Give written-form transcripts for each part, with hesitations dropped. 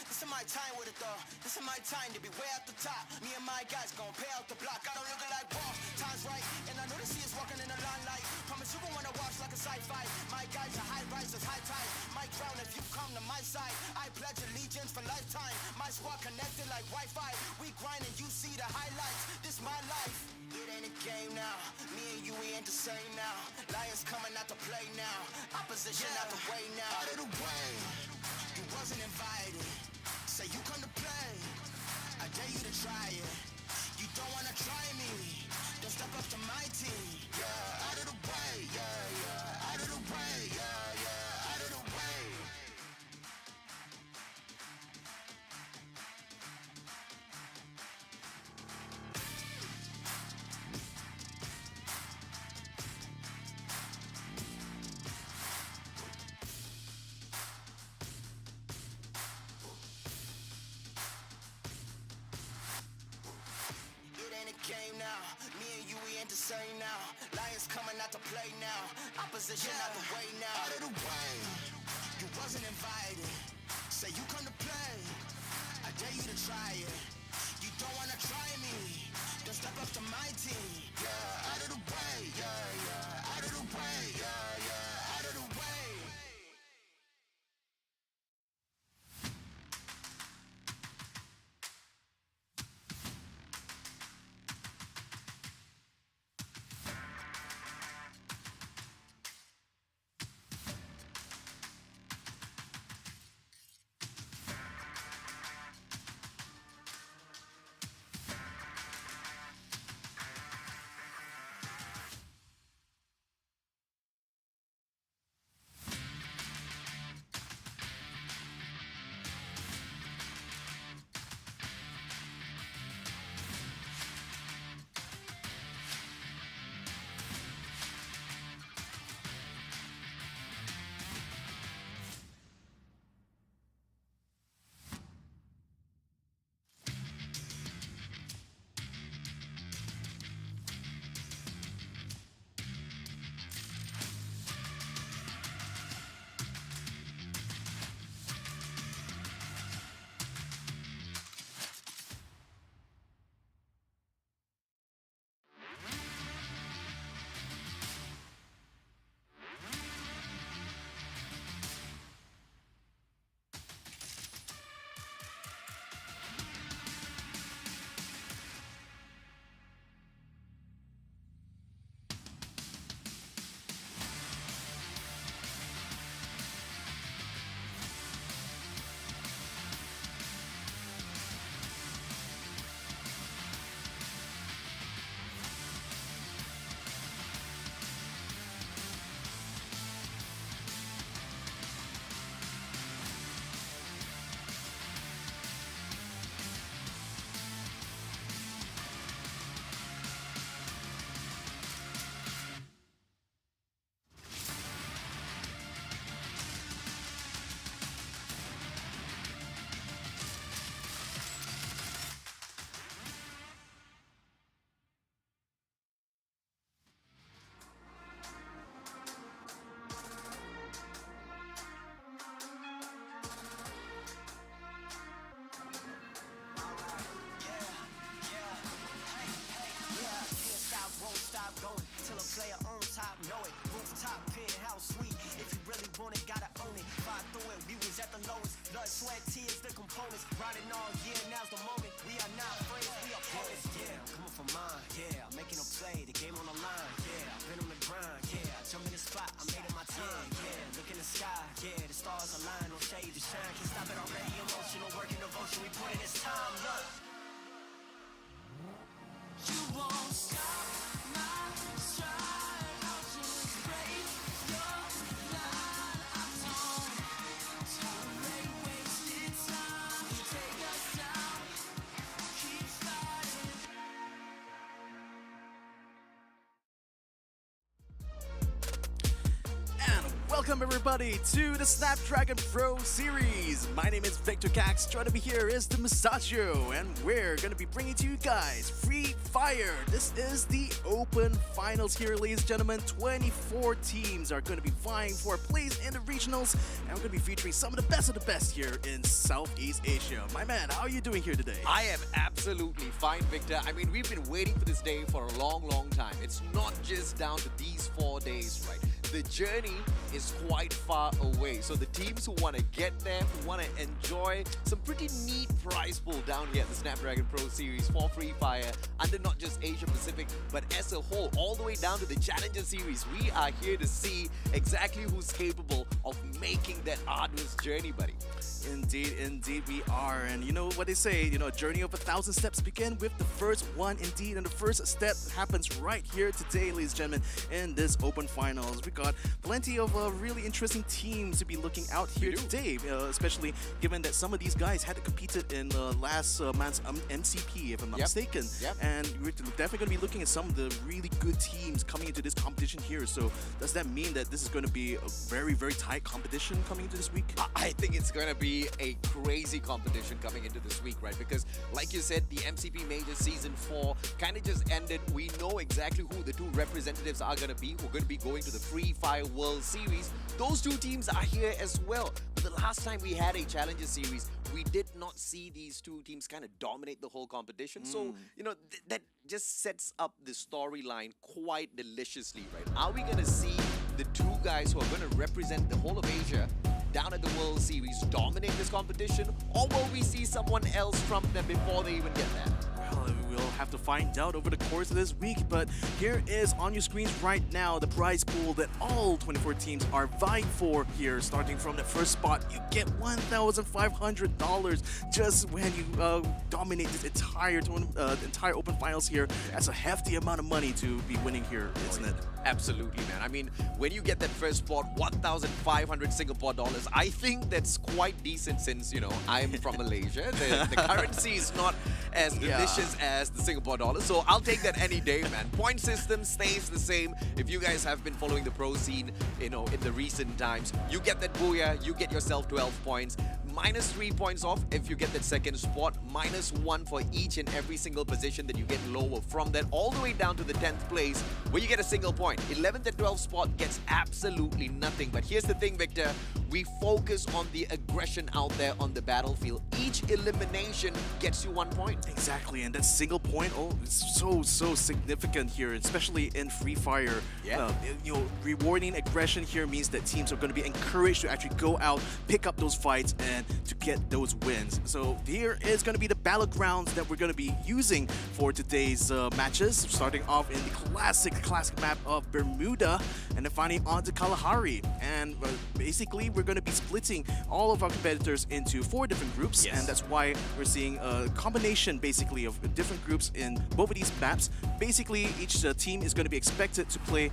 This is my time with it though. This is my time to be way at the top. Me and my guys gon' pay out the block. I don't look like boss, time's right. And I know they see us walking in the limelight. Promise you gon' wanna watch like a sci-fi. My guys are high risers, high tide. My crown if you come to my side. I pledge allegiance for lifetime. My squad connected like Wi-Fi. We grind and you see the highlights. This my life. It ain't a game now. Me and you, we ain't the same now. Lions coming out to play now. Opposition out the way now. Out of the way. You wasn't invited. Say you come to play. I dare you to try it. You don't wanna try me. Then step up to my team. Yeah, out of the way. Yeah, yeah. Out of the way. Yeah, yeah. Out of the way. Game now, me and you, we ain't the same now. Lions coming out to play now. Opposition out the way now. Out of the way, you wasn't invited. Say you come to play, I dare you to try it. You don't wanna try me, then step up to my team. Yeah, out of the way, yeah, yeah. Out of the way, yeah, yeah. Out of the way. Player on top, know it. Rooftop, penthouse suite. If you really want it, gotta own it. Fly through it, we was at the lowest. Blood, sweat, tears, the components. Riding all year, now's the moment. We are not friends, we are opponents. Yeah, I'm coming for mine. Yeah, I'm making a play, the game on the line. Yeah, I've been on the grind. Yeah, I jump in the spot, I made it my time. Yeah, look in the sky. Yeah, the stars align, no shade to shine. Can't stop it already. Emotional work and devotion. We put in this time. Look, you won't stop my stride. Welcome everybody to the Snapdragon Pro Series. My name is Victor Cax. Joining me here is the Musacho, and we're going to be bringing to you guys Free Fire. This is the Open Finals here, ladies and gentlemen. 24 teams are going to be vying for a place in the regionals, and we're going to be featuring some of the best here in Southeast Asia. My man, how are you doing here today? I am absolutely fine, Victor. I mean, we've been waiting for this day for a long time. It's not just down to these 4 days, right? The journey is quite far away. So the teams who want to get there, who want to enjoy some pretty neat prize pool down here at the Snapdragon Pro Series for Free Fire, under not just Asia Pacific, but as a whole, all the way down to the Challenger Series. We are here to see exactly who's capable of making that arduous journey, buddy. Indeed we are. And you know what they say, a journey of 1,000 steps begin with the first one, indeed. And the first step happens right here today, ladies and gentlemen, in this Open Finals. We got plenty of really interesting teams to be looking out here today, especially given that some of these guys had competed in last month's MCP, if I'm not mistaken. And we're definitely going to be looking at some of the really good teams coming into this competition here. So does that mean that this is going to be a very tight competition coming into this week? I think it's going to be a crazy competition coming into this week, right? Because like you said, the MCP Major Season 4 kind of just ended. We know exactly who the two representatives are going to be, who are going to be going to the Free Fire World Series. Those two teams are here as well. But the last time we had a Challenger Series, we did not see these two teams kind of dominate the whole competition. So, that just sets up the storyline quite deliciously, right? Are we going to see the two guys who are going to represent the whole of Asia down at the World Series dominate this competition, or will we see someone else trump them before they even get there? Well, we'll have to find out over the course of this week, but here is on your screens right now the prize pool that all 24 teams are vying for here. Starting from the first spot, you get $1,500 just when you dominate this entire Open Finals here. That's a hefty amount of money to be winning here, isn't it? Absolutely, man. I mean, when you get that first spot, 1,500 Singapore dollars, I think that's quite decent since, I'm from Malaysia. The currency is not as delicious as the Singapore dollar, so I'll take that any day, man. Point system stays the same. If you guys have been following the pro scene, in the recent times, you get that booyah, you get yourself 12 points. -3 points off if you get that second spot, -1 for each and every single position that you get lower. From that all the way down to the 10th place, where you get a single point. 11th and 12th spot gets absolutely nothing. But here's the thing, Victor, we focus on the aggression out there on the battlefield. Each elimination gets you 1 point. Exactly, and that single point, it's so significant here, especially in Free Fire. Rewarding aggression here means that teams are going to be encouraged to actually go out, pick up those fights, and to get those wins. So here is going to be the battlegrounds that we're going to be using for today's matches, starting off in the classic map of Bermuda, and then finally on to Kalahari. And basically, we're going to be splitting all of our competitors into 4 different groups, and that's why we're seeing a combination, basically, of different groups in both of these maps. Basically, each team is going to be expected to play,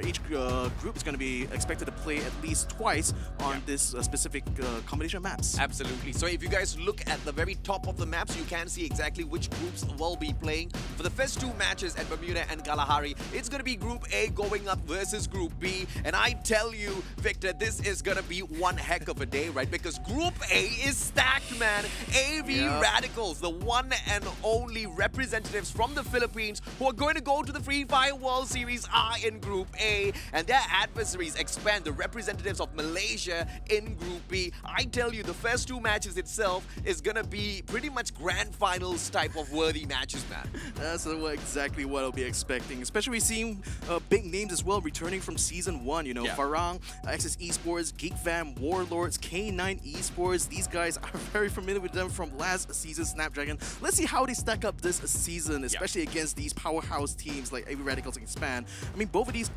each group is going to be expected to play at least twice on this specific combination of maps. Absolutely. So if you guys look at the very top of the maps, you can see exactly which groups will be playing. For the first 2 matches at Bermuda and Kalahari, it's going to be Group A going up versus Group B. And I tell you, Victor, this is going to be one heck of a day, right? Because Group A is stacked, man. AV Radicals, the one and only representatives from the Philippines who are going to go to the Free Fire World Series, are in Group A. And their adversaries expand, the representatives of Malaysia, in Group B. I tell you, the first 2 matches itself is going to be pretty much grand finals type of worthy matches, man. That's exactly what I'll be expecting, especially seeing big names as well returning from Season 1. Farang, Access Esports, GeekFam, Warlords, K9 Esports. These guys are very familiar with them from last season's Snapdragon. Let's see how they stack up this season, especially against these powerhouse teams like AV Radicals and Expand. I mean, both of these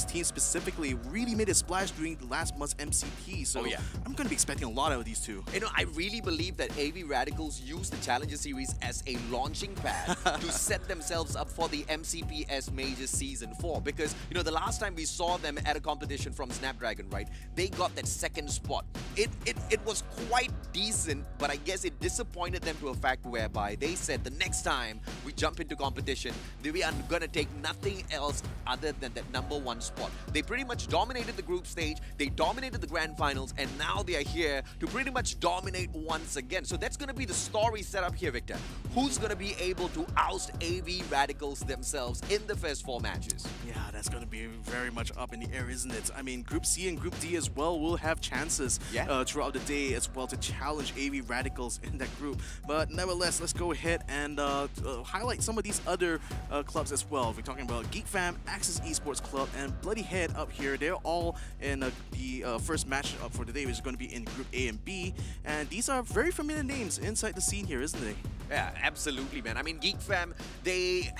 teams specifically really made a splash during the last month's MCP. So I'm going to be expecting a lot out of these two. I really believe that AV Radicals use the Challenger Series as a launching pad to set themselves up for the MCPS Major Season 4. Because, the last time we saw them at a competition from Snapdragon, right, they they got that second spot. It was quite decent, but I guess it disappointed them to a fact whereby they said the next time we jump into competition, we are going to take nothing else other than that #1 spot. They pretty much dominated the group stage, they dominated the grand finals, and now they are here to pretty much dominate once again. So that's going to be the story set up here, Victor. Who's going to be able to oust AV Radicals themselves in the first 4 matches? Yeah, that's going to be very much up in the air, isn't it? I mean, Group C and Group D as well will have chances throughout the day as well to challenge AV Radicals in that group. But nevertheless, let's go ahead and highlight some of these other clubs as well. We're talking about Geek Fam, Axis Esports Club, and Bloody Head up here. They're all in the first match up for today, which is going to be in Group A and B. And these are very familiar names inside the scene here, isn't they? Yeah, absolutely, man. I mean, Geek Fam, they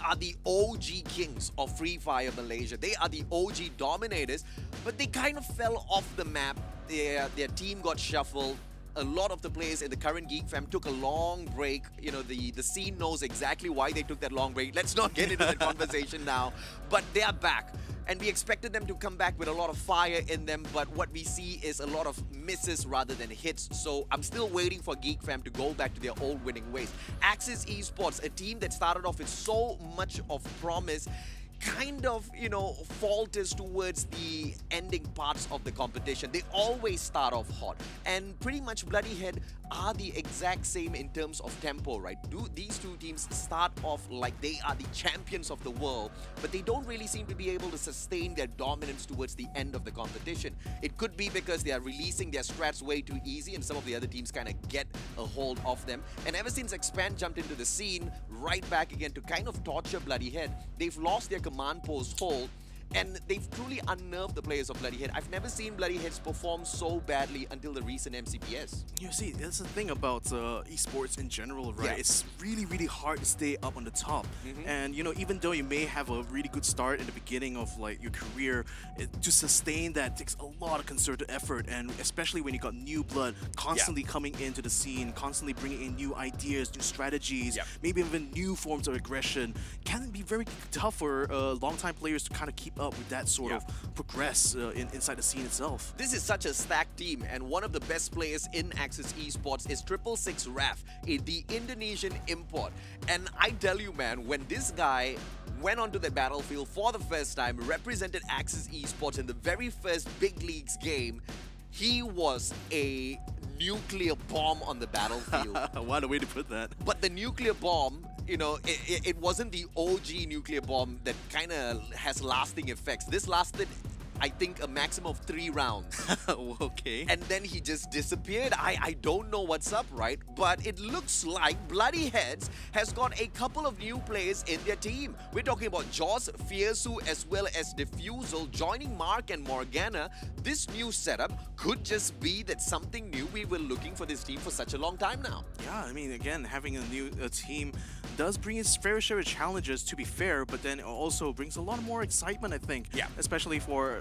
are the OG kings of Free Fire Malaysia. They are the OG dominators, but they kind of fell off the map. Their team got shuffled. A lot of the players in the current Geek Fam took a long break. You know, the scene knows exactly why they took that long break. Let's not get into that conversation now. But they are back. And we expected them to come back with a lot of fire in them, but what we see is a lot of misses rather than hits. So I'm still waiting for Geek Fam to go back to their old winning ways. Axis Esports, a team that started off with so much of promise, kind of, you know, falters towards the ending parts of the competition. They always start off hot, and pretty much Bloody Head are the exact same in terms of tempo, right? These two teams start off like they are the champions of the world, but they don't really seem to be able to sustain their dominance towards the end of the competition. It could be because they are releasing their strats way too easy and some of the other teams kind of get a hold of them. And ever since Expand jumped into the scene, right back again to kind of torture Bloody Head, they've lost their command post hold, and they've truly unnerved the players of Bloody Head. I've never seen Bloody Heads perform so badly until the recent MCPS. You see, that's the thing about esports in general, right? Yeah. It's really, really hard to stay up on the top. And, you know, even though you may have a really good start in the beginning of, like, your career, to sustain that takes a lot of concerted effort, and especially when you got new blood constantly coming into the scene, constantly bringing in new ideas, new strategies, maybe even new forms of aggression, can be very tough for long-time players to kind of keep up with that sort of progress inside the scene itself. This is such a stacked team, and one of the best players in Axis Esports is 666 Raf, the Indonesian import. And I tell you, man, when this guy went onto the battlefield for the first time, represented Axis Esports in the very first big leagues game, he was a nuclear bomb on the battlefield. What a way to put that. But the nuclear bomb, you know, it wasn't the OG nuclear bomb that kind of has lasting effects. This lasted, I think, a maximum of 3 rounds. Okay. And then he just disappeared. I don't know what's up, right? But it looks like Bloody Heads has got a couple of new players in their team. We're talking about Jaws, Fiersu, as well as Diffusal joining Mark and Morgana. This new setup could just be that something new we were looking for this team for such a long time now. Yeah, I mean, again, having a new team does bring its fair share of challenges, to be fair, but then it also brings a lot more excitement, I think. Yeah. Especially for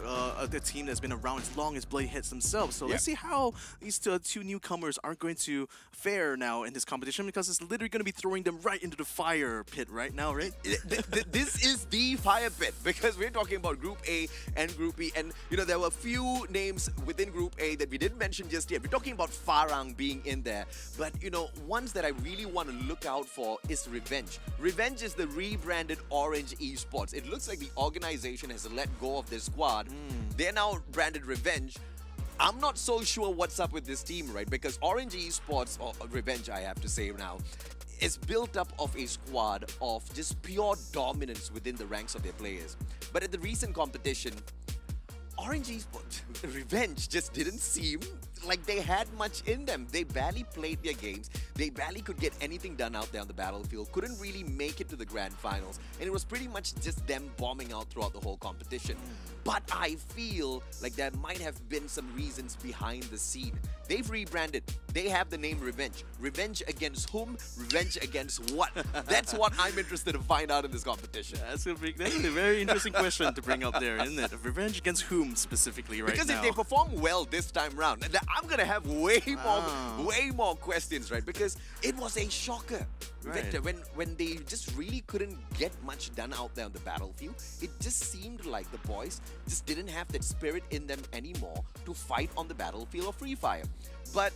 the team that's been around as long as Bloody Heads themselves. So let's see how these two newcomers are going to fare now in this competition, because it's literally going to be throwing them right into the fire pit right now, right? This is the fire pit, because we're talking about Group A and Group B, and you know, there were a few names within Group A that we didn't mention just yet. We're talking about Farang being in there, but you know, ones that I really want to look out for is Revenge. Revenge is the rebranded Orange Esports. It looks like the organization has let go of their squad. They're now branded Revenge. I'm not so sure what's up with this team, right? Because Orange Esports, or Revenge I have to say now, is built up of a squad of just pure dominance within the ranks of their players. But at the recent competition, Orange Esports, Revenge just didn't seem like they had much in them. They barely played their games. They barely could get anything done out there on the battlefield. Couldn't really make it to the grand finals. And it was pretty much just them bombing out throughout the whole competition. But I feel like there might have been some reasons behind the scene. They've rebranded. They have the name Revenge. Revenge against whom? Revenge against what? That's what I'm interested to find out in this competition. That's a very interesting question to bring up there, isn't it? Revenge against whom specifically right because now? If they perform well this time round, I'm gonna have way more questions, right? Because it was a shocker, Victor, when they just really couldn't get much done out there on the battlefield. It just seemed like the boys just didn't have that spirit in them anymore to fight on the battlefield of Free Fire. But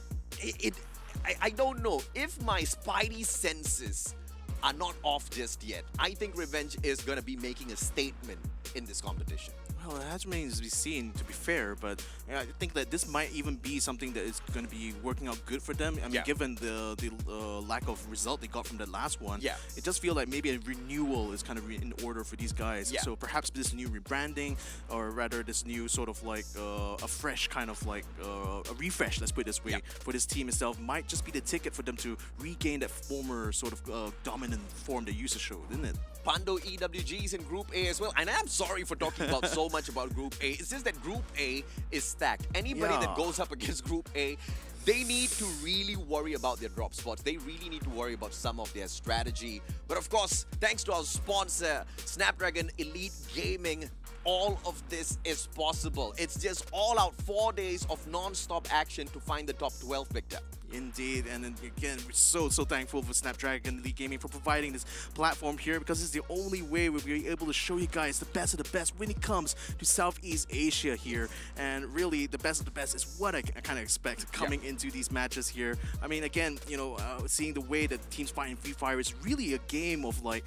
I don't know if my spidey senses are not off just yet. I think Revenge is gonna be making a statement in this competition. Well, it has remains to be seen, to be fair, but I think that this might even be something that is going to be working out good for them. I mean, given the lack of result they got from the last one, it does feel like maybe a renewal is kind of in order for these guys. So perhaps this new rebranding, or rather this new sort of like a fresh kind of like a refresh, let's put it this way, for this team itself might just be the ticket for them to regain that former sort of dominant form they used to show, didn't it? Pando EWGs in Group A as well. And I'm sorry for talking about so much about Group A. It's just that Group A is stacked. Anybody that goes up against Group A, they need to really worry about their drop spots. They really need to worry about some of their strategy. But of course, thanks to our sponsor, Snapdragon Elite Gaming, all of this is possible. It's just all out 4 days of non-stop action to find the top 12, Victor. Indeed, and then again, we're so thankful for Snapdragon Elite Gaming for providing this platform here, because it's the only way we'll be able to show you guys the best of the best when it comes to Southeast Asia here. And really, the best of the best is what I kind of expect coming into these matches here. I mean, again, you know, seeing the way that teams fight in Free Fire is really a game of like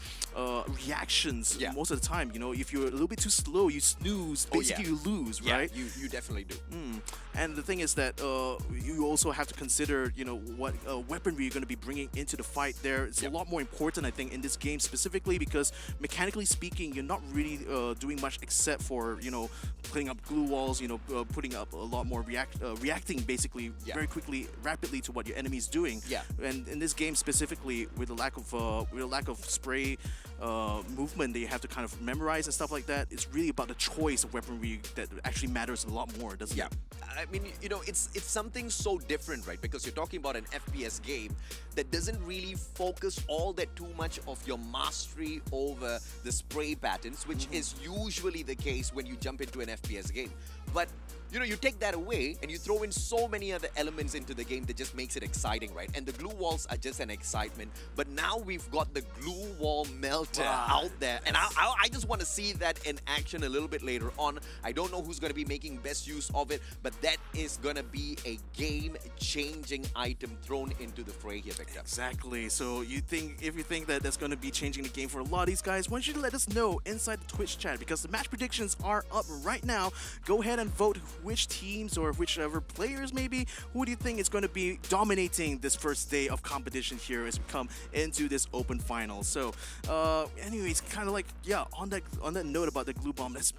reactions most of the time. You know, if you're a little bit too slow, you snooze, basically you lose, right? You definitely do. And the thing is that you also have to consider, you know, what weaponry you're going to be bringing into the fight there. It's a lot more important, I think, in this game specifically, because mechanically speaking, you're not really doing much except for, you know, putting up glue walls, you know, putting up a lot more reacting basically very quickly, rapidly to what your enemy is doing. And in this game specifically, with the lack of spray movement that you have to kind of memorize and stuff like that, it's really about the choice of weaponry that actually matters a lot more, doesn't it? I mean, you know, it's something so different, right? Because you're talking about an FPS game that doesn't really focus all that too much of your mastery over the spray patterns, which is usually the case when you jump into an FPS game. But you know, you take that away and you throw in so many other elements into the game that just makes it exciting, right? And the glue walls are just an excitement. But now we've got the glue wall melter out there. And I just want to see that in action a little bit later on. I don't know who's going to be making best use of it, but that is going to be a game-changing item thrown into the fray here, Victor. Exactly. So if you think that that's going to be changing the game for a lot of these guys, why don't you let us know inside the Twitch chat, because the match predictions are up right now. Go ahead and vote which teams or whichever players maybe, who do you think is going to be dominating this first day of competition here as we come into this open final. So anyways, kind of like, on that note about the glue bomb, that's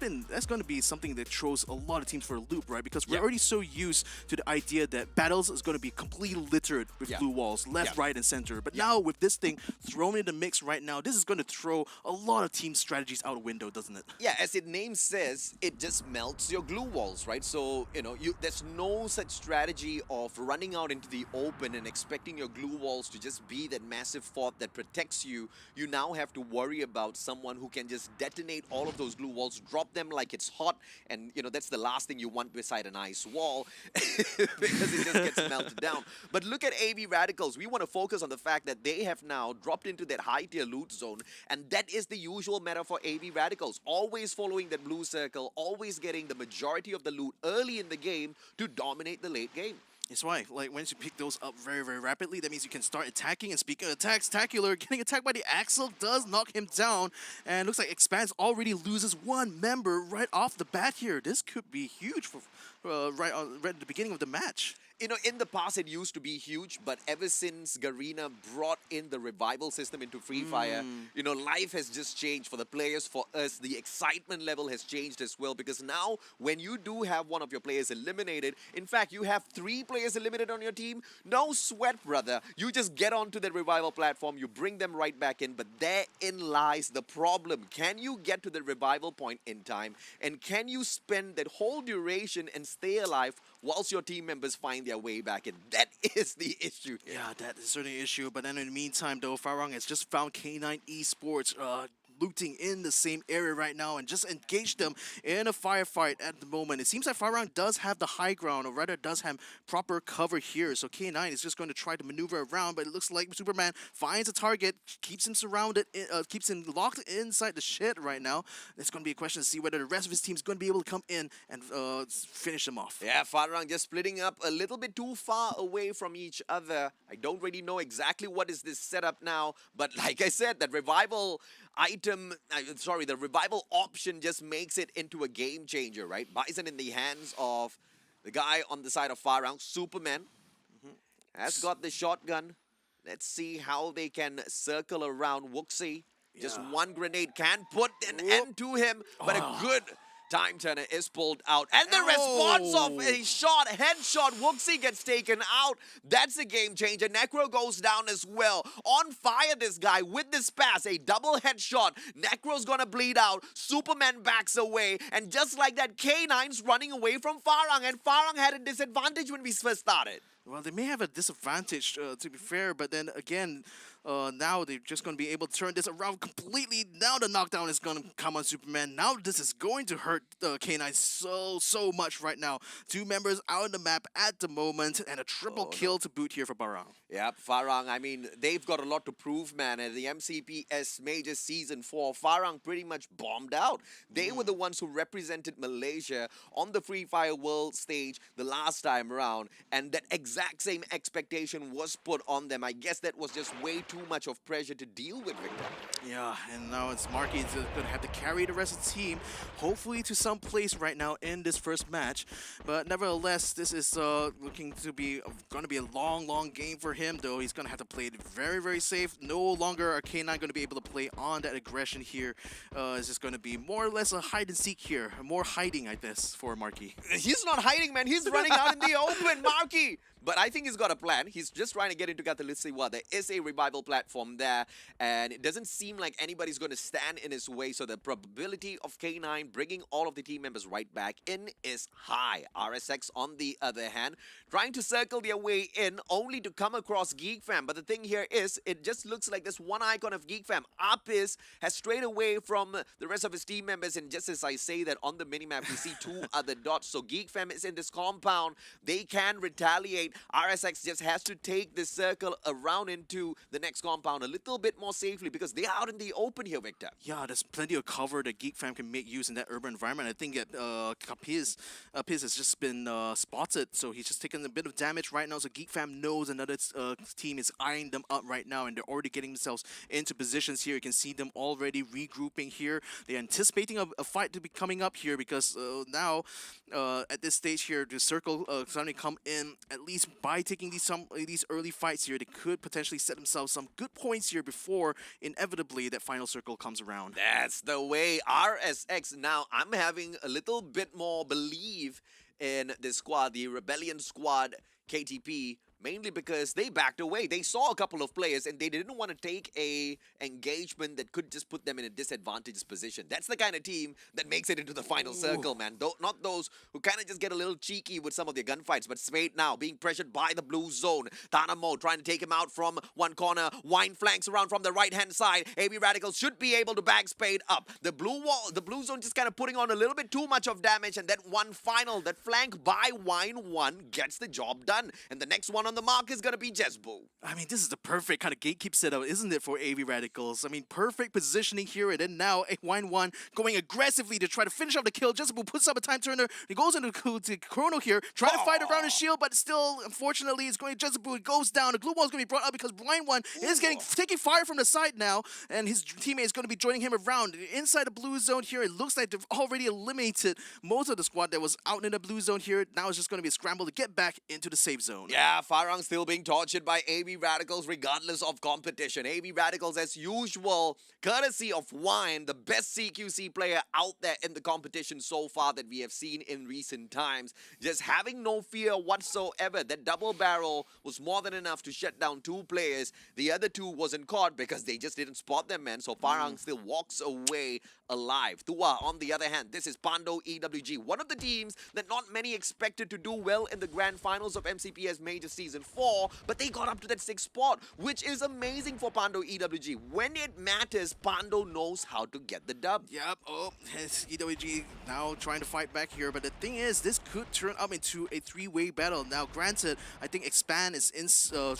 going to be something that throws a lot of teams for a loop, right? Because we're already so used to the idea that battles is going to be completely littered with glue walls, left, right, and center. But now with this thing thrown in the mix right now, this is going to throw a lot of team strategies out the window, doesn't it? Yeah, as its name says, it just melts your glue walls, right? So, you know, there's no such strategy of running out into the open and expecting your glue walls to just be that massive fort that protects you. You now have to worry about someone who can just detonate all of those glue walls, drop them like it's hot, and, you know, that's the last thing you want beside an ice wall because it just gets melted down. But look at AB Radicals. We want to focus on the fact that they have now dropped into that high-tier loot zone, and that is the usual meta for AB Radicals. Always following that blue circle, always getting the majority of the loot early in the game to dominate the late game. It's why, like, once you pick those up very, very rapidly, that means you can start attacking. And speaking of attacks, Tacular getting attacked by the Axel does knock him down. And looks like Expanse already loses one member right off the bat here. This could be huge for right at the beginning of the match. You know, in the past it used to be huge, but ever since Garena brought in the revival system into Free Fire, you know, life has just changed for the players, for us. The excitement level has changed as well, because now when you do have one of your players eliminated, in fact, you have 3 players eliminated on your team, no sweat, brother. You just get onto the revival platform, you bring them right back in, but therein lies the problem. Can you get to the revival point in time, and can you spend that whole duration and stay alive whilst your team members find their way back in? That is the issue here. Yeah, that is certainly an issue. But then in the meantime, though, Farang has just found K9 Esports looting in the same area right now and just engage them in a firefight at the moment. It seems like Farang does have the high ground, or rather does have proper cover here. So K9 is just going to try to maneuver around, but it looks like Superman finds a target, keeps him surrounded, keeps him locked inside the shed right now. It's going to be a question to see whether the rest of his team is going to be able to come in and finish him off. Yeah, Farang just splitting up a little bit too far away from each other. I don't really know exactly what is this setup now, but like I said, that revival the revival option just makes it into a game changer, right? Bison in the hands of the guy on the side of Farang, Superman, has got the shotgun. Let's see how they can circle around Wuxi. Just one grenade can put an end to him, but a good time turner is pulled out. And the response of a shot, headshot, Wuxi gets taken out. That's a game changer. Necro goes down as well. On fire, this guy with this pass, a double headshot. Necro's gonna bleed out. Superman backs away. And just like that, K9's running away from Farang. And Farang had a disadvantage when we first started. Well, they may have a disadvantage, to be fair, but then again, now they're just going to be able to turn this around completely. Now the knockdown is going to come on Superman. Now this is going to hurt K9 so much right now. 2 members out on the map at the moment, and a triple kill to boot here for Barang. Yep, Farang, I mean, they've got a lot to prove, man. At the MCPS Major Season 4, Farang pretty much bombed out. They were the ones who represented Malaysia on the Free Fire World stage the last time around, and that exact same expectation was put on them. I guess that was just way too much of pressure to deal with, Victor. Yeah, and now it's Marky going to have to carry the rest of the team, hopefully to some place right now in this first match. But nevertheless, this is looking to be going to be a long game for him, though. He's going to have to play it very safe. No longer are K9 going to be able to play on that aggression here. It's just going to be more or less a hide and seek here. More hiding, I guess, for Marky. He's not hiding, man. He's running out in the open, Marky. But I think he's got a plan. He's just trying to get into Catalysiwa. There is a revival platform there, and it doesn't seem like anybody's going to stand in his way, so the probability of K9 bringing all of the team members right back in is high. RSX, on the other hand, trying to circle their way in, only to come across GeekFam. But the thing here is, it just looks like this one icon of GeekFam, Apis, has strayed away from the rest of his team members, and just as I say that, on the minimap, we see 2 other dots. So GeekFam is in this compound. They can retaliate. RSX just has to take this circle around into the next compound a little bit more safely, because they're out in the open here, Victor. Yeah, there's plenty of cover that GeekFam can make use in that urban environment. I think that Apis has just been spotted, so he's just taking a bit of damage right now. So GeekFam knows another team is eyeing them up right now, and they're already getting themselves into positions here. You can see them already regrouping here. They're anticipating a fight to be coming up here, because now at this stage here, the circle suddenly come in. At least by taking these early fights here, they could potentially set themselves some good points here before inevitably that final circle comes around. That's the way. RSX now, I'm having a little bit more belief in this squad, the Rebellion Squad KTP, mainly because they backed away. They saw a couple of players and they didn't want to take a engagement that could just put them in a disadvantaged position. That's the kind of team that makes it into the final circle, man. Not those who kind of just get a little cheeky with some of their gunfights. But Spade now being pressured by the blue zone. Tanamo trying to take him out from one corner. Wine flanks around from the right-hand side. AB Radicals should be able to bag Spade up. The blue zone just kind of putting on a little bit too much of damage, and that flank by Wine 1 gets the job done. And the next one on the mark is going to be Jesbu. I mean, this is the perfect kind of gatekeep setup, isn't it, for AV Radicals? I mean, perfect positioning here, and then now Wine 1 going aggressively to try to finish off the kill. Jesbu puts up a time turner. He goes into Chrono here, trying to fight around his shield, but still, unfortunately, it's going to Jesbu. It goes down. The glue wall is going to be brought up because Wine 1 is taking fire from the side now, and his teammate is going to be joining him around. Inside the blue zone here, it looks like they've already eliminated most of the squad that was out in the blue zone here. Now it's just going to be a scramble to get back into the safe zone. Yeah, Farang still being tortured by AB Radicals regardless of competition. AB Radicals, as usual, courtesy of Wine, the best CQC player out there in the competition so far that we have seen in recent times. Just having no fear whatsoever. That double barrel was more than enough to shut down 2 players. The other 2 wasn't caught because they just didn't spot them, man. So Farang still walks away alive. Tua, on the other hand, this is Pando EWG, one of the teams that not many expected to do well in the grand finals of MCPS Major Season Season 4, but they got up to that 6th spot, which is amazing for Pando EWG. When it matters, Pando knows how to get the dub. Yep. Oh, it's EWG now trying to fight back here, but the thing is, this could turn up into a three-way battle. Now, granted, I think Expand is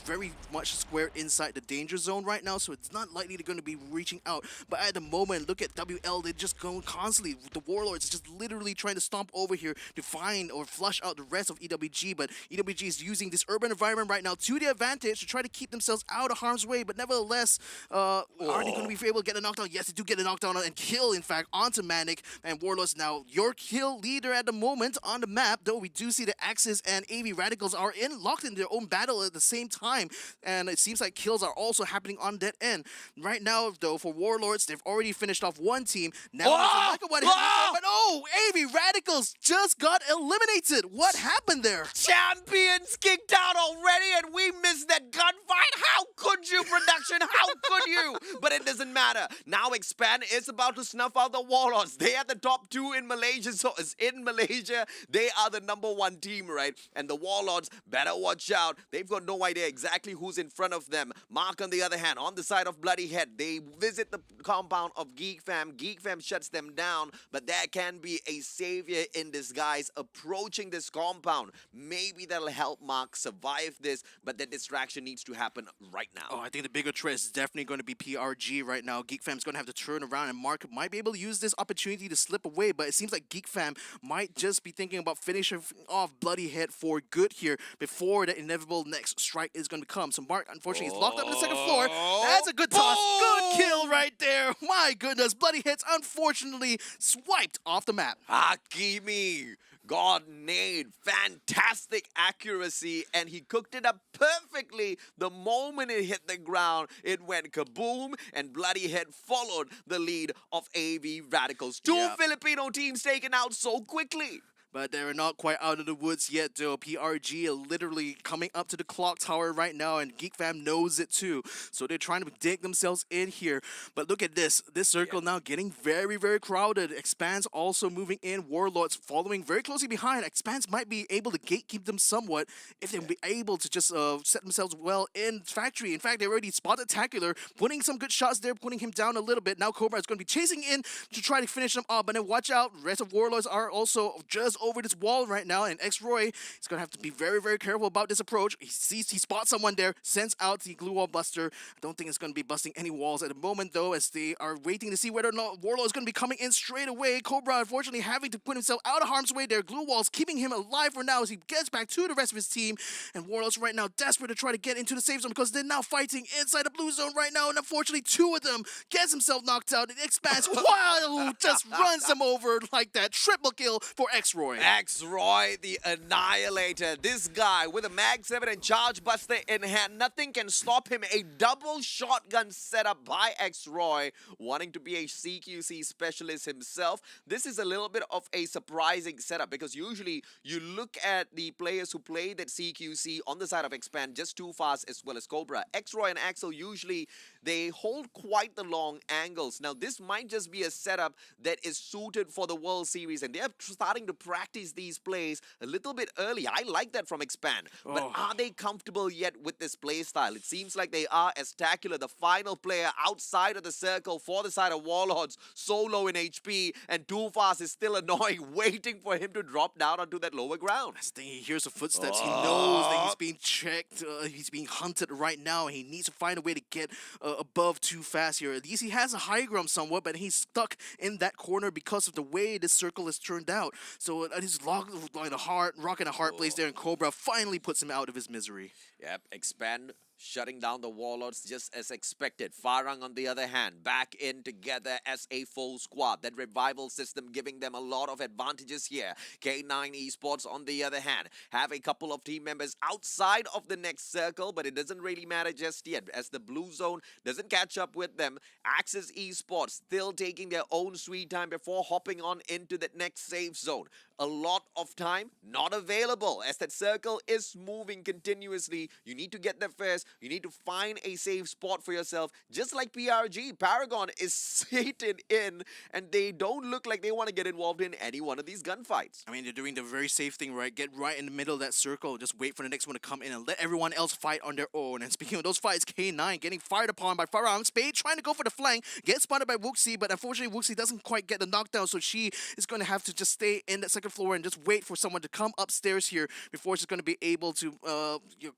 very much square inside the danger zone right now, so it's not likely they're going to be reaching out. But at the moment, look at WL, they're just going constantly. The Warlords is just literally trying to stomp over here to find or flush out the rest of EWG, but EWG is using this urban environment right now to their advantage to try to keep themselves out of harm's way. But nevertheless, are they going to be able to get a knockdown? Yes, they do get a knockdown and kill, in fact, onto Manic. And Warlords now your kill leader at the moment on the map, though we do see the Axis and AV Radicals are locked in their own battle at the same time. And it seems like kills are also happening on that end. Right now, though, for Warlords, they've already finished off one team. Now, but AV Radicals just got eliminated. What happened there? Champions kicked out already and we missed that gunfight? How could you, production? How could you? But it doesn't matter. Now Expand is about to snuff out the Warlords. They are the top 2 in Malaysia, so it's in Malaysia. They are the #1 team, right? And the Warlords better watch out. They've got no idea exactly who's in front of them. Mark, on the other hand, on the side of Bloody Head, they visit the compound of Geek Fam. Geek Fam shuts them down, but there can be a savior in disguise approaching this compound. Maybe that'll help Mark survive this, but the distraction needs to happen right now. Oh, I think the bigger threat is definitely going to be PRG right now. Geek Fam's going to have to turn around, and Mark might be able to use this opportunity to slip away, but it seems like Geek Fam might just be thinking about finishing off Bloody Head for good here before the inevitable next strike is going to come. So Mark, unfortunately, is locked up on the second floor. That's a good toss. Good kill right there. My goodness. Bloody Head's unfortunately swiped off the map. Hakimi, God nade, fantastic accuracy, and he cooked it up perfectly. The moment it hit the ground, it went kaboom, and Bloody Head followed the lead of AV Radicals. Two Filipino teams taken out so quickly. But they're not quite out of the woods yet, though. PRG are literally coming up to the clock tower right now, and Geek Fam knows it too. So they're trying to dig themselves in here. But look at this. This circle now getting very, very crowded. Expanse also moving in. Warlords following very closely behind. Expanse might be able to gatekeep them somewhat if they'll be able to just set themselves well in Factory. In fact, they already spotted Tacular, putting some good shots there, putting him down a little bit. Now Cobra is going to be chasing in to try to finish them off. But then watch out. The rest of Warlords are also just over this wall right now, and X-Roy is going to have to be very, very careful about this approach. He spots someone there, sends out the glue wall buster. I don't think it's going to be busting any walls at the moment, though, as they are waiting to see whether or not Warlord is going to be coming in straight away. Cobra, unfortunately, having to put himself out of harm's way. Their glue walls keeping him alive for now as he gets back to the rest of his team, and Warlord's right now desperate to try to get into the safe zone because they're now fighting inside the blue zone right now, and unfortunately, 2 of them gets himself knocked out. It expands while just runs them over like that. Triple kill for X-Roy. X-Roy, the Annihilator. This guy with a Mag 7 and Charge Buster in hand. Nothing can stop him. A double shotgun setup by X-Roy, wanting to be a CQC specialist himself. This is a little bit of a surprising setup because usually you look at the players who play that CQC on the side of Expand just too fast, as well as Cobra. X-Roy and Axel usually they hold quite the long angles. Now this might just be a setup that is suited for the World Series, and they're starting to practice these plays a little bit early. I like that from Expand. But are they comfortable yet with this play style? It seems like they are, as Tacular, the final player outside of the circle for the side of Warlords, so low in HP, and Too Fast is still annoying, waiting for him to drop down onto that lower ground. That's the thing, he hears the footsteps. He knows that he's being checked. He's being hunted right now. He needs to find a way to get above Too Fast here. At least he has a high ground somewhat, but he's stuck in that corner because of the way this circle has turned out. So he's rocking a hard place there, and Cobra finally puts him out of his misery. Yep, Expand shutting down the Warlords just as expected. Farang, on the other hand, back in together as a full squad. That revival system giving them a lot of advantages here. K9 Esports, on the other hand, have a couple of team members outside of the next circle, but it doesn't really matter just yet as the blue zone doesn't catch up with them. Axis Esports still taking their own sweet time before hopping on into the next safe zone. a lot of time not available as that circle is moving continuously. You need to get there first. You need to find a safe spot for yourself. Just like PRG, Paragon is sated in and they don't look like they want to get involved in any one of these gunfights. I mean, they're doing the very safe thing, right? Get right in the middle of that circle, just wait for the next one to come in and let everyone else fight on their own. And speaking of those fights, K9 getting fired upon by Farang. Spade trying to go for the flank, gets spotted by Wuxi, but unfortunately Wuxi doesn't quite get the knockdown, so she is going to have to just stay in that second floor and just wait for someone to come upstairs here before she's going to be able to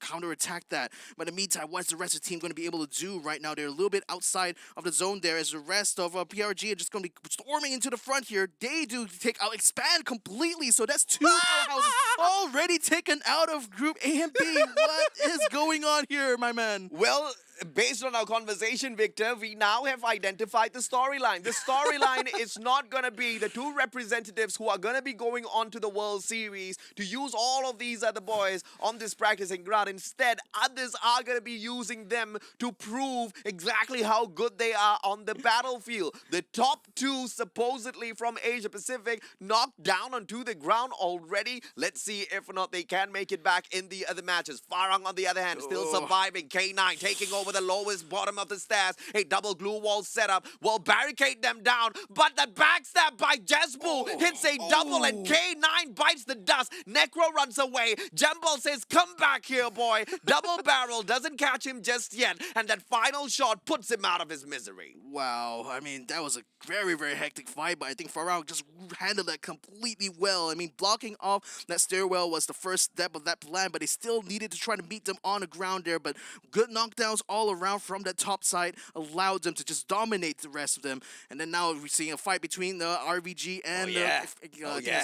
counter-attack that. But in the meantime, what's the rest of the team going to be able to do right now? They're a little bit outside of the zone there as the rest of PRG are just going to be storming into the front here. They do take out Expand completely, so that's two powerhouses already taken out of Group A and B. What is going on here, my man? Well, based on our conversation, Victor, we now have identified the storyline. The storyline is not going to be the two representatives who are going to be going on to the World Series to use all of these other boys on this practicing ground. Instead, others are going to be using them to prove exactly how good they are on the battlefield. The top two, supposedly from Asia Pacific, knocked down onto the ground already. Let's see if or not they can make it back in the other matches. Farang, on the other hand, still surviving. K9 taking over the lowest bottom of the stairs. A double glue wall setup will barricade them down, but the backstab by Jesbu hits a double and K9 bites the dust. Necro runs away. Jembal says, come back here, boy. Double barrel doesn't catch him just yet, and that final shot puts him out of his misery. Wow, I mean, that was a very, very hectic fight, but I think Farang just handled that completely well. I mean, blocking off that stairwell was the first step of that plan, but they still needed to try to meet them on the ground there, but good knockdowns all around from that top side allowed them to just dominate the rest of them. And then now we're seeing a fight between the RVG and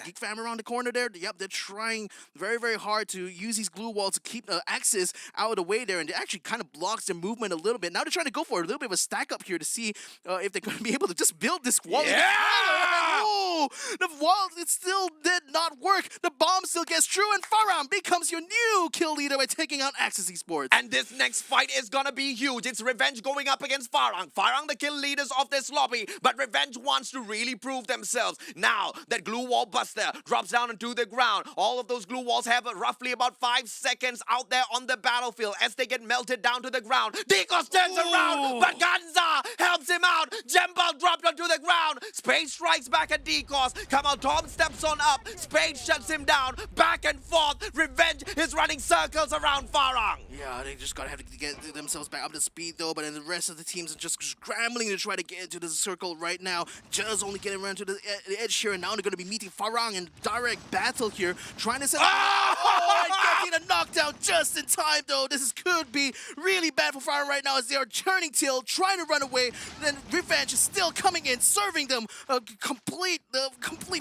Geek Fam around the corner there. Yep, they're trying very, very hard to use these glue walls to keep the Axis out of the way there, and it actually kind of blocks their movement a little bit. Now they're trying to go for a little bit of a stack up here to see if they're going to be able to just build this wall. Oh, the wall, it still did not work. The bomb still gets through, and Farang becomes your new kill leader by taking out Axis Esports. And this next fight is gonna be huge. It's Revenge going up against Farang. Farang, the kill leaders of this lobby, but Revenge wants to really prove themselves. Now that glue wall buster drops down into the ground. All of those glue walls have roughly about 5 seconds out there on the battlefield as they get melted down to the ground. Dekos turns around, but Ganza helps him out. Jembal dropped onto the ground. Spade strikes back at Dekos. Kamal Tom steps on up. Spade shuts him down. Back and forth. Revenge is running circles around Farang. Yeah, they just gotta have to get themselves back up to speed though, but then the rest of the teams are just scrambling to try to get into the circle right now. Just only getting around to the edge here, and now they're gonna be meeting Farang in direct battle here, trying to set up. And getting a knockdown just in time though. This could be really bad for Farang right now as they are turning tail, trying to run away. Then Revenge is still coming in, serving them a complete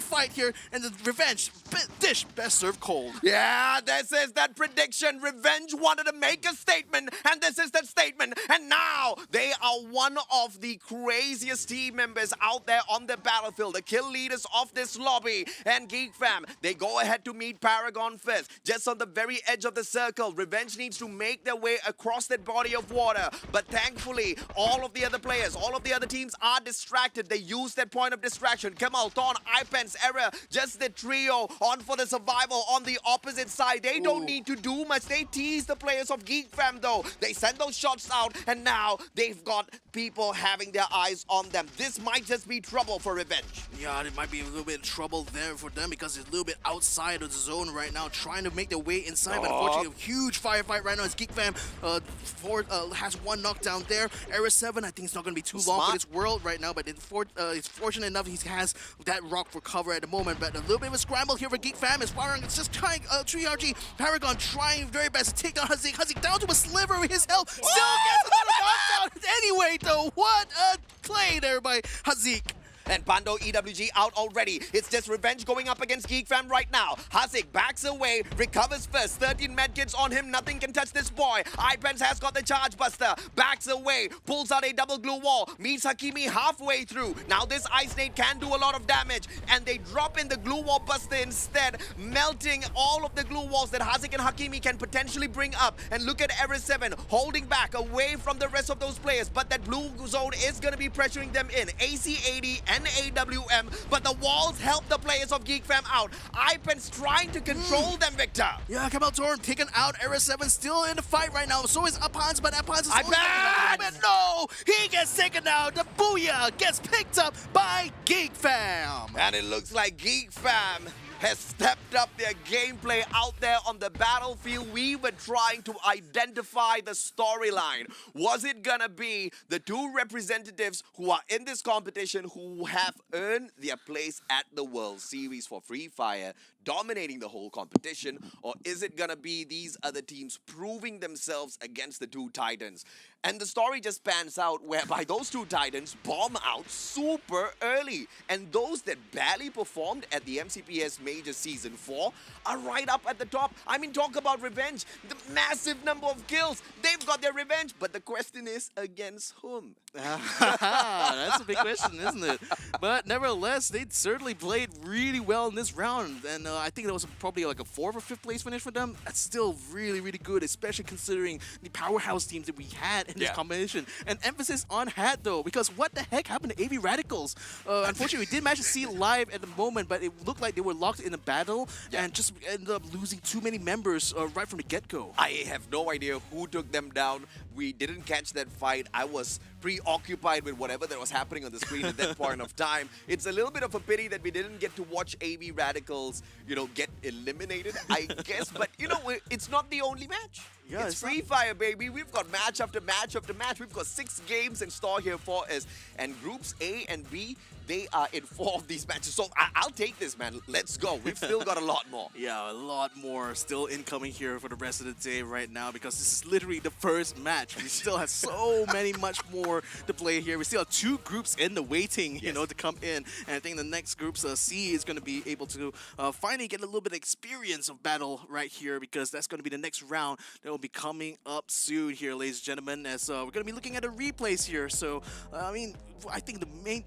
fight here, and the Revenge dish best served cold. Yeah, this is that prediction. Revenge wanted to make a statement, and this is that statement. And now they are one of the craziest team members out there on the battlefield, the kill leaders of this lobby. And Geek Fam, they go ahead to meet Paragon first, just on the very edge of the circle. Revenge needs to make their way across that body of water, but thankfully all of the other players, all of the other teams are distracted. They use that point of distraction. Kamal, Thorn, Ipens, Error, just the trio on for the survival on the opposite side. They don't need to do much. They tease the players of Geek Fam though. They send those shots out, and now they've got people having their eyes on them. This might just be trouble for Revenge. Yeah, it might be a little bit of trouble there for them because it's a little bit outside of the zone right now, trying to make their way inside. But unfortunately, a huge firefight right now as Geek Fam has one knockdown there. Era 7, I think it's not going to be too long for this world right now, but it's fortunate enough he has that rock for cover at the moment. But a little bit of a scramble here for Geek Fam as Farang is just trying, 3RG, Paragon trying very best to take down Hazik. Hazik down to a sliver of his health. Still gets another knockdown anyway, though. What a play there by Hazik. And Bando EWG out already. It's just Revenge going up against Geek Fam right now. Hazik backs away, recovers first. 13 medkits on him. Nothing can touch this boy. Ipens has got the charge buster. Backs away, pulls out a double glue wall. Meets Hakimi halfway through. Now this Ice Nade can do a lot of damage. And they drop in the glue wall buster instead, melting all of the glue walls that Hazik and Hakimi can potentially bring up. And look at Era 7 holding back away from the rest of those players. But that blue zone is going to be pressuring them in. AC80 and AWM, but the walls help the players of Geek Fam out. iPen's trying to control them, Victor. Yeah, Kamal Torm taken out. Era 7 still in the fight right now. So is Apans, but Apans is iPen! No! He gets taken out. The Booyah gets picked up by Geek Fam. And it looks like Geek Fam has stepped up their gameplay out there on the battlefield. We were trying to identify the storyline. Was it gonna be the two representatives who are in this competition who have earned their place at the World Series for Free Fire, dominating the whole competition, or is it gonna be these other teams proving themselves against the two titans? And the story just pans out whereby those two titans bomb out super early, and those that barely performed at the MCPS Major Season 4 are right up at the top. I mean, talk about revenge. The massive number of kills. They've got their revenge, but the question is, against whom? That's a big question, isn't it? But nevertheless, they certainly played really well in this round, and I think that was probably like a 4th or 5th place finish for them. That's still really, really good, especially considering the powerhouse teams that we had in this competition. And emphasis on Hat, though, because what the heck happened to AV Radicals? Unfortunately, we did manage to see it live at the moment, but it looked like they were locked in a battle and just ended up losing too many members right from the get-go. I have no idea who took them down. We didn't catch that fight. I was preoccupied with whatever that was happening on the screen at that point of time. It's a little bit of a pity that we didn't get to watch AV Radicals, you know, get eliminated, I guess. But, you know, it's not the only match. Yeah, it's Free Fire, baby. We've got match after match after match. We've got 6 games in store here for us. And groups A and B, they are in 4 of these matches. So I'll take this, man. Let's go. We've still got a lot more. Yeah, a lot more still incoming here for the rest of the day right now, because this is literally the first match. We still have so much more to play here. We still have 2 groups in the waiting, you know, to come in. And I think the next groups, C is going to be able to finally get a little bit of experience of battle right here, because that's going to be the next round that will be coming up soon here, ladies and gentlemen, as we're going to be looking at the replays here. So, I mean, I think the main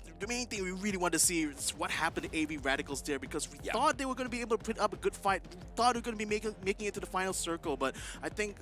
thing we really want to see is what happened to AV Radicals there, because we thought they were going to be able to put up a good fight. We thought they were going to be making it to the final circle, but I think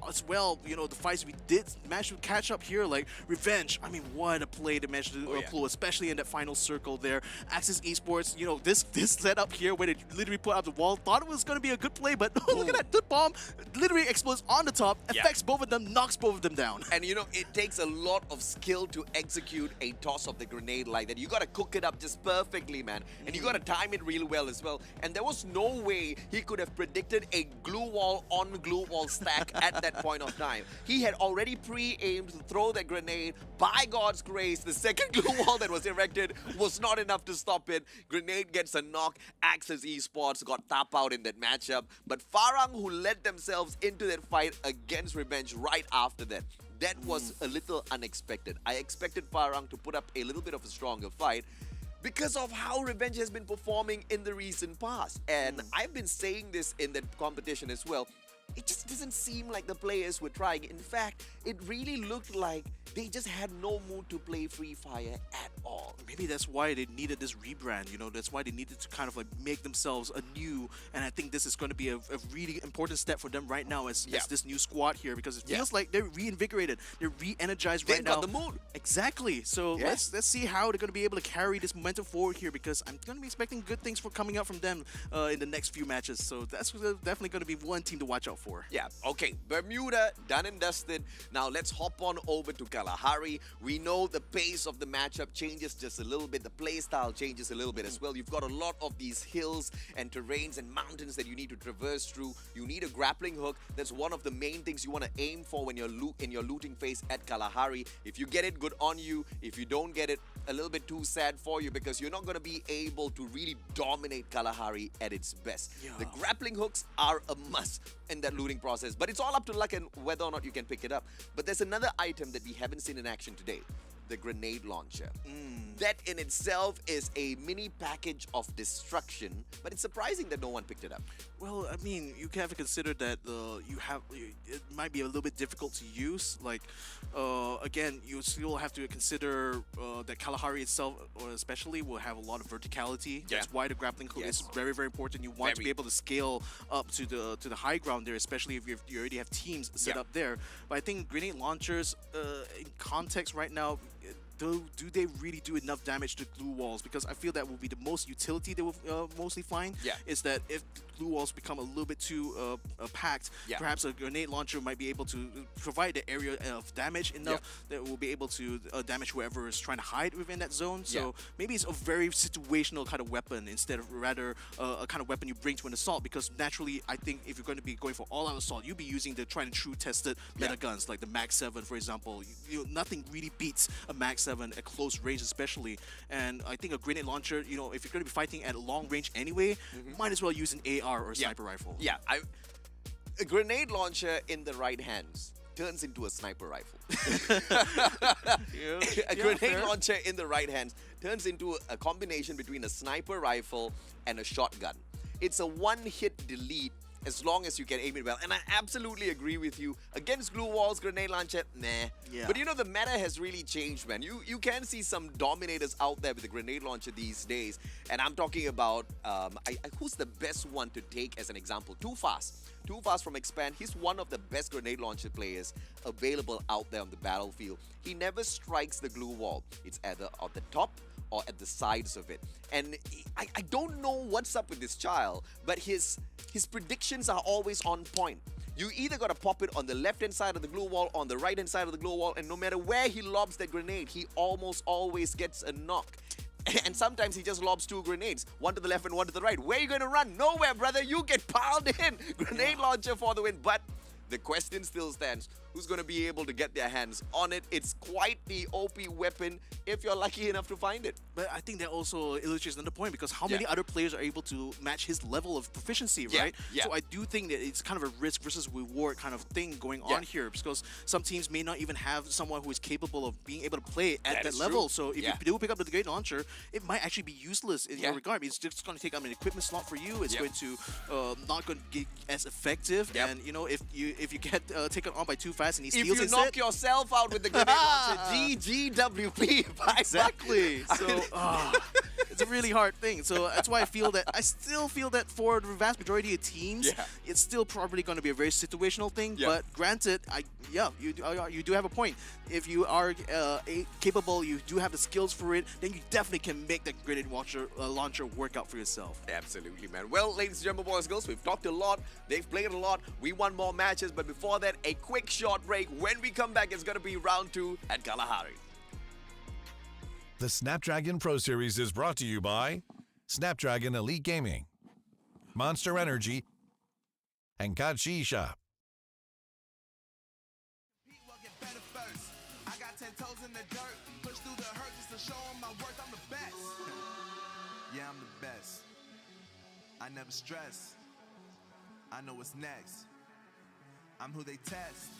as well, you know, the fights we did manage to catch up here, like Revenge. I mean, what a play they managed to pull, especially in that final circle there. Axis Esports, you know, this setup here where they literally put up the wall, thought it was going to be a good play, but look at that, the bomb literally explodes on the top, affects both of them, knocks both of them down. And you know, it takes a lot of skill to execute a toss of the grenade like that. You gotta cook it up just perfectly, man. And you gotta time it really well as well. And there was no way he could have predicted a glue wall on glue wall stack at that point of time. He had already pre-aimed to throw that grenade. By God's grace, the second glue wall that was erected was not enough to stop it. Grenade gets a knock. Axis Esports got tap out in that matchup. But Farang, who led themselves into that fight against Revenge right after that, that was a little unexpected. I expected Farang to put up a little bit of a stronger fight because of how Revenge has been performing in the recent past. And I've been saying this in that competition as well. It just doesn't seem like the players were trying. In fact, it really looked like they just had no mood to play Free Fire at all. Maybe that's why they needed this rebrand, you know, that's why they needed to kind of like make themselves anew. And I think this is going to be a really important step for them right now as this new squad here, because it feels like they're reinvigorated, they're re-energized right now. They've got the mood. Exactly. So let's see how they're going to be able to carry this momentum forward here, because I'm going to be expecting good things for coming out from them in the next few matches. So that's definitely going to be one team to watch out for. Yeah, okay, Bermuda, done and dusted. Now let's hop on over to Kalahari. We know the pace of the matchup changes just a little bit. The play style changes a little bit as well. You've got a lot of these hills and terrains and mountains that you need to traverse through. You need a grappling hook. That's one of the main things you want to aim for when you're in your looting phase at Kalahari. If you get it, good on you. If you don't get it, a little bit too sad for you, because you're not going to be able to really dominate Kalahari at its best. The grappling hooks are a must in that looting process, but it's all up to luck and whether or not you can pick it up. But there's another item that we haven't seen in action today. The grenade launcher. That in itself is a mini package of destruction, but it's surprising that no one picked it up. Well, I mean, you have to consider that it might be a little bit difficult to use. Like, again, you still have to consider that Kalahari itself, or especially, will have a lot of verticality. That's why the grappling hook is very, very important. You want to be able to scale up to the high ground there, especially if you already have teams set up there. But I think grenade launchers, in context right now, do they really do enough damage to glue walls? Because I feel that will be the most utility they will mostly find. Yeah. Is that if glue walls become a little bit too packed, Yeah. perhaps a grenade launcher might be able to provide the area of damage enough that will be able to damage whoever is trying to hide within that zone. So maybe it's a very situational kind of weapon instead of rather a kind of weapon you bring to an assault. Because naturally, I think if you're going to be going for all-out assault, you'll be using the tried and true tested meta guns like the Mag 7, for example. Nothing really beats a Mag 7 at close range, especially. And I think a grenade launcher, if you're going to be fighting at long range anyway, might as well use an AR or a sniper rifle. Yeah, a grenade launcher in the right hands turns into a sniper rifle. A grenade launcher in the right hands turns into a combination between a sniper rifle and a shotgun. It's a one-hit delete as long as you can aim it well. And I absolutely agree with you. Against glue walls, grenade launcher, nah. Yeah. But the meta has really changed, man. You can see some dominators out there with the grenade launcher these days. And I'm talking about, who's the best one to take as an example? Too Fast. Too Fast from Expand. He's one of the best grenade launcher players available out there on the battlefield. He never strikes the glue wall. It's either at the top or at the sides of it. And I don't know what's up with this child, but his predictions are always on point. You either got to pop it on the left-hand side of the glue wall, on the right-hand side of the glue wall, and no matter where he lobs that grenade, he almost always gets a knock. And sometimes he just lobs two grenades, one to the left and one to the right. Where are you going to run? Nowhere, brother. You get piled in. Grenade launcher for the win. But the question still stands. Who's going to be able to get their hands on it? It's quite the OP weapon if you're lucky enough to find it. But I think that also illustrates another point, because how many other players are able to match his level of proficiency, right? Yeah. So I do think that it's kind of a risk versus reward kind of thing going on here, because some teams may not even have someone who is capable of being able to play at that level. So if you do pick up the grenade launcher, it might actually be useless in your regard. It's just going to take up an equipment slot for you. It's going to not going to get as effective. And if you get taken on by Too Fast and he steals if you instead, knock yourself out with the grenade launcher, GGWP. Exactly. So it's a really hard thing. So that's why I still feel that for the vast majority of teams, it's still probably going to be a very situational thing. But granted, you do have a point. If you are capable, you do have the skills for it, then you definitely can make that grenade launcher work out for yourself. Absolutely, man. Well, ladies and gentlemen, boys and girls, we've talked a lot. They've played a lot. We won more matches. But before that, a quick short break. When we come back, it's going to be round 2 at Kalahari. The Snapdragon Pro Series is brought to you by Snapdragon Elite Gaming, Monster Energy, and Kachi Shop. Will get better first. I got 10 toes in the dirt. Push through the hurt just to show 'em my worth. I'm the best. Yeah, I'm the best. I never stress. I know what's next. I'm who they test.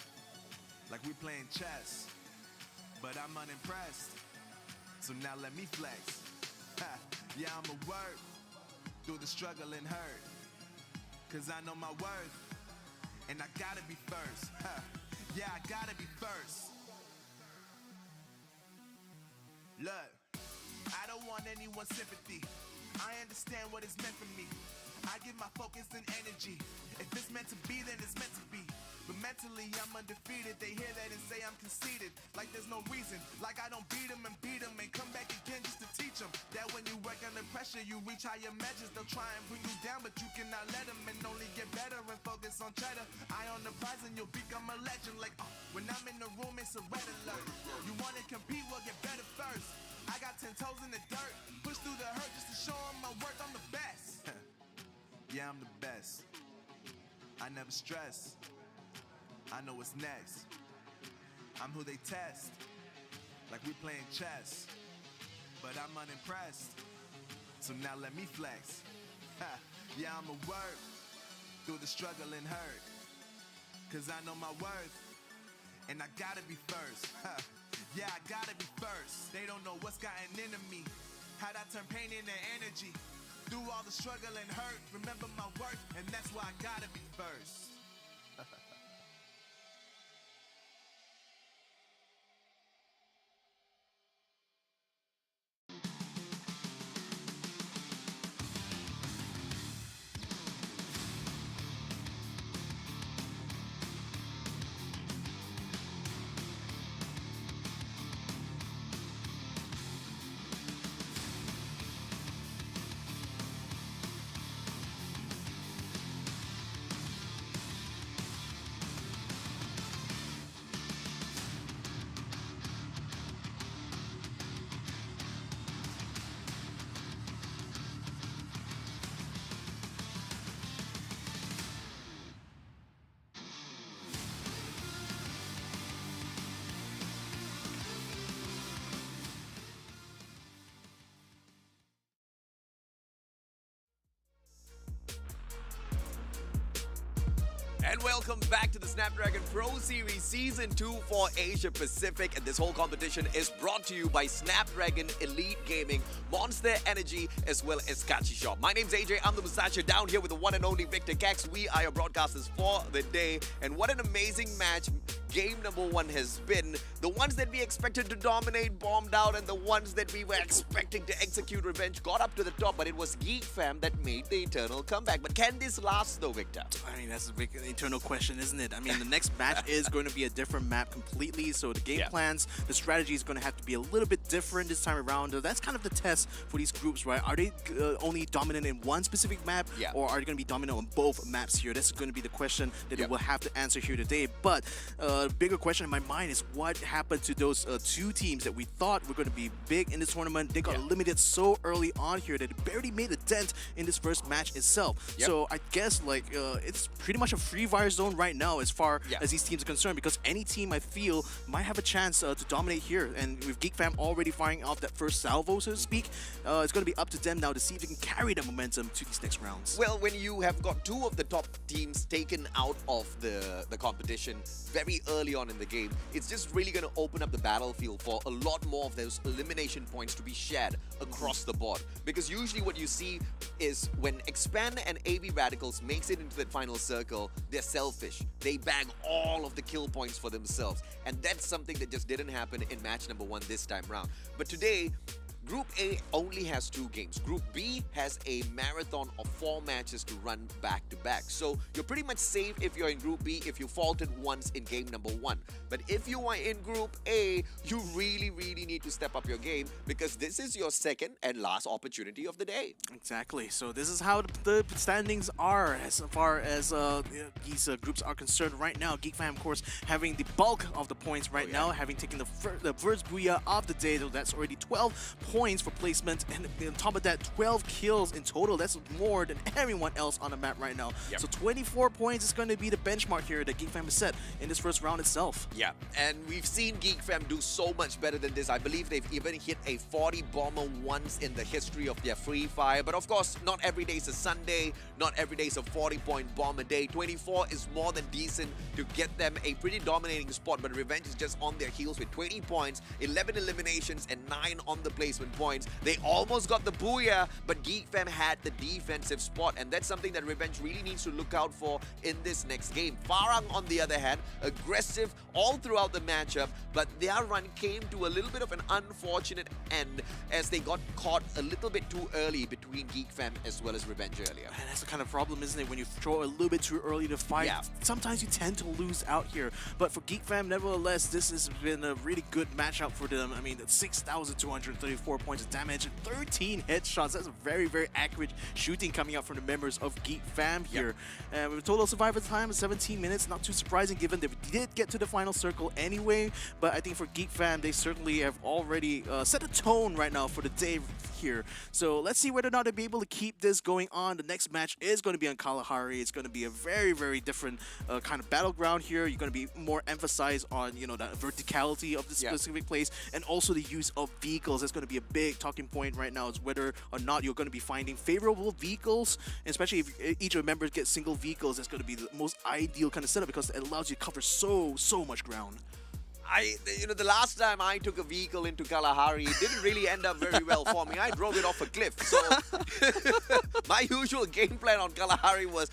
Like we playing chess. But I'm unimpressed. So now let me flex. Yeah, I'ma work through the struggle and hurt. Cause I know my worth. And I gotta be first. Yeah, I gotta be first. Look, I don't want anyone's sympathy. I understand what is meant for me. I give my focus and energy. If it's meant to be, then it's meant to be. But mentally, I'm undefeated. They hear that and say I'm conceited. Like there's no reason. Like I don't beat them and come back again just to teach them that when you work under pressure, you reach higher measures. They'll try and bring you down, but you cannot let them, and only get better and focus on cheddar. Eye on the prize and you'll become a legend. Like, when I'm in the room, it's a red alert. You want to compete, well, get better first. I got 10 toes in the dirt. Push through the hurt just to show them my worth. I'm the best. Yeah, I'm the best. I never stress. I know what's next. I'm who they test. Like we playing chess. But I'm unimpressed. So now let me flex. Yeah, I'ma work through the struggle and hurt. Cause I know my worth. And I gotta be first. Yeah, I gotta be first. They don't know what's gotten into me. How'd I turn pain into energy? Through all the struggle and hurt, remember my worth, and that's why I gotta be first. And welcome back to the Snapdragon Pro Series Season 2 for Asia Pacific. And this whole competition is brought to you by Snapdragon Elite Gaming, Monster Energy, as well as Kachi Shop. My name's AJ, I'm the Musashi, down here with the one and only Victor Cax. We are your broadcasters for the day. And what an amazing match game number 1 has been. The ones that we expected to dominate bombed out, and the ones that we were expecting to execute revenge got up to the top, but it was Geek Fam that made the eternal comeback. But can this last though, Victor? I mean, that's a big eternal question, isn't it? I mean, the next match is going to be a different map completely, so the game plans, the strategy is going to have to be a little bit different this time around. That's kind of the test for these groups, right? Are they only dominant in one specific map, or are they going to be dominant on both maps here? That's going to be the question that we'll have to answer here today. But the bigger question in my mind is what happened to those two teams that we thought were going to be big in this tournament. They got eliminated so early on here that it barely made a dent in this first match itself. So I guess like it's pretty much a free fire zone right now as far as these teams are concerned, because any team I feel might have a chance to dominate here. And with Geek Fam already firing off that first salvo, so to speak, it's going to be up to them now to see if they can carry the momentum to these next rounds. Well, when you have got two of the top teams taken out of the competition very early on in the game, it's just really going to open up the battlefield for a lot more of those elimination points to be shared across the board. Because usually what you see is when Expand and AB Radicals makes it into that final circle, they're selfish. They bag all of the kill points for themselves. And that's something that just didn't happen in match number 1 this time round. But today, Group A only has 2 games. Group B has a marathon of 4 matches to run back to back. So you're pretty much safe if you're in Group B if you faltered once in game number 1. But if you are in Group A, you really need to step up your game, because this is your second and last opportunity of the day. Exactly. So this is how the standings are as far as these groups are concerned right now. Geek Fam, of course, having the bulk of the points right now, having taken the first booyah of the day. So that's already 12 points for placement, and on top of that, 12 kills in total. That's more than everyone else on the map right now. So 24 points is going to be the benchmark here that Geek Fam has set in this first round itself. Yeah, and we've seen Geek Fam do so much better than this. I believe they've even hit a 40 bomber once in the history of their free fire. But of course, not every day is a Sunday, not every day is a 40-point bomb a day. 24 is more than decent to get them a pretty dominating spot, but Revenge is just on their heels with 20 points, 11 eliminations, and 9 on the placement points. They almost got the booyah, but Geek Fam had the defensive spot, and that's something that Revenge really needs to look out for in this next game. Farang, on the other hand, aggressive all throughout the matchup, but their run came to a little bit of an unfortunate end as they got caught a little bit too early between Geek Fam as well as Revenge earlier. Man, that's the kind of problem, isn't it? When you throw a little bit too early to fight, sometimes you tend to lose out here. But for Geek Fam, nevertheless, this has been a really good matchup for them. I mean, 6,234 points of damage and 13 headshots. That's a very accurate shooting coming out from the members of Geek Fam here. And with a total survival time of 17 minutes, not too surprising given they did get to the final circle anyway. But I think for Geek Fam, they certainly have already set a tone right now for the day here. So let's see whether or not they'll be able to keep this going on. The next match is going to be on Kalahari. It's going to be a very different kind of battleground here. You're going to be more emphasized on, you know, that verticality of the specific place, and also the use of vehicles. That's going to be a big talking point right now, is whether or not you're going to be finding favorable vehicles, and especially if each of the members get single vehicles. That's going to be the most ideal kind of setup, because it allows you to cover so much ground. The last time I took a vehicle into Kalahari, it didn't really end up very well for me. I drove it off a cliff. So my usual game plan on Kalahari was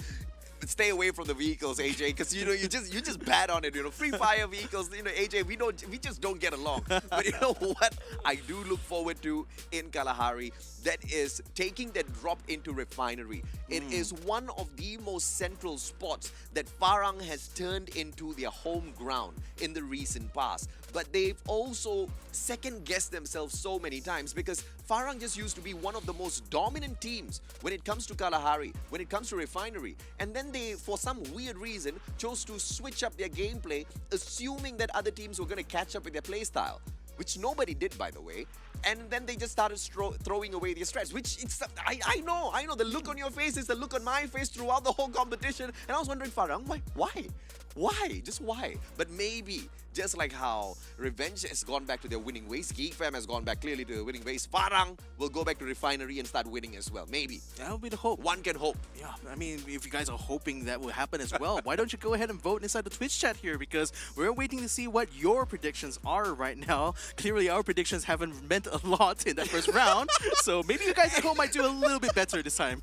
stay away from the vehicles, AJ, because you just bad on it. Free fire vehicles, AJ, we just don't get along. But you know what I do look forward to in Kalahari? That is taking that drop into Refinery. It is one of the most central spots that Farang has turned into their home ground in the recent past. But they've also second-guessed themselves so many times, because Farang just used to be one of the most dominant teams when it comes to Kalahari, when it comes to Refinery. And then they, for some weird reason, chose to switch up their gameplay, assuming that other teams were going to catch up with their playstyle, which nobody did, by the way. And then they just started throwing away their strats, which I know. The look on your face is the look on my face throughout the whole competition. And I was wondering, Farang, why? Why? Just why? But maybe, just like how Revenge has gone back to their winning ways, Geek Fam has gone back clearly to their winning ways, Farang will go back to Refinery and start winning as well. Maybe. That would be the hope. One can hope. Yeah, I mean, if you guys are hoping that will happen as well, why don't you go ahead and vote inside the Twitch chat here? Because we're waiting to see what your predictions are right now. Clearly, our predictions haven't meant a lot in that first round, so maybe you guys at home might do a little bit better this time.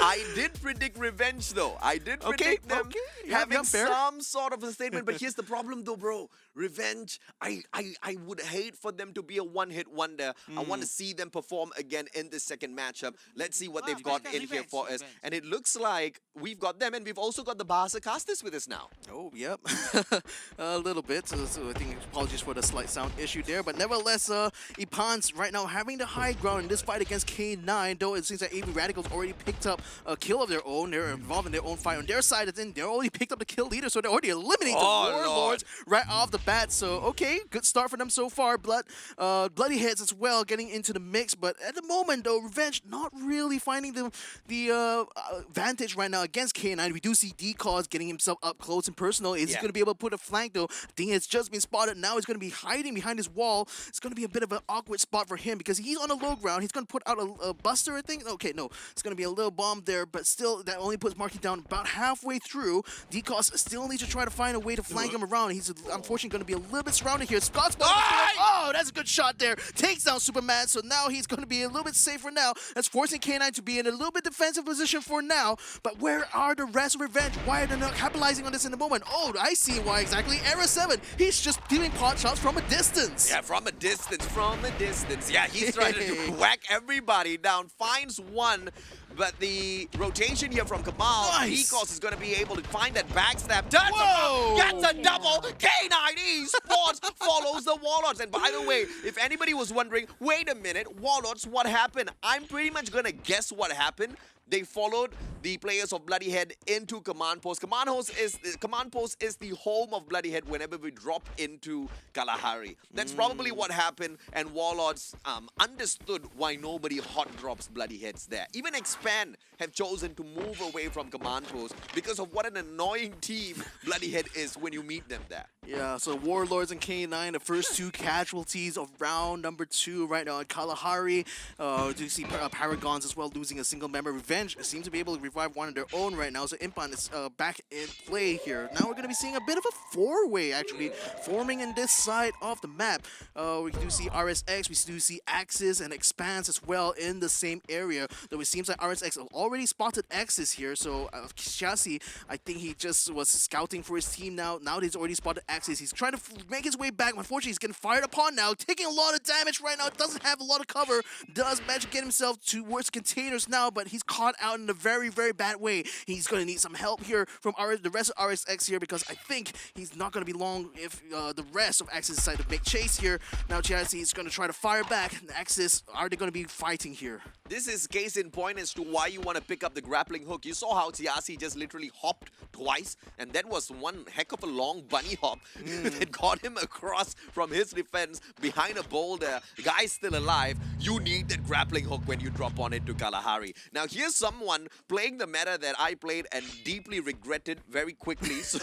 I did predict Revenge though. I did predict them having some sort of a statement. But here's the problem though, bro. Revenge, I would hate for them to be a one-hit wonder. I want to see them perform again in this second matchup. Let's see what they've got in here for us. And it looks like we've got them, and we've also got the Bahasa Casters with us now. Oh, yep. A little bit. So I think apologies for the slight sound issue there. But nevertheless, Ipan's right now having the high ground in this fight against K9, though it seems that AV Radicals already picked up a kill of their own. They're involved in their own fight on their side, and then they already picked up the kill leader, so they're already eliminating the Warlords right off the bat. So, okay, good start for them so far. Bloody Heads as well getting into the mix, but at the moment, though, Revenge not really finding the advantage right now against K9. We do see D-Cause getting himself up close and personal. Is he going to be able to put a flank, though? I think it's just been spotted. Now he's going to be hiding behind his wall. It's going to be a bit of an awkward spot for him because he's on a low ground. He's going to put out a buster, I think. Okay, no. It's going to be a little bomb there, but still, that only puts Marky down about halfway through. D-Cause still needs to try to find a way to flank him around. He's unfortunately going to be a little bit surrounded here. Scott's oh, that's a good shot there. Takes down Superman, so now he's going to be a little bit safer now. That's forcing K9 to be in a little bit defensive position for now. But where are the rest of Revenge? Why are they not capitalizing on this in the moment? Oh, I see why exactly. Era 7, he's just dealing pot shots from a distance. Yeah, from a distance. Yeah, he's trying to whack everybody down. Finds one. But the rotation here from Kamal, Nikos is going to be able to find that backstab. Turns around, gets a double. K9 Esports follows the Warlords. And by the way, if anybody was wondering, wait a minute, Warlords, what happened? I'm pretty much going to guess what happened. They followed the players of Bloody Head into Command Post. Command Post is the home of Bloody Head whenever we drop into Kalahari. That's probably what happened, and Warlords understood why nobody hot drops Bloody Heads there. Even Expand have chosen to move away from Command Post because of what an annoying team Bloody Head is when you meet them there. Yeah, so Warlords and K9, the first two casualties of round number 2 right now at Kalahari. Do you see Paragons as well losing a single member? Revenge seems to be able to revive one of their own right now, so Impan is back in play here. Now we're going to be seeing a bit of a 4-way actually forming in this side of the map. We do see RSX, we do see Axis and Expanse as well in the same area, though it seems like RSX already spotted Axis here, so Chassis, I think he just was scouting for his team now. Now that he's already spotted Axis, he's trying to make his way back. Unfortunately, he's getting fired upon now, taking a lot of damage right now, doesn't have a lot of cover, does manage to get himself towards containers now, but he's caught out in a very, very bad way. He's going to need some help here from the rest of RSX here, because I think he's not going to be long if the rest of Axis decide to make chase here. Now Chassis is going to try to fire back. Axis, are they going to be fighting here? This is case in point as to why you want to pick up the grappling hook. You saw how Tiasi just literally hopped twice, and that was one heck of a long bunny hop that got him across from his defense behind a boulder. The guy's still alive. You need that grappling hook when you drop on it to Kalahari. Now here's someone playing the meta that I played and deeply regretted very quickly. So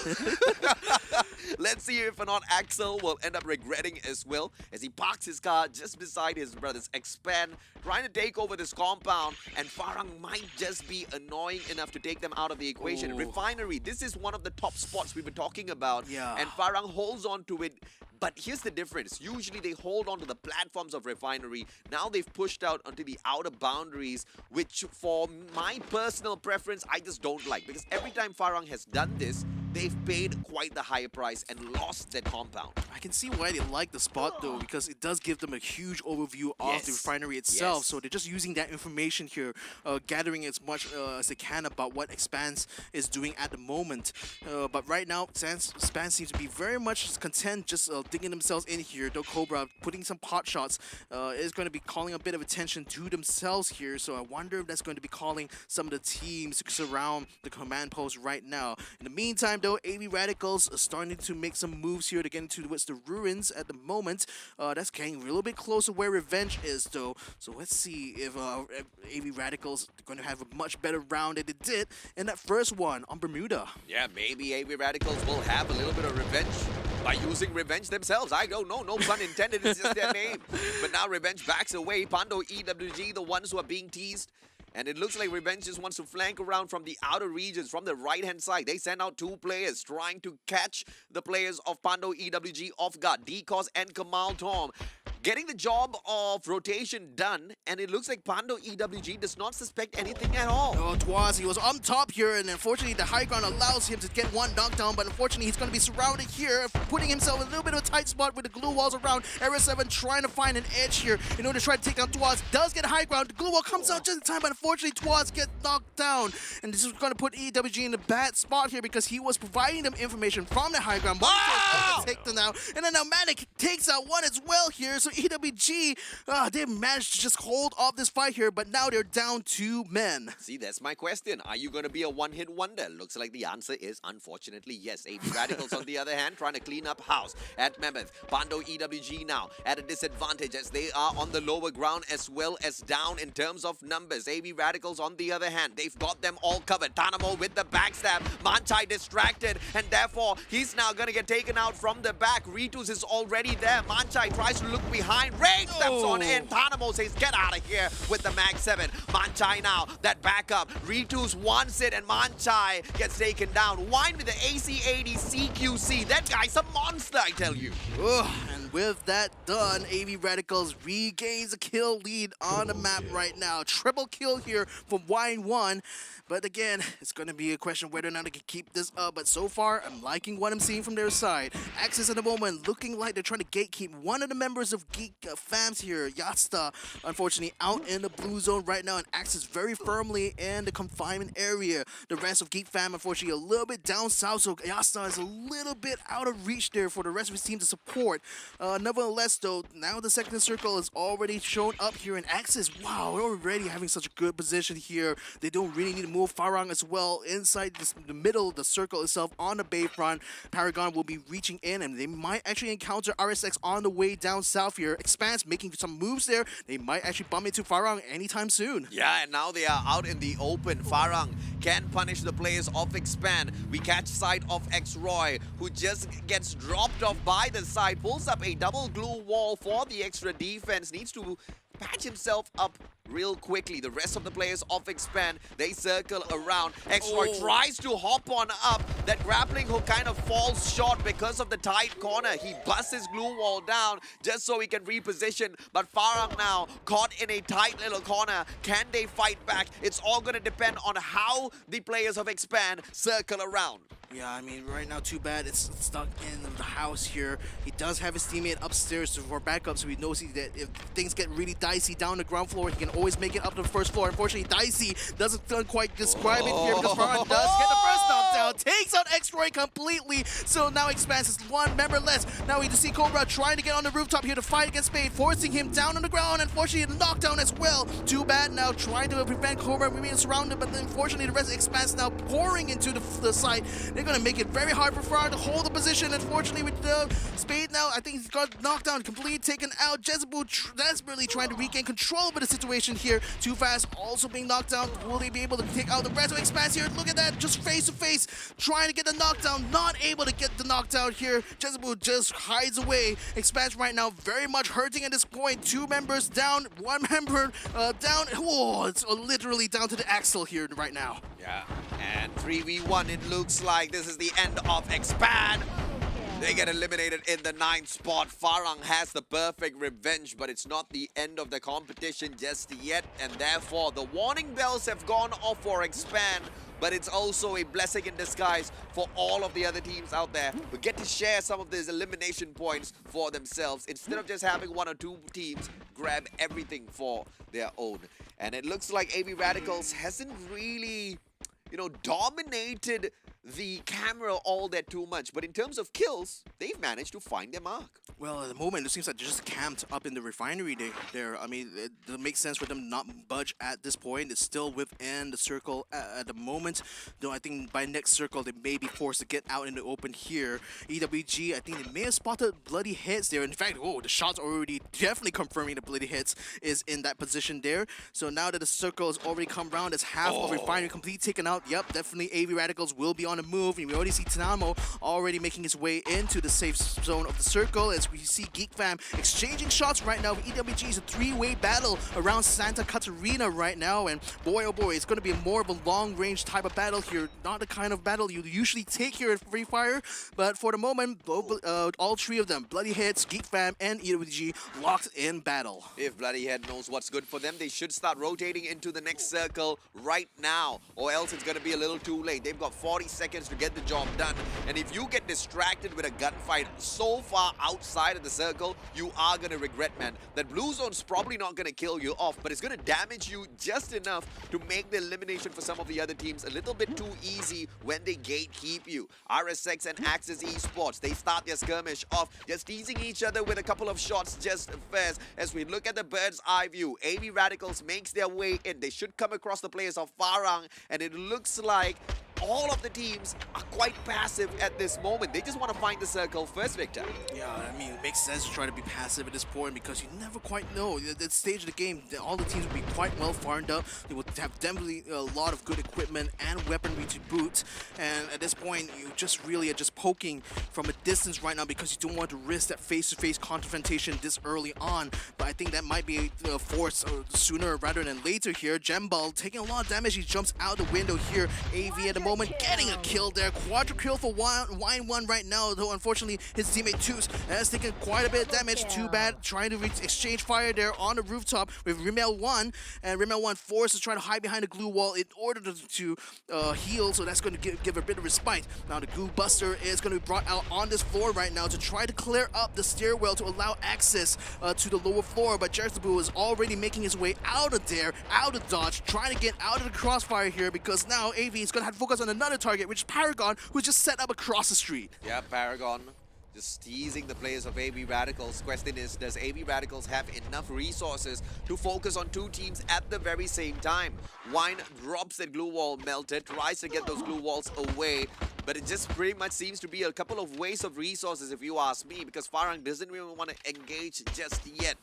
let's see if or not Axel will end up regretting as well, as he parks his car just beside his brothers. Expand, trying to take over this compound, and Farang might just be annoying enough to take them out of the equation. Refinery, this is one of the top spots we were talking about, and Farang holds on to it. But here's the difference. Usually they hold on to the platforms of Refinery. Now they've pushed out onto the outer boundaries, which for my personal preference, I just don't like. Because every time Farang has done this, they've paid quite the higher price and lost that compound. I can see why they like the spot though, because it does give them a huge overview of the refinery itself. So they're just using that information here, gathering as much as they can about what Expanse is doing at the moment. But right now, Expanse seems to be very much content just digging themselves in here. Though Cobra putting some pot shots is going to be calling a bit of attention to themselves here. So I wonder if that's going to be calling some of the teams to surround the command post right now. In the meantime, time, though, AV Radicals are starting to make some moves here to get into towards the ruins at the moment. That's getting a little bit closer where Revenge is, though. So let's see if AV Radicals are going to have a much better round than they did in that first one on Bermuda. Yeah, maybe AV Radicals will have a little bit of revenge by using Revenge themselves. I don't know, no pun intended, it's just their name. But now Revenge backs away. Pando, EWG, the ones who are being teased. And it looks like Revenge just wants to flank around from the outer regions, from the right-hand side. They send out 2 players trying to catch the players of Pando EWG off guard. Decos and Kamal Tom getting the job of rotation done. And it looks like Pando EWG does not suspect anything at all. Oh, Twas, he was on top here, and unfortunately the high ground allows him to get one knockdown, but unfortunately he's going to be surrounded here, putting himself in a little bit of a tight spot with the glue walls around. RS7 trying to find an edge here in order to try to take down Twas. Does get high ground. The glue wall comes out just in time, but unfortunately Twas gets knocked down. And this is going to put EWG in a bad spot here because he was providing them information from the high ground. But take them out. And then now Manic takes out one as well here. So EWG, they managed to just hold off this fight here, but now they're down 2 men. See, that's my question. Are you going to be a one-hit wonder? Looks like the answer is unfortunately yes. AV Radicals, on the other hand, trying to clean up house at Mammoth. Pando EWG now at a disadvantage as they are on the lower ground as well as down in terms of numbers. AV Radicals, on the other hand, they've got them all covered. Tanamo with the backstab. Manchai distracted, and therefore he's now going to get taken out from the back. Ritus is already there. Manchai tries to look behind. Rain steps on in. Tanamo says, get out of here with the Mag 7. Manchai now, that backup. Ritus wants it, and Manchai gets taken down. Wine with the AC80 CQC. That guy's a monster, I tell you. Ugh, and with that done, AV Radicals regains a kill lead on the map right now. Triple kill here from Wine 1. But again, it's going to be a question of whether or not they can keep this up. But so far, I'm liking what I'm seeing from their side. Axis at the moment looking like they're trying to gatekeep one of the members of Geek Fams here, Yasta, unfortunately out in the blue zone right now, and Axis very firmly in the confinement area. The rest of Geek Fam, unfortunately, a little bit down south, so Yasta is a little bit out of reach there for the rest of his team to support. Nevertheless, though, now the second circle is already shown up here in Axis. Wow, we're already having such a good position here. They don't really need to move Farang as well inside the middle of the circle itself on the Bayfront. Paragon will be reaching in, and they might actually encounter RSX on the way down south here. Expanse making some moves there. They might actually bump into Farang anytime soon. Yeah, and now they are out in the open. Farang can punish the players of Expand. We catch sight of X-Roy, who just gets dropped off by the side, pulls up a double glue wall for the extra defense, needs to patch himself up real quickly. The rest of the players of Expand, they circle around. X-Roy tries to hop on up. That grappling hook kind of falls short because of the tight corner. He busts his glue wall down just so he can reposition. But Farang now caught in a tight little corner. Can they fight back? It's all going to depend on how the players of Expand circle around. Yeah, I mean, right now, too bad it's stuck in the house here. He does have his teammate upstairs for backup, so he knows that if things get really dicey down the ground floor, he can always make it up to the first floor. Unfortunately, dicey doesn't quite describe it here because Farhan does get the first knockdown, takes out X-Roy completely. So now Expanse is 1 member less. Now we just see Cobra trying to get on the rooftop here to fight against Spade, forcing him down on the ground. Unfortunately, a knockdown as well. Too bad now, trying to prevent Cobra from being surrounded, but unfortunately, the rest of Expanse now pouring into the site. They're going to make it very hard for Farah to hold the position. Unfortunately, with the Spade now, I think he's got knocked down, completely taken out. Jezebel desperately trying to regain control of the situation here. Too Fast also being knocked down. Will they be able to take out the rest of Expanse here? Look at that, just face to face, trying to get the knockdown. Not able to get the knockdown here. Jezebel just hides away. Expanse right now very much hurting at this point. 2 members down, 1 member down. Oh, it's literally down to the axle here right now. Yeah, and 3v1, it looks like this is the end of Expand. They get eliminated in the 9th spot. Farang has the perfect revenge, but it's not the end of the competition just yet, and therefore the warning bells have gone off for Expand, but it's also a blessing in disguise for all of the other teams out there who get to share some of these elimination points for themselves instead of just having 1 or 2 teams grab everything for their own. And it looks like AV Radicals hasn't really, dominated the camera all that too much. But in terms of kills, they've managed to find their mark. Well, at the moment, it seems like they're just camped up in the refinery there. I mean, it makes sense for them not budge at this point. It's still within the circle at the moment. Though I think by next circle, they may be forced to get out in the open here. EWG, I think they may have spotted bloody hits there. In fact, oh, the shot's already definitely confirming the bloody hits is in that position there. So now that the circle has already come round, it's half of refinery complete taken out. Yep, definitely AV Radicals will be on the move. And we already see Tanamo already making his way into the safe zone of the circle as we see Geek Fam exchanging shots right now. EWG is a three-way battle around Santa Catarina right now, and boy oh boy, it's going to be more of a long-range type of battle here. Not the kind of battle you usually take here at Free Fire, but for the moment, all three of them, Bloody Hits, Geek Fam, and EWG, locked in battle. If Bloody Head knows what's good for them, they should start rotating into the next circle right now, or else it's going to be a little too late. They've got 40 seconds to get the job done, and if you get distracted with a gunfight so far outside of the circle, you are going to regret, man. That blue zone's probably not going to kill you off, but it's going to damage you just enough to make the elimination for some of the other teams a little bit too easy when they gatekeep you. RSX and Axis Esports, they start their skirmish off just teasing each other with a couple of shots just first. As we look at the bird's eye view, AV Radicals makes their way in. They should come across the players of Farang, and it looks like all of the teams are quite passive at this moment. They just want to find the circle first, Victor. Yeah, I mean, it makes sense to try to be passive at this point because you never quite know. At this stage of the game, all the teams will be quite well farmed up. They will have definitely a lot of good equipment and weaponry to boot. And at this point, you just really are just poking from a distance right now because you don't want to risk that face-to-face confrontation this early on. But I think that might be forced sooner rather than later here. Jembal taking a lot of damage. He jumps out the window here. AV at the moment getting a kill there. Quadra kill for Wine 1 right now, though unfortunately his teammate Toos has taken quite a bit of damage. Too bad. Trying to exchange fire there on the rooftop with Rimmel 1, and Rimmel 1 forced to try to hide behind the glue wall in order to heal, so that's going to give a bit of respite. Now the Glue Buster is going to be brought out on this floor right now to try to clear up the stairwell to allow access to the lower floor, but Jeristabu is already making his way out of there, out of dodge, trying to get out of the crossfire here because now AV is going to have to focus on another target, which is Paragon, who's just set up across the street. Yeah, Paragon just teasing the players of AV Radicals. Question is, does AV Radicals have enough resources to focus on two teams at the very same time? Wine drops that glue wall melted, tries to get those glue walls away, but it just pretty much seems to be a couple of waste of resources if you ask me, because Farang doesn't really want to engage just yet.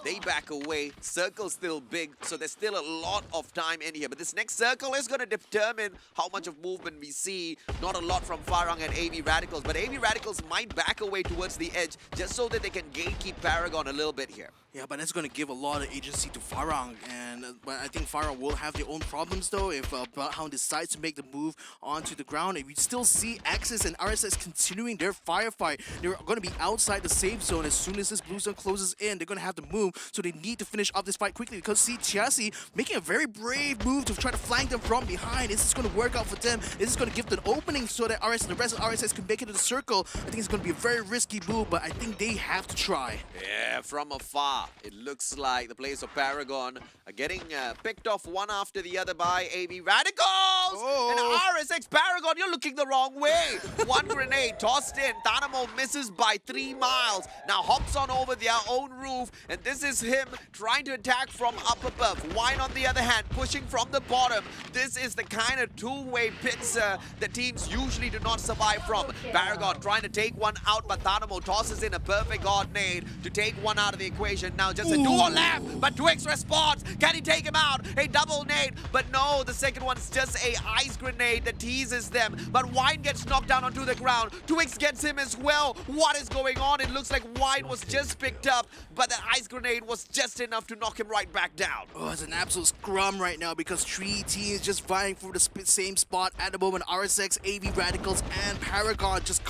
They back away. Circle's still big, so there's still a lot of time in here. But this next circle is going to determine how much of movement we see. Not a lot from Farang and AV Radicals, but AV Radicals might back away towards the edge just so that they can gatekeep Paragon a little bit here. Yeah, but that's going to give a lot of agency to Farang, and but I think Farang will have their own problems though if Bloodhound decides to make the move onto the ground. If we still see Axis and RSS continuing their firefight, they're going to be outside the safe zone as soon as this blue zone closes in. They're going to have to move, so they need to finish off this fight quickly because see Chiasi making a very brave move to try to flank them from behind. Is this going to work out for them? Is this going to give them an opening so that the rest of RSS can make it to the circle? I think it's going to be a very risky move, but I think they have to try. Yeah, from afar, it looks like the players of Paragon are getting picked off one after the other by AV Radicals! And RSX Paragon, you're looking the wrong way! One grenade tossed in, Tanamo misses by 3 miles, now hops on over their own roof, and this is him trying to attack from up above. Wine, on the other hand, pushing from the bottom. This is the kind of two-way pizza that teams usually do not survive from. Paragon trying to take one out, but Tanamo tosses in a perfect god nade to take one out of the equation. Now just a duo left, but Twix responds. Can he take him out? A double nade, but no, the second one's just a ice grenade that teases them. But Wine gets knocked down onto the ground. Twix gets him as well. What is going on? It looks like Wine was just picked up, but that ice grenade was just enough to knock him right back down. Oh, it's an absolute scrum right now because 3 teams just vying for the same spot at the moment. RSX, AV Radicals, and Paragon just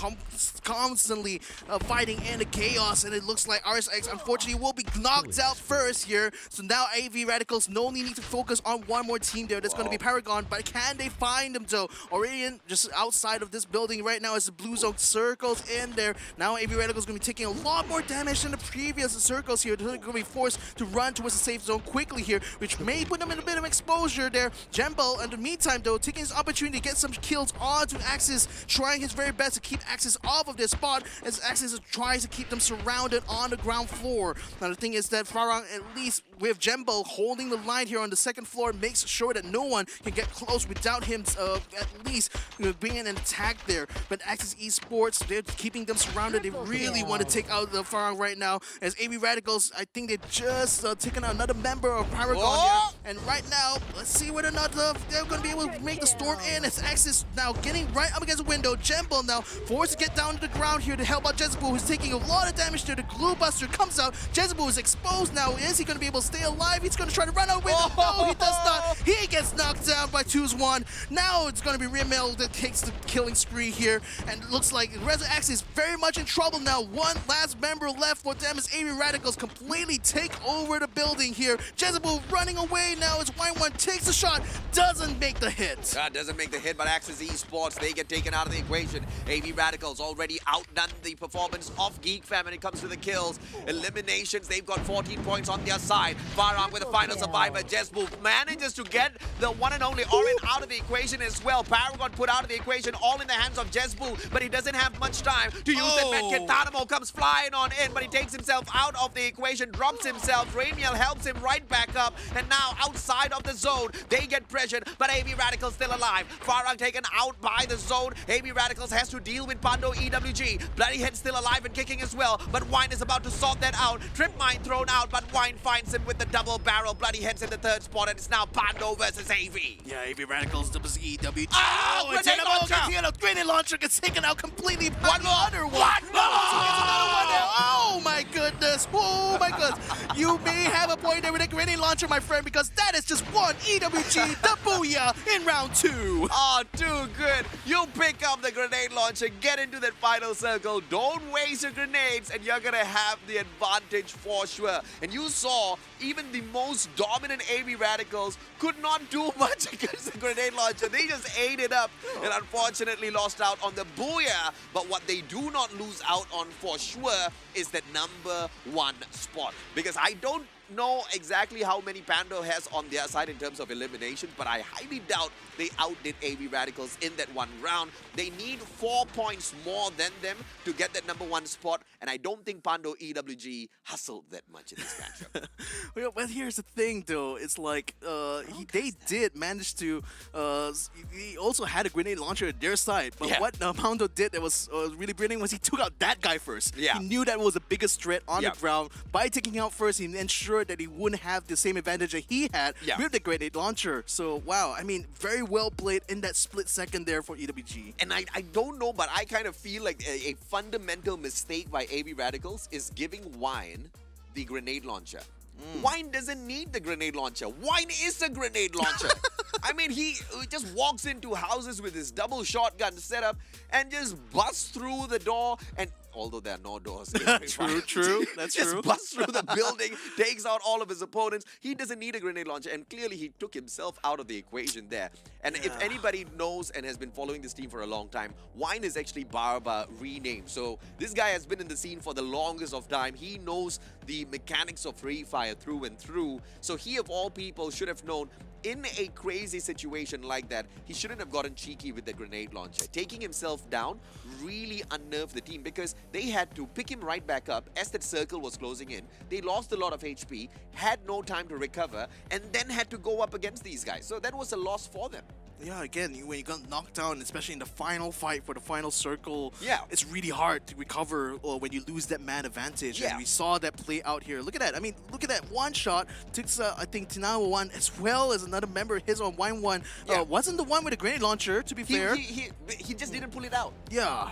constantly fighting in the chaos, and it looks like RSX unfortunately will be knocked out first here. So now AV Radicals only need to focus on one more team there. That's going to be Paragon. But can they find them though? Aurelian just outside of this building right now as the blue zone circles in there. Now AV Radicals going to be taking a lot more damage than the previous circles here. They're going to be forced to run towards the safe zone quickly here, which may put them in a bit of exposure there. Jembel, in the meantime though, taking his opportunity to get some kills onto Axis, trying his very best to keep Axis off of their spot as Axis tries to keep them surrounded on the ground floor. Now the thing is that Farang, at least with Jembel holding the line here on the second floor, makes sure that no one can get close without him at least bringing an attack there. But Axis Esports, they're keeping them surrounded. They really want to take out the Farang right now as AV Radicals, I think they just taken out another member of Paragon here. And right now, let's see whether or not they're going to be able to make the storm in as Axis now getting right up against the window. Jembel now forced to get down to the ground here to help out Jezebel, who's taking a lot of damage there. The glue buster comes out. Jezebel is exposed now. Is he going to be able to stay alive? He's going to try to run out with it. No, he does not. He gets knocked down by 2-1. Now it's going to be Rimmel that takes the killing spree here. And it looks like Rezo Axis very much in trouble now. One last member left for them as AV Radicals completely take over the building here. Jezebel running away now as Wine1 takes the shot. Doesn't make the hit. Doesn't make the hit, but Axis Esports, they get taken out of the equation. AV Radicals already outdone the performance of Geek Fam when it comes to the kills. Eliminations, they've got 14 points on their side. Farang with the final survivor. Jezebel manages to get the one and only Orin out of the equation as well. Paragon put out of the equation, all in the hands of Jezebel, but he doesn't have much time to use that medkit. Tanamo comes flying on in, but he takes himself out of the equation, drops himself. Ramiel helps him right back up, and now outside of the zone, they get pressured, but AV Radicals still alive. Farang taken out by the zone. AV Radicals has to deal with Pando EWG. Bloody Head still alive and kicking as well, but Wine is about to sort that out. Trip Mine thrown out, but Wine finds him with the double barrel. Bloody Head's in the third spot, and it's now Pando versus AV. Yeah, AV Radicals versus EWG. Grenade launcher! Grenade launcher gets taken out completely. One more! Another one. Oh my goodness. Oh my goodness. You may have a point there with a grenade launcher, my friend, because that is just one EWG, the Booyah, in round 2. Oh, too good. You pick up the grenade launcher, get into that final circle, don't waste your grenades, and you're gonna have the advantage for sure. And you saw even the most dominant AV Radicals could not do much against the grenade launcher. They just ate it up and unfortunately lost out on the Booyah. But what they do not lose out on for sure is that number 1 spot. Because I don't know exactly how many Pando has on their side in terms of eliminations, but I highly doubt they outdid AV Radicals in that one round. They need 4 points more than them to get that number 1 spot, and I don't think Pando EWG hustled that much in this matchup. Well, but here's the thing, though. It's like they did manage to. He also had a grenade launcher at their side, but what Pando did that was really brilliant was he took out that guy first. Yeah. He knew that was the biggest threat on the ground. By taking him out first, he ensured that he wouldn't have the same advantage that he had with the grenade launcher. So, wow, I mean, very well played in that split second there for EWG. And I don't know, but I kind of feel like a fundamental mistake by AV Radicals is giving Wine the grenade launcher. Wine doesn't need the grenade launcher. Wine is a grenade launcher. I mean, he just walks into houses with his double shotgun setup and just busts through the door, and although there are no doors. True. That's just true. busts through the building, takes out all of his opponents. He doesn't need a grenade launcher, and clearly he took himself out of the equation there. And if anybody knows and has been following this team for a long time, Wine is actually Barba renamed. So this guy has been in the scene for the longest of time. He knows the mechanics of Free Fire through and through. So he, of all people, should have known in a crazy situation like that, he shouldn't have gotten cheeky with the grenade launcher. Taking himself down really unnerved the team because they had to pick him right back up as that circle was closing in. They lost a lot of HP, had no time to recover, and then had to go up against these guys. So that was a loss for them. Yeah, again, when you got knocked down, especially in the final fight for the final circle, Yeah. it's really hard to recover when you lose that man advantage. Yeah. And we saw that play out here. Look at that. I mean, look at that one shot. Takes, I think, Tinawa one as well as another member of his on Wine one. Yeah. Wasn't the one with the grenade launcher, to be fair. He just didn't pull it out. Yeah.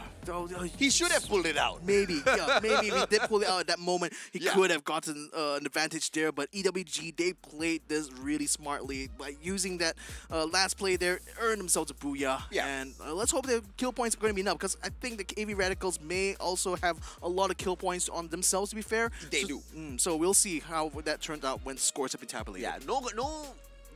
He should have pulled it out. Maybe, yeah, maybe if he did pull it out at that moment, he Yeah. could have gotten an advantage there. But EWG, they played this really smartly by using that last play there earn themselves a booyah. Yeah. And let's hope the kill points are going to be enough, because I think the AV Radicals may also have a lot of kill points on themselves, to be fair. They so, do. So we'll see how that turned out when scores have been tabulated. Yeah, no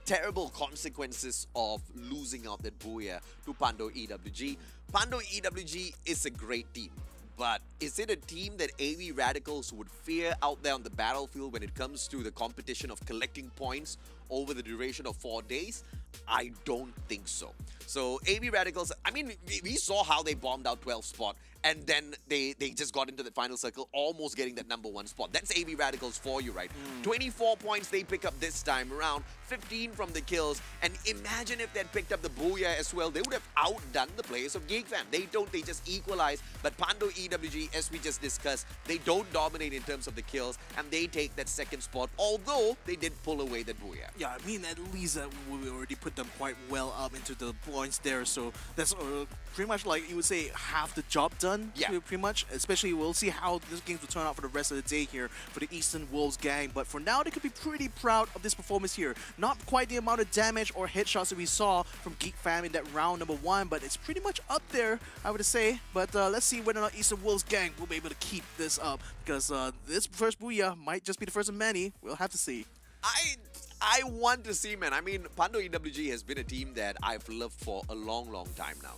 terrible consequences of losing out that booyah to Pando EWG. Pando EWG is a great team, but is it a team that AV Radicals would fear out there on the battlefield when it comes to the competition of collecting points over the duration of 4 days? I don't think so. So AV Radicals, I mean, we saw how they bombed out 12th spot, and then they just got into the final circle, almost getting that #1 spot. That's AV Radicals for you, right? 24 points they pick up this time around, 15 from the kills, and imagine if they'd picked up the booyah as well, they would have outdone the players of GigFam. They don't, they just equalize, but Pando EWG, as we just discussed, they don't dominate in terms of the kills, and they take that 2nd spot, although they did pull away that booyah. Yeah, I mean, at least we already put them quite well up into the points there, so that's pretty much like you would say half the job done. Yeah. Pretty much. Especially, we'll see how this game will turn out for the rest of the day here for the Eastern Wolves gang. But for now, they could be pretty proud of this performance here. Not quite the amount of damage or headshots that we saw from Geek Fam in that round #1, but it's pretty much up there, I would say. But let's see whether or not Eastern Wolves gang will be able to keep this up, because this first booyah might just be the first of many. We'll have to see. I want to see, man. I mean, Pando EWG has been a team that I've loved for a long time now.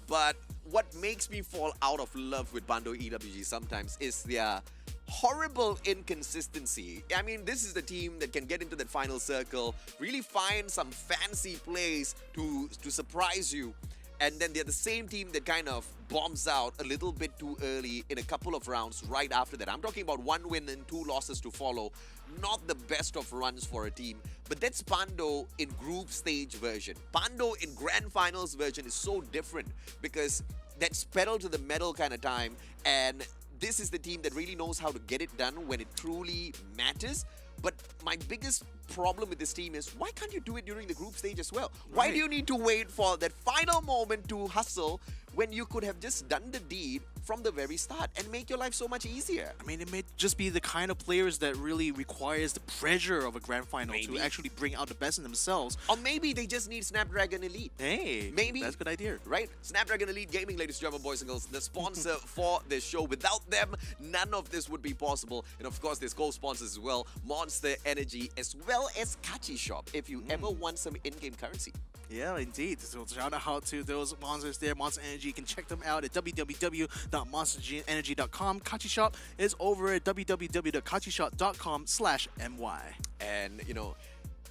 But what makes me fall out of love with Pando EWG sometimes is their horrible inconsistency. I mean, this is the team that can get into that final circle, really find some fancy plays to surprise you, and then they're the same team that kind of bombs out a little bit too early in a couple of rounds right after that. I'm talking about 1 win and 2 losses to follow. Not the best of runs for a team, but that's Pando in group stage version. Pando in grand finals version is so different, because that's pedal to the metal kind of time, and this is the team that really knows how to get it done when it truly matters. But my biggest problem with this team is, why can't you do it during the group stage as well? Why do you need to wait for that final moment to hustle when you could have just done the deed from the very start and make your life so much easier? I mean, it may just be the kind of players that really requires the pressure of a grand final to actually bring out the best in themselves. Or maybe they just need Snapdragon Elite. Hey, maybe that's a good idea. Right? Snapdragon Elite Gaming, ladies and gentlemen, boys and girls, the sponsor for this show. Without them, none of this would be possible. And of course, there's co-sponsors as well, Monster Energy, as well as Kachi Shop, if you ever want some in-game currency. Yeah, indeed. So shout out to those monsters there, Monster Energy. You can check them out at www.monsterenergy.com. Kachi Shop is over at www.kachishop.com/my. And, you know,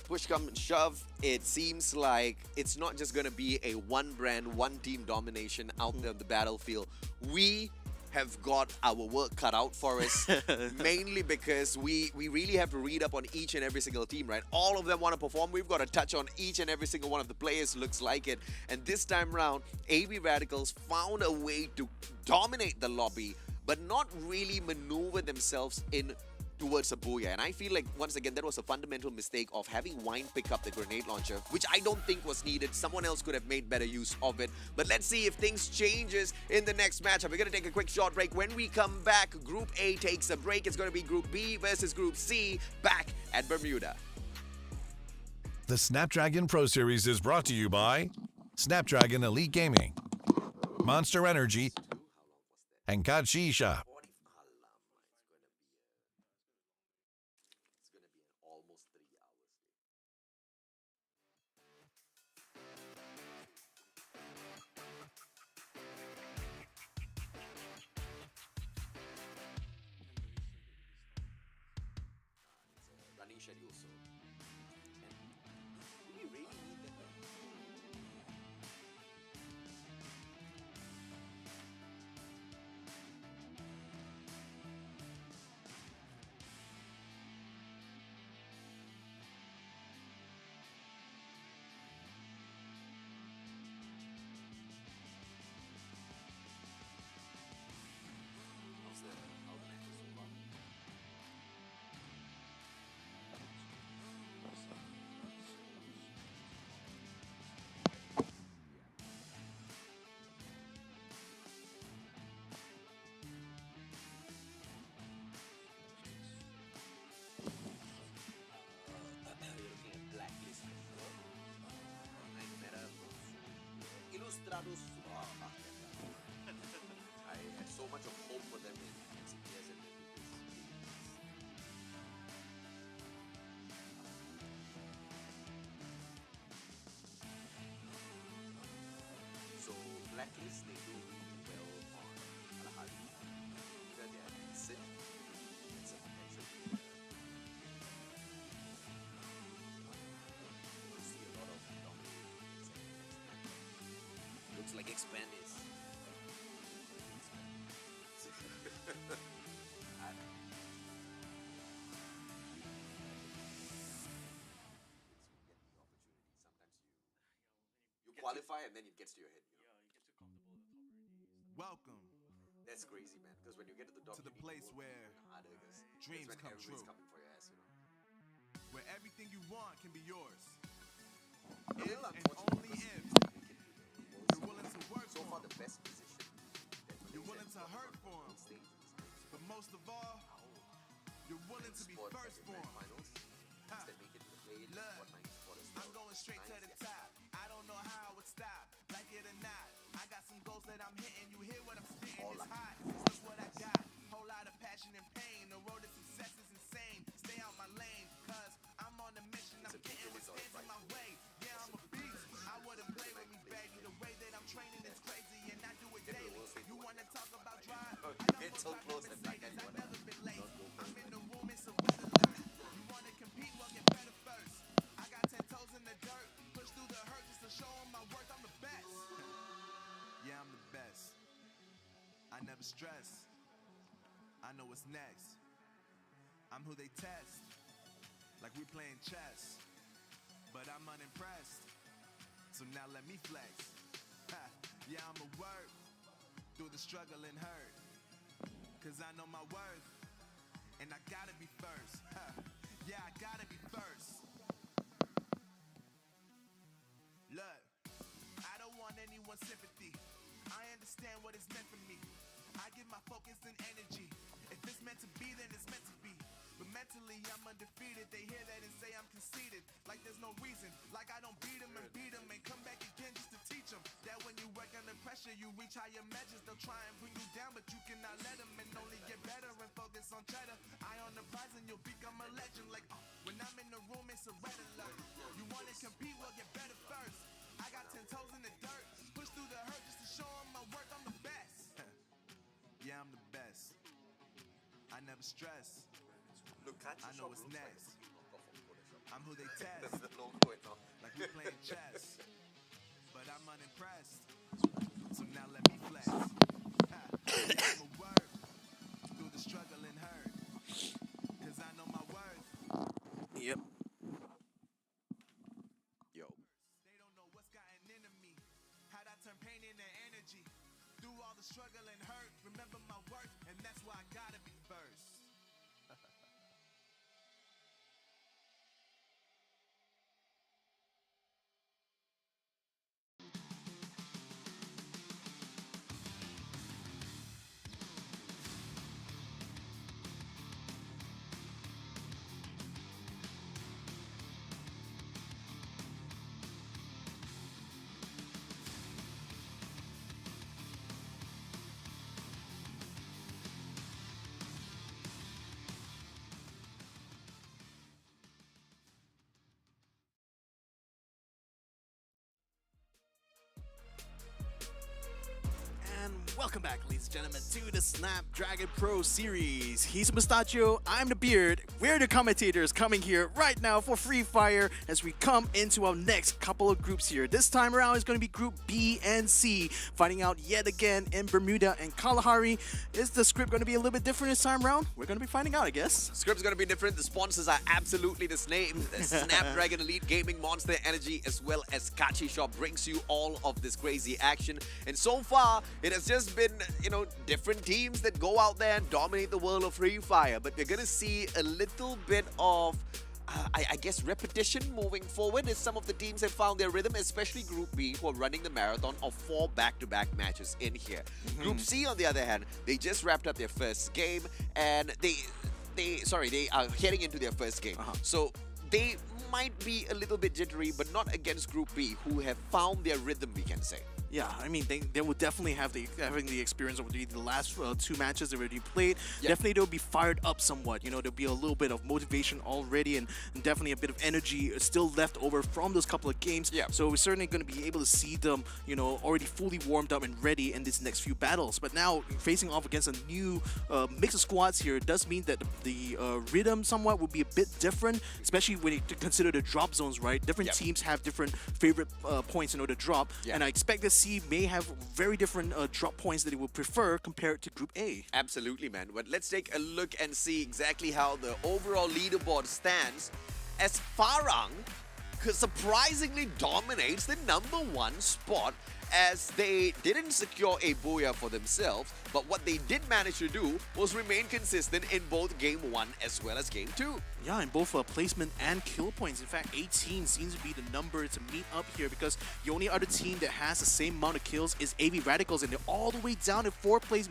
push come and shove, it seems like it's not just going to be a one brand, one team domination out there on the battlefield. We have got our work cut out for us, mainly because we really have to read up on each and every single team, right? All of them want to perform. We've got to touch on each and every single one of the players, looks like it. And this time round, AV Radicals found a way to dominate the lobby, but not really maneuver themselves in towards a booyah. And I feel like, once again, that was a fundamental mistake of having Wine pick up the grenade launcher, which I don't think was needed. Someone else could have made better use of it. But let's see if things changes in the next matchup. We're going to take a quick short break. When we come back, Group A takes a break. It's going to be Group B versus Group C back at Bermuda. The Snapdragon Pro Series is brought to you by Snapdragon Elite Gaming, Monster Energy, and Kachi Shop. Schedule, so we really need that. How's the matches so far? like expand is. You qualify and then it gets to your head. You know? Welcome That's crazy, man. Because when you get to the top, to the you need place to work where harder. 'Cause dreams that's when come everybody's true. coming for your ass, you know. where everything you want can be yours. A little And unfortunate only because if the teams that make it to the world you're willing to work so far for the best position that You're Malaysia willing has to gotten hurt on for 'em. world stage is But most of all, you're willing to be sport first at the for grand 'em. finals. Ha. Teams that make it to the play-in Look, spot 9 spot as I'm well. going straight to the Nice, yeah. top. I don't know how I would stop, like it or not. I got some goals that I'm hitting. You hear what I'm spitting? All It's lucky. hot. It's just what I got. Whole lot of passion and pain. The road to success is insane. Stay out my lane, cause I'm on a mission. I'm It's a big getting what result, stands in right? my way. Yeah, I'm a beast. I wouldn't play with me, baby. The way that I'm training is crazy, and I do it Get to the daily. world stage You one wanna day. talk about drive? Oh, I got it's more so drive close than and back Mercedes. end, I've whatever. never been late. Don't go for I'm it. in the room, it's a weather limit. You wanna compete? Well, get better first. I got 10 toes in the dirt. Push through the hurt just to show 'em my worth. I'm the best. Yeah, I'm the best. I never stress. I know what's next. I'm who they test. Like we playing chess. But I'm unimpressed. So now let me flex. Ha. Yeah, I'ma work through the struggle and hurt. Cause I know my worth. And I gotta be first. Ha. Yeah, I gotta be first. Look, I don't want anyone's sympathy. I understand what it's meant for me. I give my focus and energy. If it's meant to be, then it's meant to be. But mentally, I'm undefeated. They hear that and say I'm conceited. Like there's no reason. Like I don't beat them and come back again just to teach them. That when you work under pressure, you reach higher measures. They'll try and bring you down, but you cannot let them. And only get better and focus on cheddar. Eye on the prize and you'll become a legend. Like, when I'm in the room, it's a red alert. You wanna compete? Well, get better first. I got 10 toes in the dirt. Push through the hurt just to show 'em my worth. I'm the best. Yeah, I'm the best. I never stress. Look, can't you I know shop what's looks like next. a cookie knockoff from Photoshop. I'm who they test. That's the logo and all. Like we playing chess. But I'm unimpressed. So now let me flex. Ha. I'ma work through the struggle and hurt. Cause I know my worth. Yep. Yo. They don't know what's gotten into me. How'd I turn pain into energy? Through all the struggle and hurt, remember my worth, and that's why I gotta be first. And welcome back, ladies and gentlemen, to the Snapdragon Pro Series. He's Mustachio, I'm the Beard. We're the commentators coming here right now for Free Fire as we come into our next couple of groups here. This time around is going to be Group B and C, fighting out yet again in Bermuda and Kalahari. Is the script going to be a little bit different this time around? We're going to be finding out, I guess. Script's gonna be different. The sponsors are absolutely the same. Snapdragon Elite Gaming, Monster Energy, as well as Kachi Shop brings you all of this crazy action. And so far, it has just been, different teams that go out there and dominate the world of Free Fire. But we're gonna see a little bit of I guess repetition moving forward as some of the teams have found their rhythm, especially Group B, who are running the marathon of 4 back-to-back matches in here. Group C, on the other hand, they just wrapped up their first game, and they are heading into their first game. So they might be a little bit jittery, but not against Group B, who have found their rhythm, we can say. Yeah, I mean, they will definitely have having the experience of the last 2 matches they already played. Yeah. Definitely they'll be fired up somewhat. There'll be a little bit of motivation already and definitely a bit of energy still left over from those couple of games. Yeah. So we're certainly going to be able to see them, already fully warmed up and ready in these next few battles. But now facing off against a new mix of squads here, it does mean that the rhythm somewhat will be a bit different, especially when you consider the drop zones, right? Different Yeah. teams have different favorite points to drop, Yeah. and I expect this C may have very different drop points that they would prefer compared to Group A. Absolutely, man. But let's take a look and see exactly how the overall leaderboard stands as Farang surprisingly dominates the #1 spot, as they didn't secure a booyah for themselves, but what they did manage to do was remain consistent in both Game 1 as well as Game 2. Yeah, in both placement and kill points. In fact, 18 seems to be the number to meet up here, because the only other team that has the same amount of kills is AV Radicals, and they're all the way down in 4th place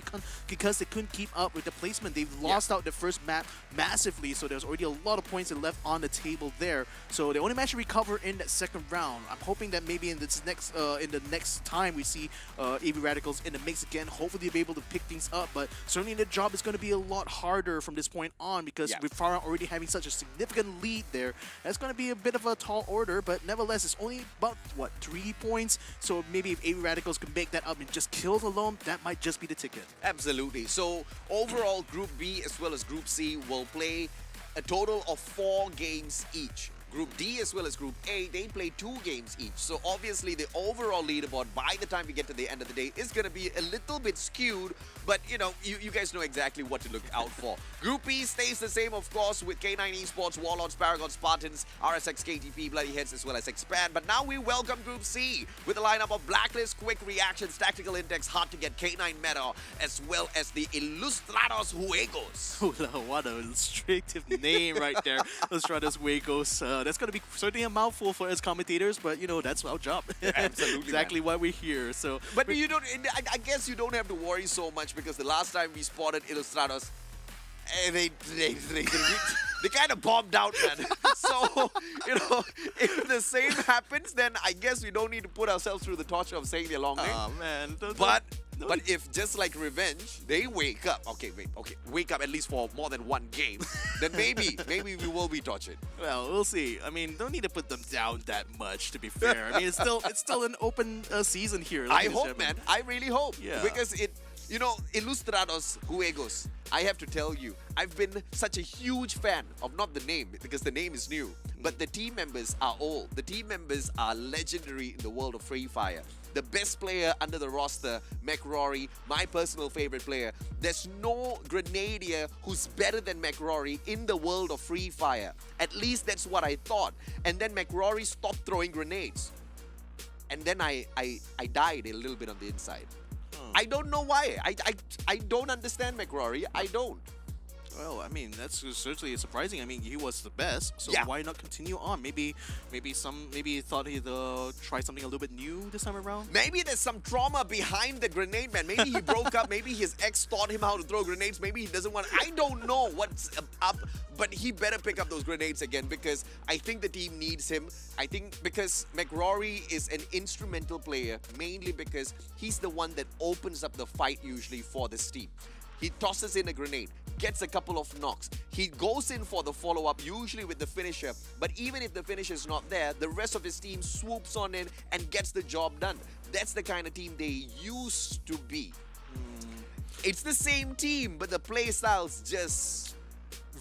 because they couldn't keep up with the placement. They've lost out the first map massively, so there's already a lot of points left on the table there. So they only managed to recover in that second round. I'm hoping that maybe in the next time we see AV Radicals in the mix again, hopefully they'll be able to pick things up, but certainly the job is going to be a lot harder from this point on, because with Farah already having such a significant lead there, that's going to be a bit of a tall order, but nevertheless, it's only about, what, 3 points? So maybe if AV Radicals can make that up in just kills alone, that might just be the ticket. Absolutely. So overall, Group B as well as Group C will play a total of 4 games each. Group D as well as Group A, they play 2 games each. So obviously the overall leaderboard by the time we get to the end of the day is going to be a little bit skewed, but you know, you guys know exactly what to look out for. Group E stays the same, of course, with K9 Esports, Warlords, Paragon, Spartans, RSX, KTP, Bloody Heads as well as Expand. But now we welcome Group C with a lineup of Blacklist, Quick Reactions, Tactical Index, Hard to Get, K9 Meta, as well as the Ilustrados Juegos. What a restrictive name right there. Ilustrados Juegos. That's going to be certainly a mouthful for us commentators, but you know, that's our job. Absolutely. Exactly why we're here. So, but you don't. I guess you don't have to worry so much, because the last time we spotted Ilustrados, they kind of bombed out, man. So, you know, if the same happens, then I guess we don't need to put ourselves through the torture of saying their long name. oh man, But if just like Revenge, they wake up, wake up at least for more than 1 game, then maybe we will be tortured. Well, we'll see. I mean, don't need to put them down that much, to be fair. I mean, it's still an open season here. I hope, man. I really hope. Yeah. Because you know, Ilustrados Juegos, I have to tell you, I've been such a huge fan of not the name, because the name is new, but the team members are old. The team members are legendary in the world of Free Fire. The best player under the roster, McRory, my personal favorite player. There's no Grenadier who's better than McRory in the world of Free Fire. At least that's what I thought. And then McRory stopped throwing grenades. And then I died a little bit on the inside. I don't know why. I don't understand McRory. I don't. Well, I mean, that's certainly surprising. I mean, he was the best, so Yeah. why not continue on? Maybe he thought he'd try something a little bit new this time around. Maybe there's some trauma behind the grenade, man. Maybe he broke up. Maybe his ex taught him how to throw grenades. Maybe he doesn't want. I don't know what's up, but he better pick up those grenades again, because I think the team needs him. I think because McRory is an instrumental player, mainly because he's the one that opens up the fight usually for this team. He tosses in a grenade, gets a couple of knocks. He goes in for the follow-up, usually with the finisher. But even if the finisher is not there, the rest of his team swoops on in and gets the job done. That's the kind of team they used to be. It's the same team, but the play styles just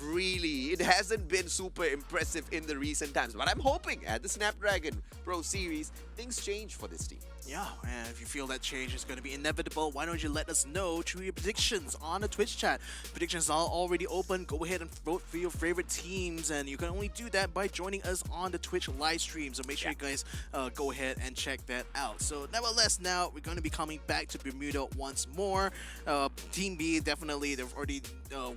really, it hasn't been super impressive in the recent times. But I'm hoping at the Snapdragon Pro Series, things change for this team. Yeah, and if you feel that change is going to be inevitable, why don't you let us know through your predictions on the Twitch chat. Predictions are already open. Go ahead and vote for your favorite teams, and you can only do that by joining us on the Twitch live stream. So make sure you guys go ahead and check that out. So nevertheless, now we're going to be coming back to Bermuda once more. Team B, definitely, they've already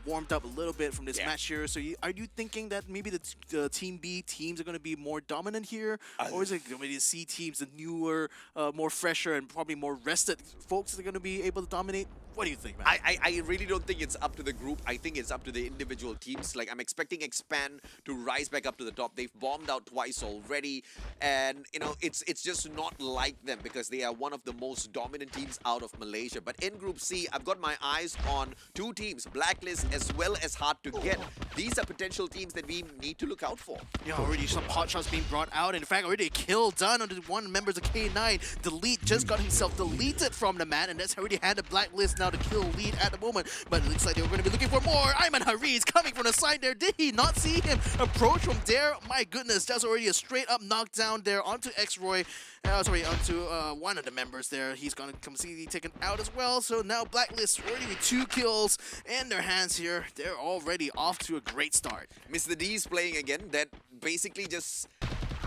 warmed up a little bit from this match here. So are you thinking that maybe the Team B teams are going to be more dominant here? Or is it going to be the C teams, the newer, more fresher and probably more rested folks that are going to be able to dominate? What do you think, man? I really don't think it's up to the group. I think it's up to the individual teams. Like, I'm expecting Expand to rise back up to the top. They've bombed out twice already. And, you know, it's just not like them, because they are one of the most dominant teams out of Malaysia. But in Group C, I've got my eyes on 2 teams, Blacklist as well as Hard to Get. These are potential teams that we need to look out for. Yeah, already some pot shots being brought out. In fact, already a kill done on one member of K9. Delete just got himself deleted from the map, and that's already had the Blacklist now the kill lead at the moment, but it looks like they were going to be looking for more. Ayman Hariz coming from the side there. Did he not see him approach from there? My goodness, that's already a straight up knockdown there onto X-Roy. Onto one of the members there. He's going to completely taken out as well. So now Blacklist already with 2 kills in their hands here. They're already off to a great start. Mr. D is playing again. That basically just...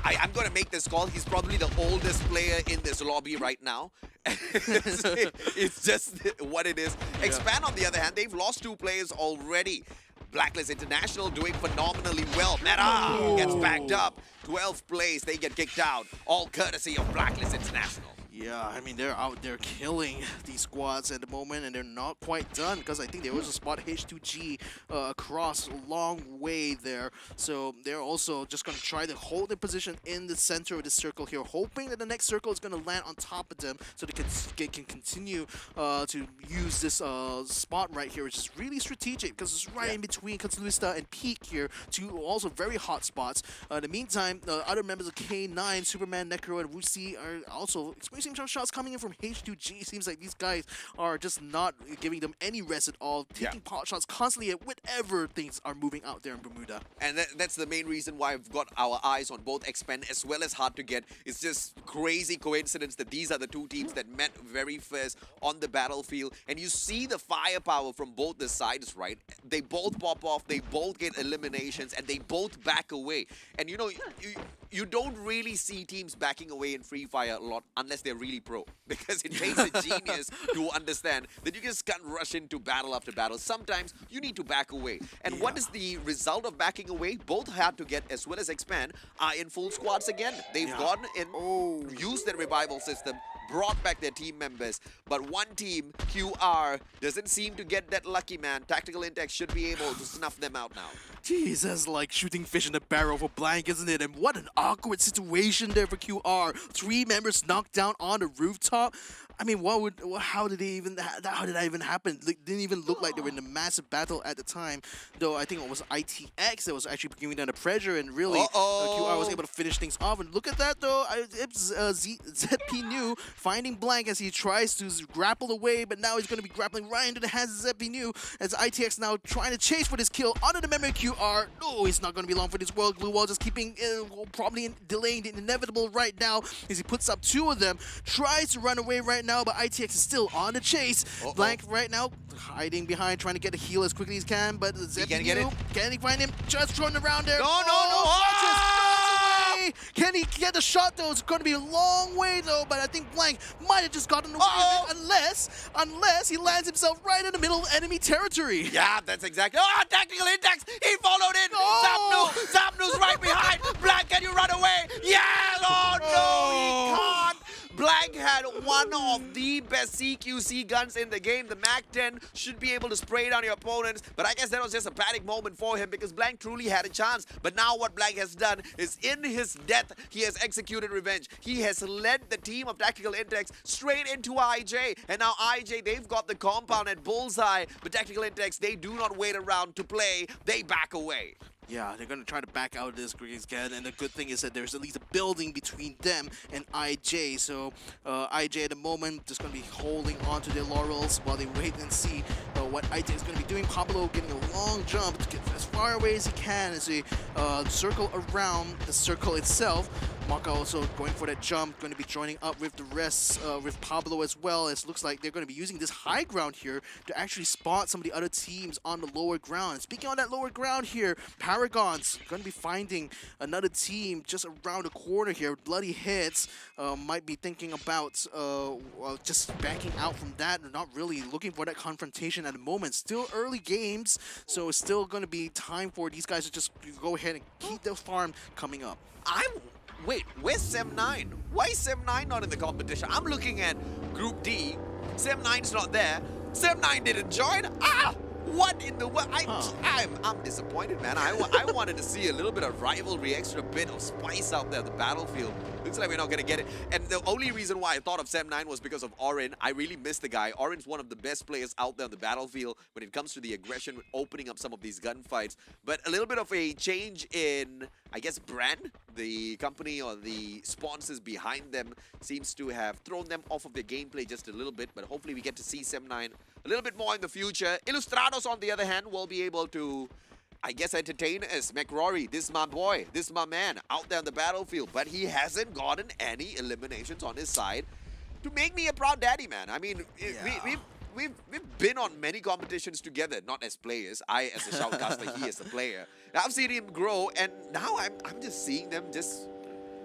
I'm going to make this call. He's probably the oldest player in this lobby right now. It's just what it is. Yeah. Expand, on the other hand, they've lost 2 players already. Blacklist International doing phenomenally well. Meta gets backed up. 12th place, they get kicked out. All courtesy of Blacklist International. Yeah, I mean, they're out there killing these squads at the moment, and they're not quite done because I think there was a spot H2G across a long way there. So they're also just going to try to hold their position in the center of the circle here, hoping that the next circle is going to land on top of them so they can continue to use this spot right here, which is really strategic because it's right in between Katsuista and Peak here, 2 also very hot spots. In the meantime, the other members of K9, Superman, Necro, and Wusi are also experiencing some shots coming in from H2G. Seems like these guys are just not giving them any rest at all, taking pot shots constantly at whatever things are moving out there in Bermuda. And that's the main reason why we've got our eyes on both Expand as well as Hard to Get. It's just crazy coincidence that these are the 2 teams that met very first on the battlefield. And you see the firepower from both the sides, right? They both pop off, they both get eliminations, and they both back away. And you know, you don't really see teams backing away in Free Fire a lot unless they're really pro, because it takes a genius to understand that you just can't rush into battle after battle. Sometimes you need to back away. And what is the result of backing away? Both Hard to Get as well as Expand are in full squads again. They've gone in, used their revival system, brought back their team members, but one team, QR, doesn't seem to get that lucky, man. Tactical Intex should be able to snuff them out now. Jesus, like shooting fish in the barrel for Blank, isn't it? And what an awkward situation there for QR. 3 members knocked down on the rooftop. I mean, how did that even happen? It didn't even look like they were in a massive battle at the time. Though I think it was ITX that was actually giving down the pressure, and really QR was able to finish things off. And look at that, though. It's ZP New finding Blank as he tries to grapple away, but now he's going to be grappling right into the hands of ZP New as ITX now trying to chase for this kill onto the memory QR. No, it's not going to be long for this world. Glue Wall just keeping probably delaying the inevitable right now as he puts up 2 of them. Tries to run away right now, but ITX is still on the chase. Blank right now hiding behind, trying to get a heal as quickly as he can, but Can he get it? Can he find him? Just thrown around there. No. Can he get the shot though? It's going to be a long way though, but I think Blank might have just gotten away with it unless he lands himself right in the middle of enemy territory. Yeah, that's exactly. Tactical Index! He followed in! Zapnu's right behind! Blank, can you run away? Yeah! Oh no, he can't! Blank had one of the best CQC guns in the game. The MAC-10 should be able to spray down your opponents, but I guess that was just a panic moment for him because Blank truly had a chance. But now what Blank has done is, in his death, he has executed revenge. He has led the team of Tactical Intex straight into IJ, and now IJ, they've got the compound at bullseye, but Tactical Intex, they do not wait around to play. They back away. Yeah, they're going to try to back out of this again, and the good thing is that there's at least a building between them and IJ, so IJ at the moment just going to be holding on to their laurels while they wait and see what IJ is going to be doing. Pablo getting a long jump to get as far away as he can as they circle around the circle itself. Maka also going for that jump, going to be joining up with the rest, with Pablo as well. It looks like they're going to be using this high ground here to actually spot some of the other teams on the lower ground. And speaking on that lower ground here, Paragon's going to be finding another team just around the corner here. Bloody Hits might be thinking about just backing out from that and not really looking for that confrontation at the moment. Still early games, so it's still going to be time for these guys to just go ahead and keep their farm coming up. Wait, where's Sem9? Why is Sem9 not in the competition? I'm looking at Group D. Sem9's not there. Sem9 didn't join. What in the world? I'm disappointed, man. I wanted to see a little bit of rivalry, extra bit of spice out there on the battlefield. Looks like we're not going to get it. And the only reason why I thought of Sem9 was because of Orin. I really miss the guy. Orin's one of the best players out there on the battlefield when it comes to the aggression, opening up some of these gunfights. But a little bit of a change in, I guess, brand the company or the sponsors behind them seems to have thrown them off of their gameplay just a little bit, but hopefully we get to see Sem9 a little bit more in the future. Illustrados, on the other hand, will be able to, I guess, entertain us. McRory, this is my boy, this is my man, out there on the battlefield, but he hasn't gotten any eliminations on his side to make me a proud daddy, man. I mean, we've been on many competitions together, not as players. I as a shoutcaster, he as a player. I've seen him grow, and now I'm just seeing them just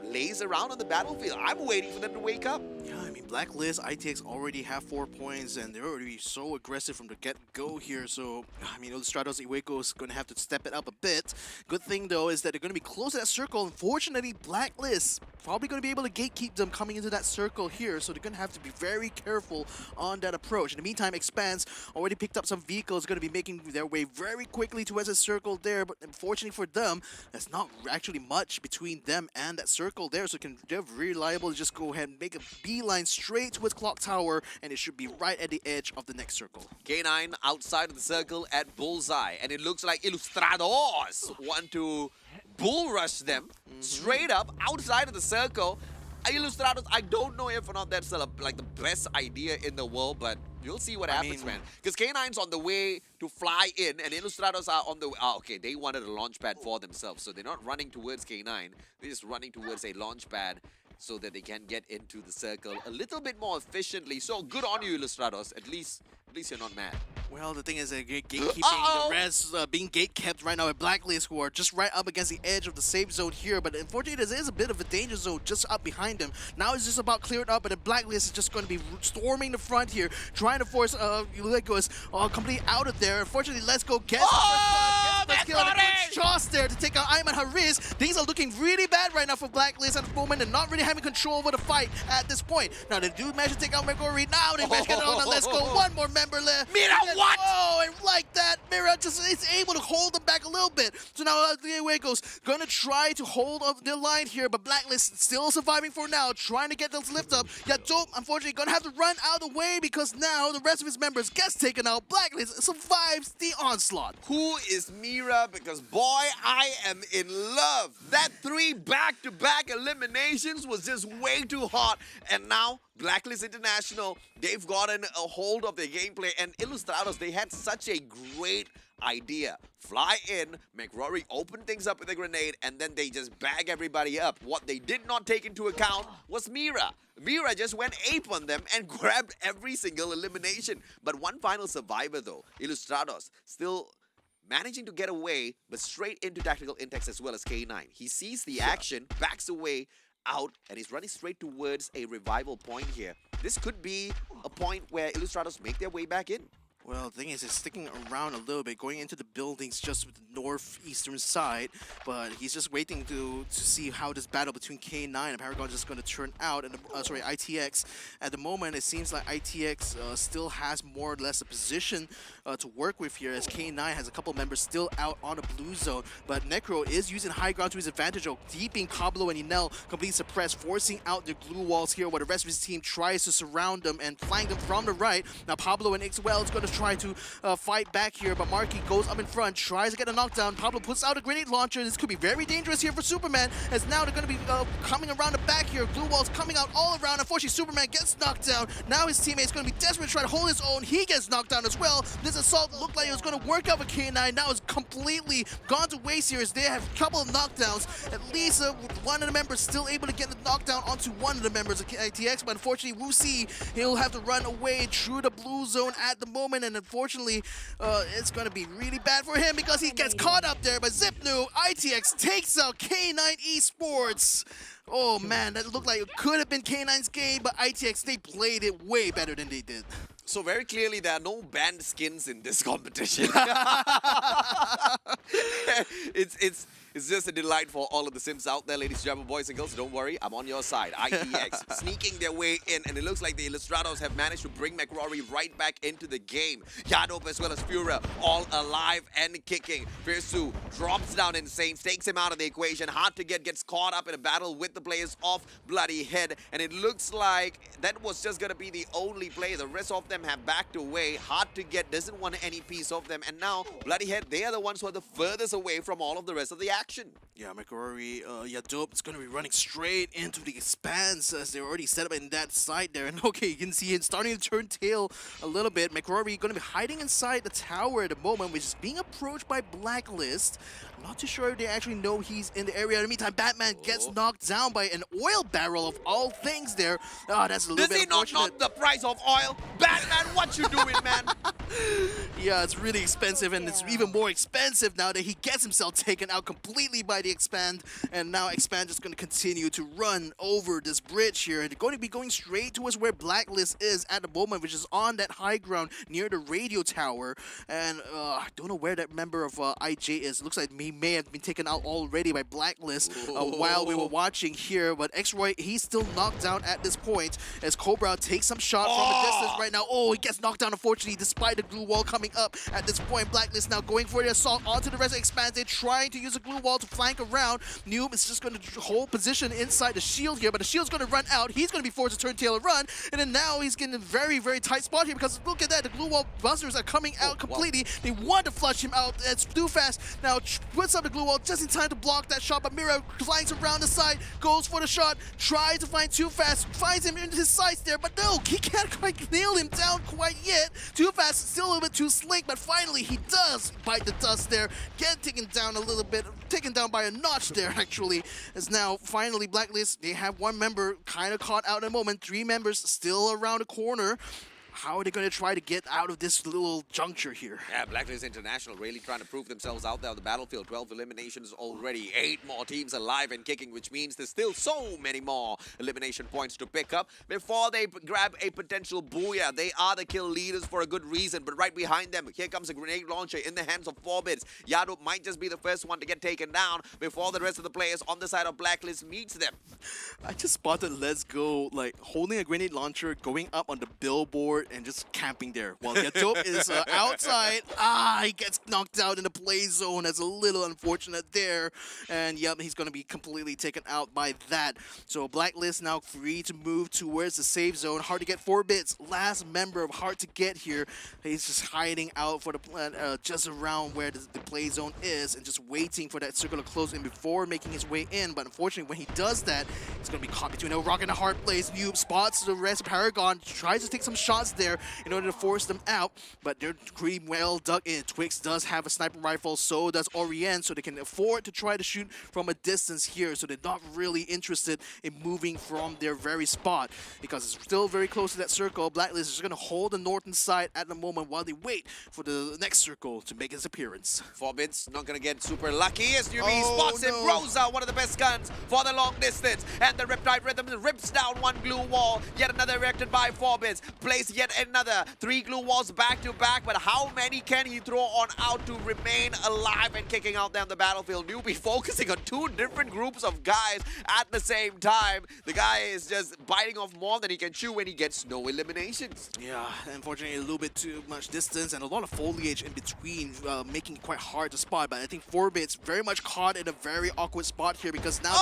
laze around on the battlefield. I'm waiting for them to wake up. Yeah, I mean, Blacklist, ITX already have 4 points, and they're already so aggressive from the get-go here. So, I mean, Illustrados Iweko is going to have to step it up a bit. Good thing, though, is that they're going to be close to that circle. Unfortunately, Blacklist probably going to be able to gatekeep them coming into that circle here. So they're going to have to be very careful on that approach. In the meantime, Expanse already picked up some vehicles, going to be making their way very quickly towards the circle there. But unfortunately for them, there's not actually much between them and that circle there. So they're very liable to just go ahead and make a beeline straight towards Clock Tower, and it should be right at the edge of the next circle. K9 outside of the circle at Bullseye, and it looks like Illustrados want to bull rush them straight up outside of the circle. Illustrados, I don't know if or not that's like the best idea in the world, but you'll see what happens, man. Because K9's on the way to fly in, and Illustrados are on the way. Okay, they wanted a launch pad for themselves, so they're not running towards K9. They're just running towards a launch pad so that they can get into the circle a little bit more efficiently. So good on you, Illustrados. At least you're not mad. Well, the thing is, gatekeeping, the rest being gate-kept right now at Blacklist, who are just right up against the edge of the safe zone here. But unfortunately, there is a bit of a danger zone just up behind them. Now it's just about clearing up, but the Blacklist is just going to be storming the front here, trying to force Ulegos completely out of there. Unfortunately, Let's Go gets the first kill. Shots there to take out Ayman Hariz. Things are looking really bad right now for Blacklist at the moment, and not really having control over the fight at this point. Now, they do manage to take out Megori. Now they manage to get it on the Let's Go. One more member left. Mira, what? Oh, and like that, Mira just is able to hold them back a little bit. So now Ulegos going to try to hold up their line here, but Blacklist still surviving for now, trying to get those lift up. Yet Dope, unfortunately, going to have to run out of the way because now the rest of his members gets taken out. Blacklist survives the onslaught. Who is Mira? Because boy, I am in love. That 3 back-to-back eliminations was just way too hot. And now, Blacklist International, they've gotten a hold of their gameplay. And Illustrados, they had such a great idea. Fly in, McRory open things up with a grenade, and then they just bag everybody up. What they did not take into account was Mira. Mira just went ape on them and grabbed every single elimination. But one final survivor though, Illustrados, still managing to get away, but straight into tactical index as well as K9. He sees the action, backs away, out, and he's running straight towards a revival point here. This could be a point where Illustrados make their way back in. Well, the thing is, he's sticking around a little bit, going into the buildings just with the northeastern side, but he's just waiting to see how this battle between K9 and Paragon is just going to turn out. And ITX, at the moment, it seems like ITX still has more or less a position to work with here, as K9 has a couple members still out on the blue zone, but Necro is using high ground to his advantage, deeping Pablo and Inel completely suppressed, forcing out the glue walls here, while the rest of his team tries to surround them and flank them from the right. Now Pablo and Ixwell is going to try to fight back here, but Marky goes up in front, tries to get a knockdown. Pablo puts out a grenade launcher. This could be very dangerous here for Superman, as now they're going to be coming around the back here. Glue walls coming out all around. Unfortunately, Superman gets knocked down. Now his teammate's going to be desperate to try to hold his own. He gets knocked down as well. This assault looked like it was going to work out for K9. Now it's completely gone to waste here, as they have a couple of knockdowns. At least one of the members still able to get the knockdown onto one of the members of ITX, but unfortunately, Wuxi, he'll have to run away through the blue zone at the moment, and unfortunately, it's going to be really bad for him because he gets caught up there. But Zipnu, ITX takes out K9 Esports. Oh man, that looked like it could have been K9's game, but ITX, they played it way better than they did. So very clearly, there are no banned skins in this competition. It's just a delight for all of the Sims out there, ladies and gentlemen, boys and girls. Don't worry, I'm on your side. ITX sneaking their way in, and it looks like the Illustrados have managed to bring McRory right back into the game. Yadop as well as Fura all alive and kicking. Firsu drops down Insane, takes him out of the equation. Hard to get, gets caught up in a battle with the players of Bloody Head, and it looks like that was just going to be the only play. The rest of them have backed away. Hard to get, doesn't want any piece of them, and now Bloody Head, they are the ones who are the furthest away from all of the rest of the action. action. Yeah, McCrory, Dope is going to be running straight into the expanse as they're already set up in that side there. And okay, you can see him starting to turn tail a little bit. McCrory going to be hiding inside the tower at the moment, which is being approached by Blacklist. I'm not too sure if they actually know he's in the area. In the meantime, Batman gets knocked down by an oil barrel of all things there. Oh, that's a little Does bit he not unfortunate. know the price of oil? Batman, what you doing, man? Yeah, it's really expensive, and it's even more expensive now that he gets himself taken out completely by the Expand, and now Expand just going to continue to run over this bridge here. They're going to be going straight towards where Blacklist is at the moment, which is on that high ground near the radio tower, and I don't know where that member of IJ is. It looks like he may have been taken out already by Blacklist while we were watching here, but X-Roy, he's still knocked down at this point as Cobra takes some shot from a distance right now. Oh, he gets knocked down, unfortunately, despite the glue wall coming up at this point. Blacklist now going for the assault onto the rest of Expand. They're trying to use a glue wall to flank around. Noob is just going to hold position inside the shield here, but the shield's going to run out. He's going to be forced to turn tail and run, and then now he's getting a very, very tight spot here because look at that, the glue wall busters are coming out completely. They want to flush him out. It's too fast. Now puts up the glue wall just in time to block that shot, but Mira flanks around the side, goes for the shot, tries to find Too Fast, finds him in his sights there, but no, he can't quite nail him down quite yet. Too Fast, still a little bit too slick, but finally he does bite the dust there, get taken down a little bit, taken down by a notch there actually, as now finally Blacklist, they have one member kind of caught out in a moment, 3 members still around the corner. How are they going to try to get out of this little juncture here? Yeah, Blacklist International really trying to prove themselves out there on the battlefield. 12 eliminations already, 8 more teams alive and kicking, which means there's still so many more elimination points to pick up before they grab a potential booyah. They are the kill leaders for a good reason, but right behind them, here comes a grenade launcher in the hands of Forbits. Yado might just be the first one to get taken down before the rest of the players on the side of Blacklist meets them. I just spotted Let's Go like holding a grenade launcher, going up on the billboard and just camping there while Dope is outside. He gets knocked out in the play zone. That's a little unfortunate there, and yep, he's going to be completely taken out by that. So Blacklist now free to move towards the safe zone. Hard to get 4 bits. Last member of hard to get here. He's just hiding out for the plan, just around where the play zone is, and just waiting for that circle to close in before making his way in. But unfortunately, when he does that, he's going to be caught between a rock and a hard place. Noob spots the rest of Paragon, tries to take some shots there in order to force them out, but they're pretty well dug in. Twix does have a sniper rifle, so does Orient, so they can afford to try to shoot from a distance here, so they're not really interested in moving from their very spot because it's still very close to that circle. Blacklist is just going to hold the northern side at the moment while they wait for the next circle to make its appearance. Forbits not gonna get super lucky as Yumi spots him, throws out one of the best guns for the long distance, and the Riptide Rhythm rips down one glue wall, yet another erected by Forbits, place yet another 3 glue walls back to back, but how many can he throw on out to remain alive and kicking out down the battlefield? Newbie focusing on 2 different groups of guys at the same time. The guy is just biting off more than he can chew when he gets no eliminations. Yeah, unfortunately a little bit too much distance and a lot of foliage in between, making it quite hard to spot, but I think Forbits very much caught in a very awkward spot here because now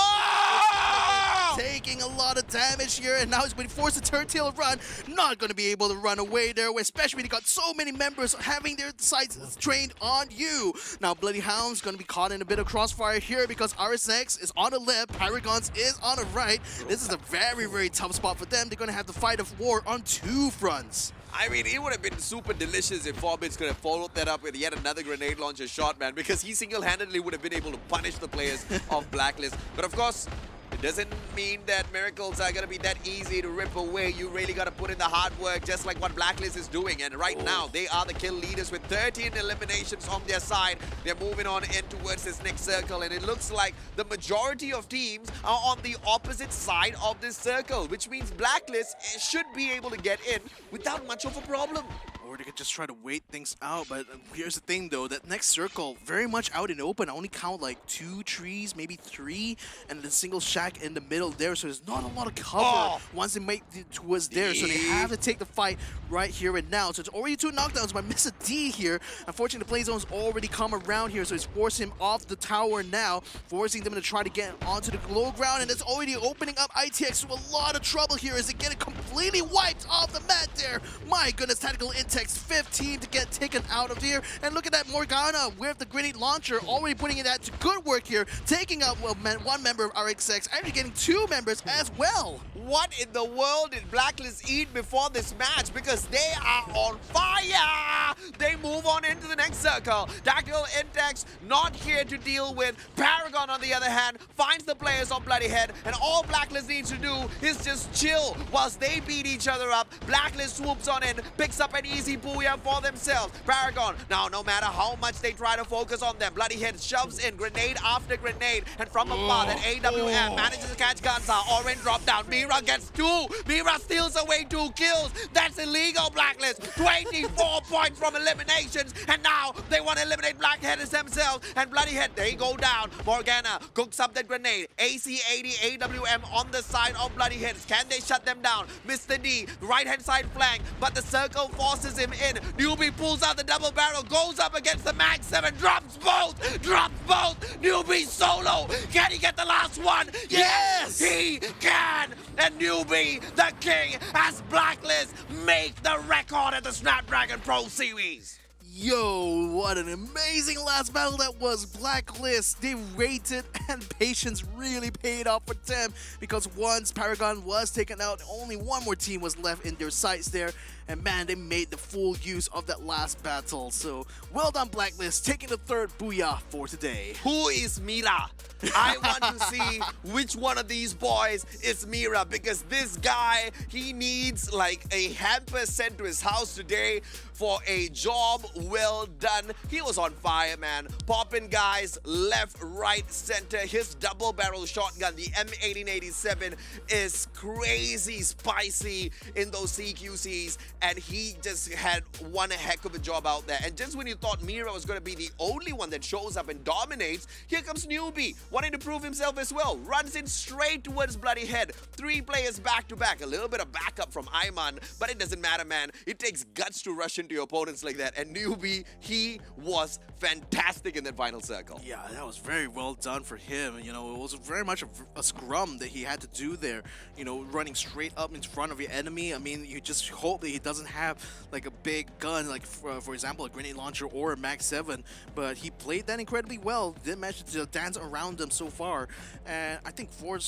taking a lot of damage here, and now he's been forced to turn tail and run. Not going to be able to run away there, especially when he got so many members having their sights trained on you. Now Bloody Hound's going to be caught in a bit of crossfire here because RSX is on the left, Paragons is on the right. This is a very, very tough spot for them. They're going to have to fight a war on 2 fronts. I mean, it would have been super delicious if Forbits could have followed that up with yet another grenade launcher shot, man, because he single-handedly would have been able to punish the players of Blacklist. But of course, it doesn't mean that miracles are going to be that easy to rip away. You really got to put in the hard work, just like what Blacklist is doing. And right now, they are the kill leaders with 13 eliminations on their side. They're moving on in towards this next circle. And it looks like the majority of teams are on the opposite side of this circle, which means Blacklist should be able to get in without much of a problem. Or they could just try to wait things out, but here's the thing though, that next circle, very much out in the open. I only count like 2 trees, maybe 3, and the single shack in the middle there, so there's not a lot of cover once they make it towards there, so they have to take the fight right here and now. So it's already 2 knockdowns by Mr. D here. Unfortunately, the play zone's already come around here, so it's forcing him off the tower now, forcing them to try to get onto the low ground, and it's already opening up ITX to a lot of trouble here as they get it completely wiped off the mat there. My goodness, tactical intel Intex, fifth team to get taken out of here. And look at that, Morgana with the grenade launcher already putting it at to good work here, taking out one member of RXX, actually getting 2 members as well. What in the world did Blacklist eat before this match? Because they are on fire! They move on into the next circle. Tactical Intex not here to deal with. Paragon, on the other hand, finds the players on Bloody Head, and all Blacklist needs to do is just chill whilst they beat each other up. Blacklist swoops on in, picks up an easy booyah for themselves. Paragon, now no matter how much they try to focus on them, Bloody Head shoves in grenade after grenade, and from afar, that AWM manages to catch Gansa. Orange drop down. Mira gets 2. Mira steals away 2 kills. That's illegal, Blacklist. 24 points from eliminations, and now they want to eliminate Blackheaders themselves. And Bloody Head, they go down. Morgana cooks up the grenade. AC-80 AWM on the side of Bloody Heads. Can they shut them down? Mr. D, right-hand side flank, but the circle forces him in. Newbie pulls out the double barrel, goes up against the Mag 7, drops both! Drops both! Newbie solo! Can he get the last one? Yes! He can! And Newbie, the king, as Blacklist make the record at the Snapdragon Pro Series. Yo, what an amazing last battle that was. Blacklist, they rated and patience really paid off for them, because once Paragon was taken out, only one more team was left in their sights there, and man, they made the full use of that last battle. So well done, Blacklist, taking the 3rd booyah for today. Who is Mira? I want to see which one of these boys is Mira, because this guy, he needs like a hamper sent to his house today for a job well done. He was on fire, man. Popping guys left, right, center. His double barrel shotgun, the M1887, is crazy spicy in those CQCs, and he just had one heck of a job out there. And just when you thought Mira was going to be the only one that shows up and dominates, here comes Newbie, wanting to prove himself as well. Runs in straight towards Bloody Head. 3 players back to back. A little bit of backup from Ayman, but it doesn't matter, man. It takes guts to rush into your opponents like that. And Newbie, he was fantastic in that final circle. Yeah, that was very well done for him. You know, it was very much a scrum that he had to do there. You know, running straight up in front of your enemy. I mean, you just hope that he doesn't have like a big gun, like for example, a grenade launcher or a Mag 7. But he played that incredibly well. Didn't manage to dance around them so far. And I think for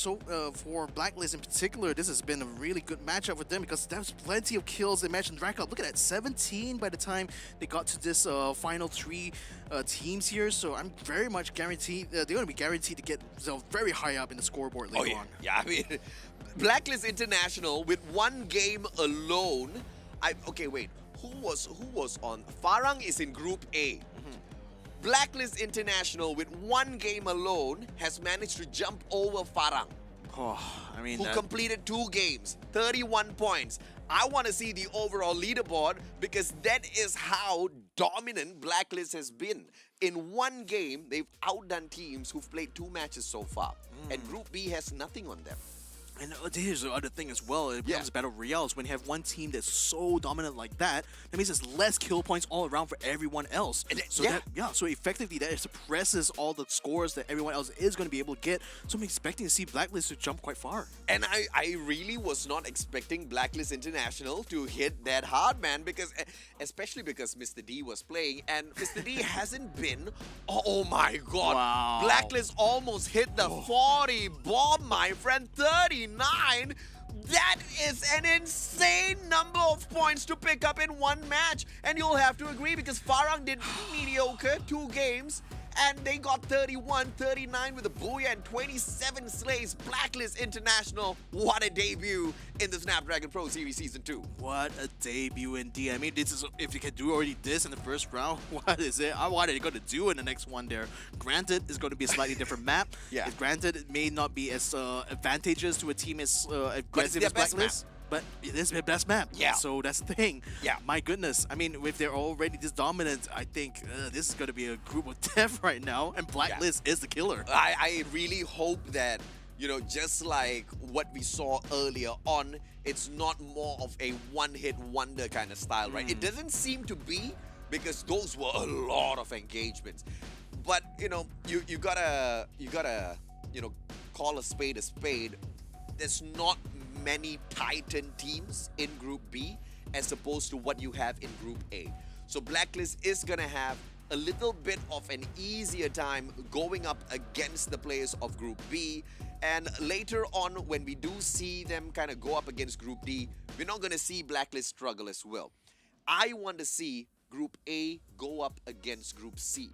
Blacklist in particular, this has been a really good matchup for them, because there's plenty of kills they managed to rack up. Look at that, 17 by the time they got to this final 3 teams here. So I'm very much guaranteed they're going to be guaranteed to get themselves very high up in the scoreboard later on. Yeah, I mean, Blacklist International with 1 game alone. Okay, wait. Who was on? Farang is in Group A. Blacklist International with 1 game alone has managed to jump over Farang, Oh, I mean, who completed 2 games, 31 points. I want to see the overall leaderboard, because that is how dominant Blacklist has been. In 1 game, they've outdone teams who've played 2 matches so far. And Group B has nothing on them. And here's the other thing as well, it becomes Battle Royales. When you have one team that's so dominant like that, that means there's less kill points all around for everyone else. So effectively that suppresses all the scores that everyone else is going to be able to get. So I'm expecting to see Blacklist to jump quite far. And I really was not expecting Blacklist International to hit that hard, man, because especially because Mr. D was playing, and Mr. D hasn't been, oh my god. Wow. Blacklist almost hit the 40 bomb, my friend, 39. That is an insane number of points to pick up in 1 match. And you'll have to agree, because Farang did mediocre 2 games, and they got 31, 39 with a booyah and 27 slays. Blacklist International, what a debut in the Snapdragon Pro Series Season 2. What a debut indeed. I mean, this is, if you can do already this in the first round, what is it? What are they going to do in the next one there? Granted, it's going to be a slightly different map. Granted, it may not be as advantageous to a team as aggressive as Blacklist. But it is their best map. Yeah. So that's the thing. Yeah. My goodness. I mean, if they're already this dominant, I think this is going to be a group of death right now. And Blacklist is the killer. I really hope that, you know, just like what we saw earlier on, it's not more of a one-hit wonder kind of style, right? It doesn't seem to be, because those were a lot of engagements. But, you know, you gotta, you know, call a spade a spade. There's not many Titan teams in Group B, as opposed to what you have in Group A. So Blacklist is going to have a little bit of an easier time going up against the players of Group B. And later on, when we do see them kind of go up against Group D, we're not going to see Blacklist struggle as well. I want to see Group A go up against Group C.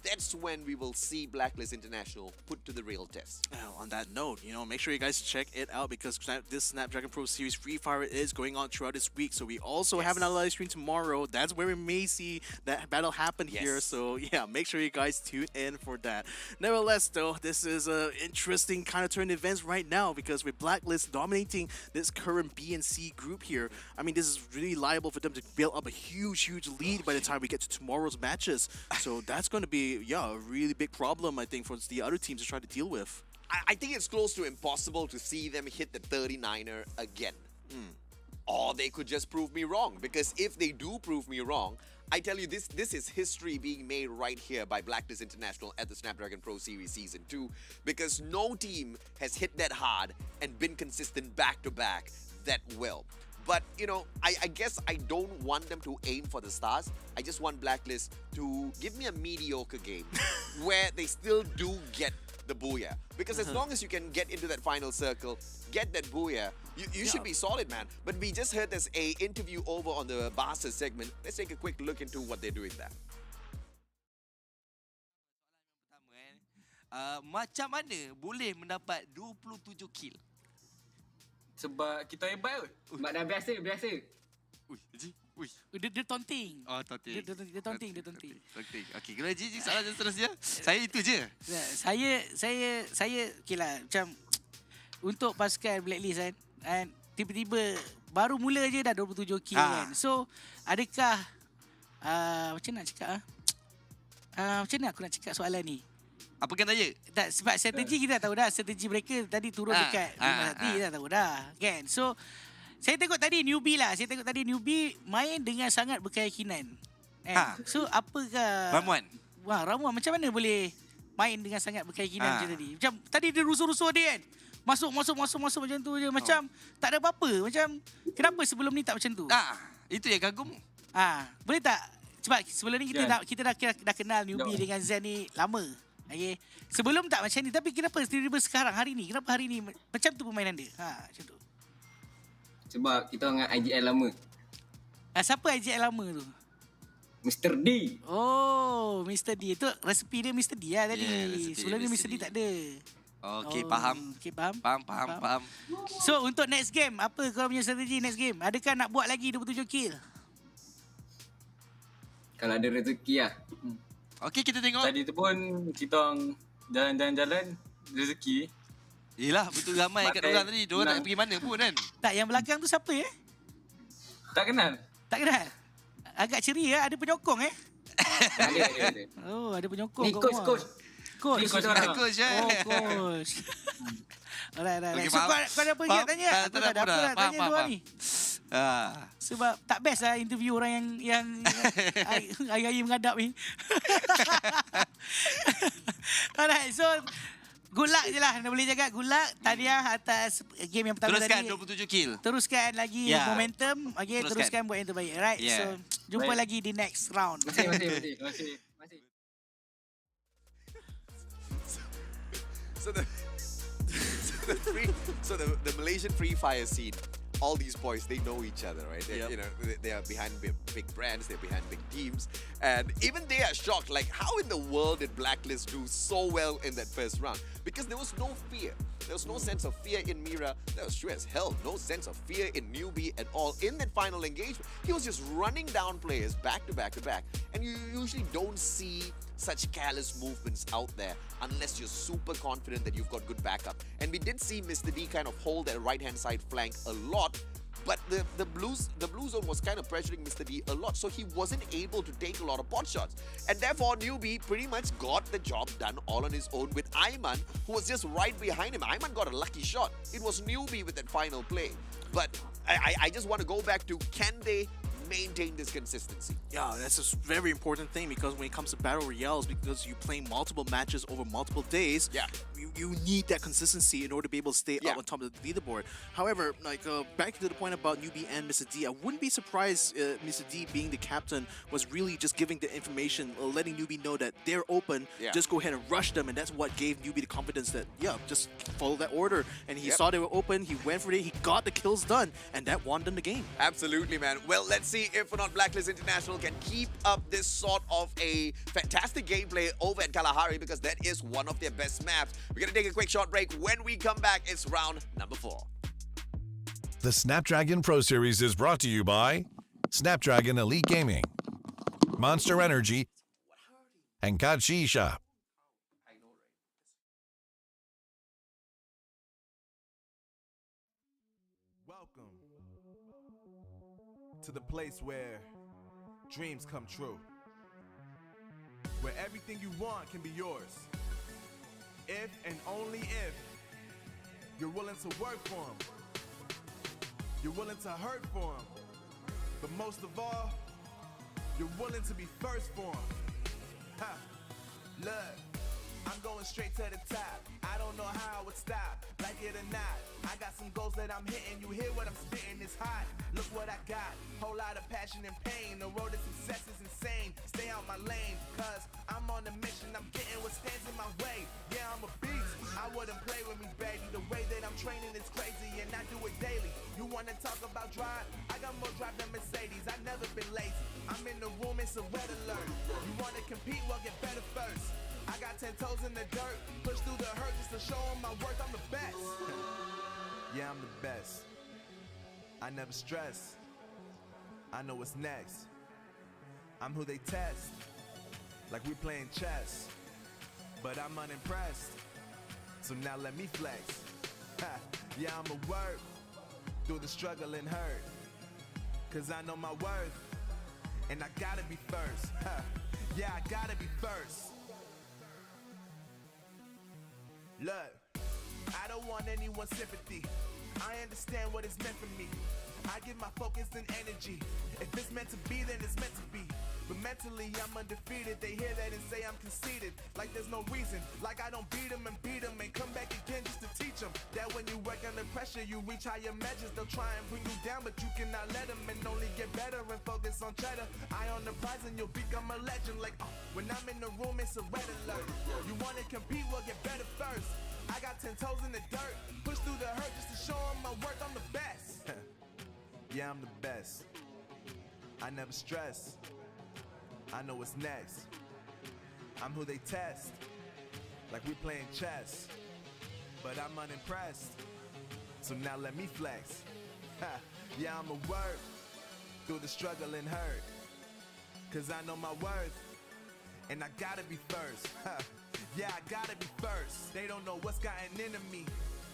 That's when we will see Blacklist International put to the real test. Well, on that note, make sure you guys check it out because this Snapdragon Pro Series Free Fire is going on throughout this week. So we also have another live stream tomorrow. That's where we may see that battle happen here. So yeah, make sure you guys tune in for that. Nevertheless, though, this is an interesting kind of turn of events right now because with Blacklist dominating this current B and C group here, I mean, this is really liable for them to build up a huge lead by the time we get to tomorrow's matches. So that's going to be a really big problem, I think, for the other teams to try to deal with. I think it's close to impossible to see them hit the 39er again. Or they could just prove me wrong, because if they do prove me wrong, I tell you, this is history being made right here by Blacklist International at the Snapdragon Pro Series Season 2, because no team has hit that hard and been consistent back-to-back that well. But, I guess I don't want them to aim for the stars. I just want Blacklist to give me a mediocre game where they still do get the booyah. Because as long as you can get into that final circle, get that booyah, you should be solid, man. But we just heard there's a interview over on the Masters segment. Let's take a quick look into what they're doing there. Macam mana boleh mendapat 27 kill? Sebab kita hebat kot. Sebab dah biasa. Dia taunting. Oh, taunting. Dia taunting. Okey, kalau Ji salah seterusnya. Saya itu je. Saya okay lah, macam untuk pasukan Blacklist kan, tiba-tiba baru mula je dah 27 kill kan. So, adakah macam nak cakap macam mana aku nak cakap soalan ni? Apa kan tanya? Tak, sebab strategi kita dah tahu dah. Strategi mereka tadi turun dekat 5 hati dah tahu dah. Kan? So, saya tengok tadi newbie main dengan sangat berkeyakinan. So, apakah... Ramuan. Ramuan macam mana boleh main dengan sangat berkeyakinan macam tadi? Macam tadi dia rusuh-rusuh dia kan? Masuk macam tu je. Macam tak ada apa-apa. Macam kenapa sebelum ni tak macam tu? Itu yang kagum. Boleh tak? Sebab sebelum ni kita dah kenal newbie dengan Zen ni lama. Okay. Sebelum tak macam ni, tapi kenapa tiba-tiba sekarang hari ni? Kenapa hari ni macam tu permainan dia? Macam tu. Sebab kita dengan IGL lama. Siapa IGL lama tu? Mr. D. Oh, Mr. D. Itu resepi dia Mr. D lah tadi. Sebelum ni Mr. D tak ada. Okey, faham. Okey, faham. Faham. So, untuk next game, apa kau punya strategi next game? Adakah nak buat lagi 27 kill? Kalau ada rezeki lah. Okey, kita tengok. Tadi tu pun kita jalan-jalan rezeki. Yelah, betul ramai kat orang tadi. Diorang tak pergi mana pun kan. Tak, yang belakang tu siapa Tak kenal. Tak kenal? Agak ceria ada penyokong Ada. Oh, ada penyokong. Ni coach. Coach. Coach. Oh, coach. Alright. So, kau ada apa nak tanya? Aku tak ada apa nak tanya dua ni. Sebab tak best lah interview orang yang air-air mengadap ni. Alright, so good luck je lah. Boleh jaga good luck. Tahniah atas game yang pertama tadi. Teruskan 27 kill. Teruskan lagi momentum. Okay, teruskan buat yang terbaik. Right, so jumpa lagi di next round. Masih. So the Malaysian Free Fire scene, all these boys, they know each other, right? They are behind big brands, they're behind big teams, and even they are shocked. Like, how in the world did Blacklist do so well in that first round? Because there was no fear. There was no sense of fear in Mira. There was sure as hell no sense of fear in Newbie at all. In that final engagement, he was just running down players back to back to back, and you usually don't see such careless movements out there unless you're super confident that you've got good backup. And we did see Mr. D kind of hold that right-hand side flank a lot, but the blue zone was kind of pressuring Mr. D a lot, so he wasn't able to take a lot of pot shots. And therefore, Newbie pretty much got the job done all on his own with Ayman, who was just right behind him. Ayman got a lucky shot. It was Newbie with that final play. But I just want to go back to, can they maintain this consistency? Yeah, that's a very important thing because when it comes to battle royales, because you play multiple matches over multiple days, you need that consistency in order to be able to stay up on top of the leaderboard. However, like back to the point about Newbie and Mr. D, I wouldn't be surprised Mr. D being the captain was really just giving the information, letting Newbie know that they're open, just go ahead and rush them, and that's what gave Newbie the confidence that, just follow that order. And he saw they were open, he went for it, he got the kills done, and that won them the game. Absolutely, man. Well, let's see if or not Blacklist International can keep up this sort of a fantastic gameplay over at Kalahari, because that is one of their best maps. We're going to take a quick short break. When we come back, it's round number 4. The Snapdragon Pro Series is brought to you by Snapdragon Elite Gaming, Monster Energy, and Kalahari Shop. Welcome to the place where dreams come true, where everything you want can be yours, if and only if you're willing to work for them, you're willing to hurt for them, but most of all, you're willing to be first for them. Ha! Look, I'm going straight to the top. I don't know how I would stop, like it or not. I got some goals that I'm hitting. You hear what I'm spitting? It's hot. Look what I got. Whole lot of passion and pain. The road to success is insane. Stay out my lane, cause I'm on a mission. I'm getting what stands in my way. Yeah, I'm a beast. I wouldn't play with me, baby. The way that I'm training is crazy, and I do it daily. You wanna talk about drive? I got more drive than Mercedes. I've never been lazy. I'm in the room, it's a red alert. You wanna compete? Well, get better first. I got 10 toes in the dirt, push through the hurt just to show them my worth. I'm the best. Yeah, I'm the best. I never stress. I know what's next. I'm who they test, like we playing chess. But I'm unimpressed, so now let me flex. Ha. Yeah, I'ma work through the struggle and hurt, cause I know my worth, and I gotta be first. Ha. Yeah, I gotta be first. Look, I don't want anyone's sympathy. I understand what it's meant for me. I give my focus and energy. If it's meant to be, then it's meant to be. But mentally, I'm undefeated. They hear that and say I'm conceited. Like there's no reason. Like I don't beat them and come back again just to teach them that when you work under pressure, you reach higher measures. They'll try and bring you down, but you cannot let them, and only get better and focus on cheddar. Eye on the prize and you'll become a legend. Like, when I'm in the room, it's a red alert. You wanna compete? Well, get better first. I got 10 toes in the dirt, push through the hurt just to show them my worth. I'm the best. Yeah, I'm the best. I never stress. I know what's next. I'm who they test, like we playing chess. But I'm unimpressed, so now let me flex. Ha. Yeah, I'ma work through the struggle and hurt, cause I know my worth, and I gotta be first. Ha. Yeah, I gotta be first. They don't know what's gotten into me,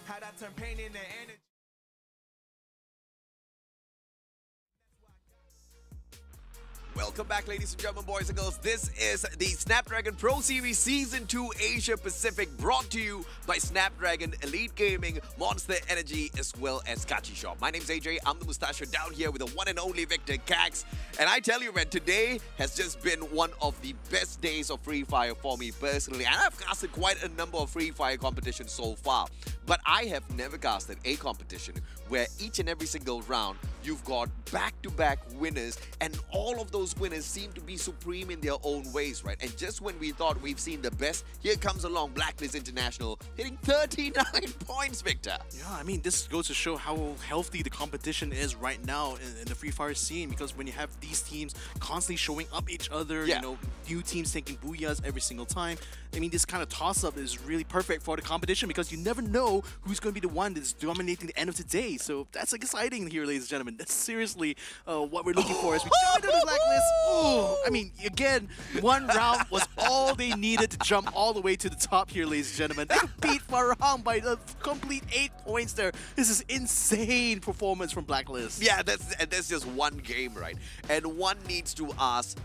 how'd I turn pain into energy. Welcome back, ladies and gentlemen, boys and girls. This is the Snapdragon Pro Series Season 2 Asia Pacific, brought to you by Snapdragon Elite Gaming, Monster Energy, as well as Kalahari Shop. My name's AJ. I'm the mustachio down here with the one and only Victor Cax. And I tell you, man, today has just been one of the best days of Free Fire for me personally. And I've casted quite a number of Free Fire competitions so far. But I have never casted a competition where each and every single round you've got back-to-back winners, and all of those winners seem to be supreme in their own ways, right? And just when we thought we've seen the best, here comes along Blacklist International, hitting 39 points, Victor. Yeah, I mean, this goes to show how healthy the competition is right now in the Free Fire scene, because when you have these teams constantly showing up each other, you know, new teams taking booyahs every single time, I mean, this kind of toss-up is really perfect for the competition, because you never know who's going to be the one that's dominating the end of the day. So that's exciting here, ladies and gentlemen. That's seriously what we're looking for as we jump into the Blacklist. Oh, I mean, again, one round was all they needed to jump all the way to the top here, ladies and gentlemen. They beat Farhan by a complete 8 points there. This is insane performance from Blacklist. Yeah, that's just one game, right? And one needs to ask,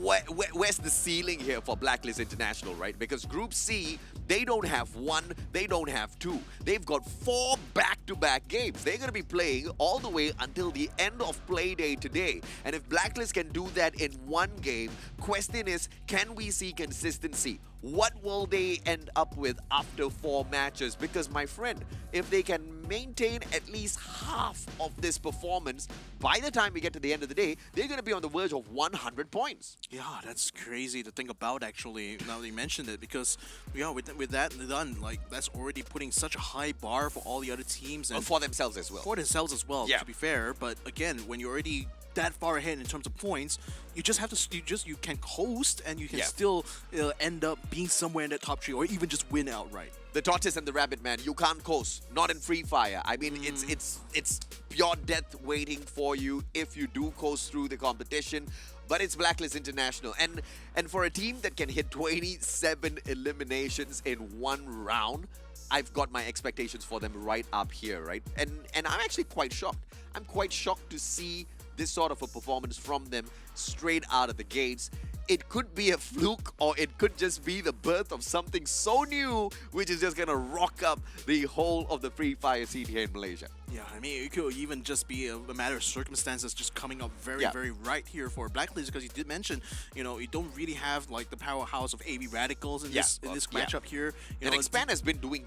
where's the ceiling here for Blacklist International, right? Because Group C, they don't have 1, they don't have 2. They've got 4 back-to-back games. They're going to be playing all the way until the end of play day today. And if Blacklist can do that in one game, question is, can we see consistency? what will they end up with after 4 matches? Because, my friend, if they can maintain at least half of this performance, by the time we get to the end of the day, they're going to be on the verge of 100 points. Yeah, that's crazy to think about, actually, now that you mentioned it, because, yeah, with that done, like, that's already putting such a high bar for all the other teams. And For themselves as well. For themselves as well, Yeah. to be fair. But again, when you're already that far ahead in terms of points, you just have to, you can host, and you can Yeah. still end up being somewhere in that top 3, or even just win outright. The tortoise and the rabbit, man. You can't coast. Not in Free Fire. I mean, it's pure death waiting for you if you do coast through the competition. But it's Blacklist International, and for a team that can hit 27 eliminations in one round, I've got my expectations for them right up here, right? And I'm actually quite shocked. I'm quite shocked to see this sort of a performance from them straight out of the gates. It could be a fluke, or it could just be the birth of something so new, which is just going to rock up the whole of the Free Fire scene here in Malaysia. Yeah, I mean, it could even just be a matter of circumstances just coming up very, Yeah. very right here for Blacklist, because you did mention, you know, you don't really have like the powerhouse of AB Radicals in this matchup here. You And know, Expand has been doing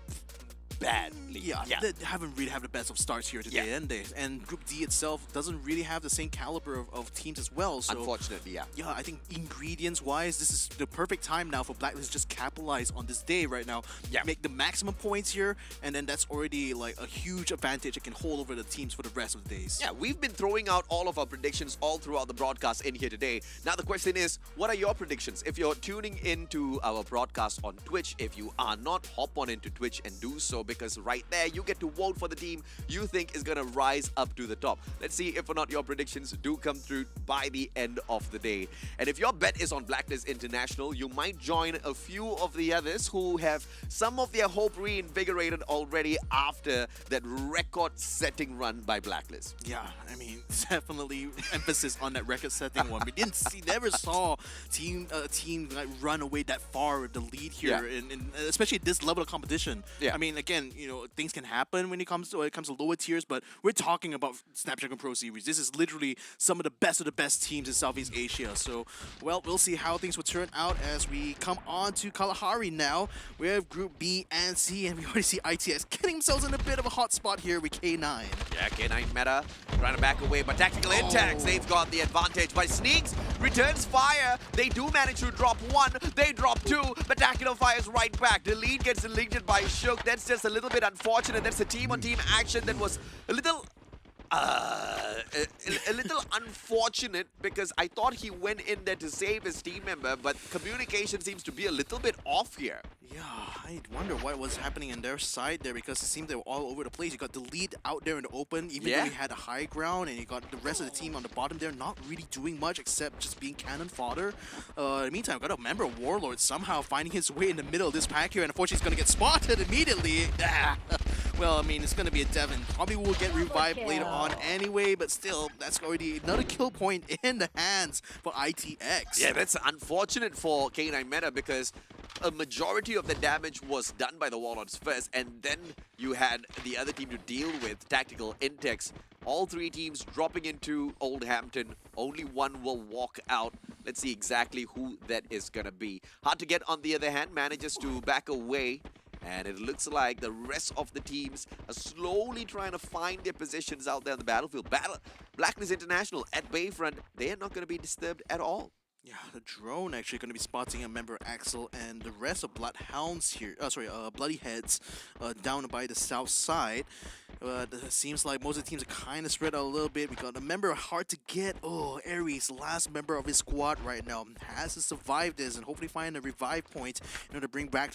badly. Yeah, they haven't really had the best of starts here today, and Group D itself doesn't really have the same caliber of teams as well. So Unfortunately, yeah. yeah, I think ingredients-wise, this is the perfect time now for Blacklist to just capitalize on this day right now. Yeah. Make the maximum points here, and then that's already like a huge advantage it can hold over the teams for the rest of the days. Yeah, we've been throwing out all of our predictions all throughout the broadcast in here today. Now the question is, what are your predictions? If you're tuning into our broadcast on Twitch, if you are not, hop on into Twitch and do so, because right there you get to vote for the team you think is going to rise up to the top. Let's see if or not your predictions do come through by the end of the day. And if your bet is on Blacklist International, you might join a few of the others who have some of their hope reinvigorated already after that record-setting run by Blacklist. Yeah, I mean, definitely emphasis on that record-setting one. We never saw a team like run away that far with the lead here, in especially at this level of competition. Yeah. I mean, again, you know, things can happen when it comes to lower tiers, but we're talking about Snapdragon Pro Series. This is literally some of the best teams in Southeast Asia. So, well, we'll see how things will turn out as we come on to Kalahari now. We have Group B and C, and we already see ITX getting themselves in a bit of a hot spot here with K9. Yeah, K9 meta trying to back away, but Tactical Intact, they've got the advantage. But Sneaks returns fire. They do manage to drop 1, they drop 2, but Tactical fires right back. The lead gets deleted by Shook. That's just a little bit unfortunate. That's a team-on-team action that was a little unfortunate, because I thought he went in there to save his team member, but communication seems to be a little bit off here. Yeah, I wonder what was happening in their side there, because it seemed they were all over the place. You got the lead out there in the open, even though he had a high ground, and you got the rest of the team on the bottom there not really doing much except just being cannon fodder. In the meantime, I've got to remember Warlord somehow finding his way in the middle of this pack here, and unfortunately he's going to get spotted immediately. Well, I mean, it's going to be a Devon. Probably will get revived later on anyway, but still, that's already another kill point in the hands for ITX. Yeah, that's unfortunate for K9 meta, because a majority of the damage was done by the Warlords first, and then you had the other team to deal with, Tactical Intex. All 3 teams dropping into Oldhampton. Only one will walk out. Let's see exactly who that is going to be. Hard to get, on the other hand, manages to back away. And it looks like the rest of the teams are slowly trying to find their positions out there on the battlefield. Blacklist International at Bayfront, they are not going to be disturbed at all. Yeah, the drone actually going to be spotting a member Axel and the rest of Bloodhounds here. Bloody Heads down by the south side. It seems like most of the teams are kind of spread out a little bit. We got a member hard to get. Oh, Aries, last member of his squad right now, has to survive this and hopefully find a revive point in order to bring back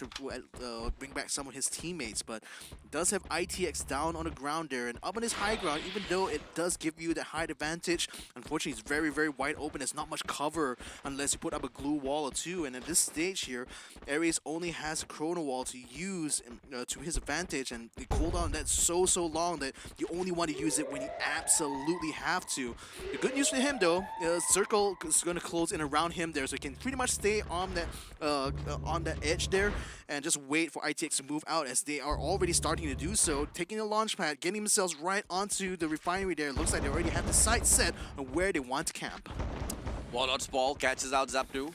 some of his teammates. But does have ITX down on the ground there and up on his high ground, even though it does give you that height advantage. Unfortunately, it's very, very wide open. There's not much cover unless you put up a glue wall or two. And at this stage here, Aries only has a chrono wall to use to his advantage, and the cooldown that's so long that you only want to use it when you absolutely have to. The good news for him though, circle is going to close in around him there, so he can pretty much stay on that edge there and just wait for ITX to move out, as they are already starting to do so, taking the launch pad, getting themselves right onto the refinery there. Looks like they already have the sight set on where they want to camp. Warlord's ball catches out Zapdu.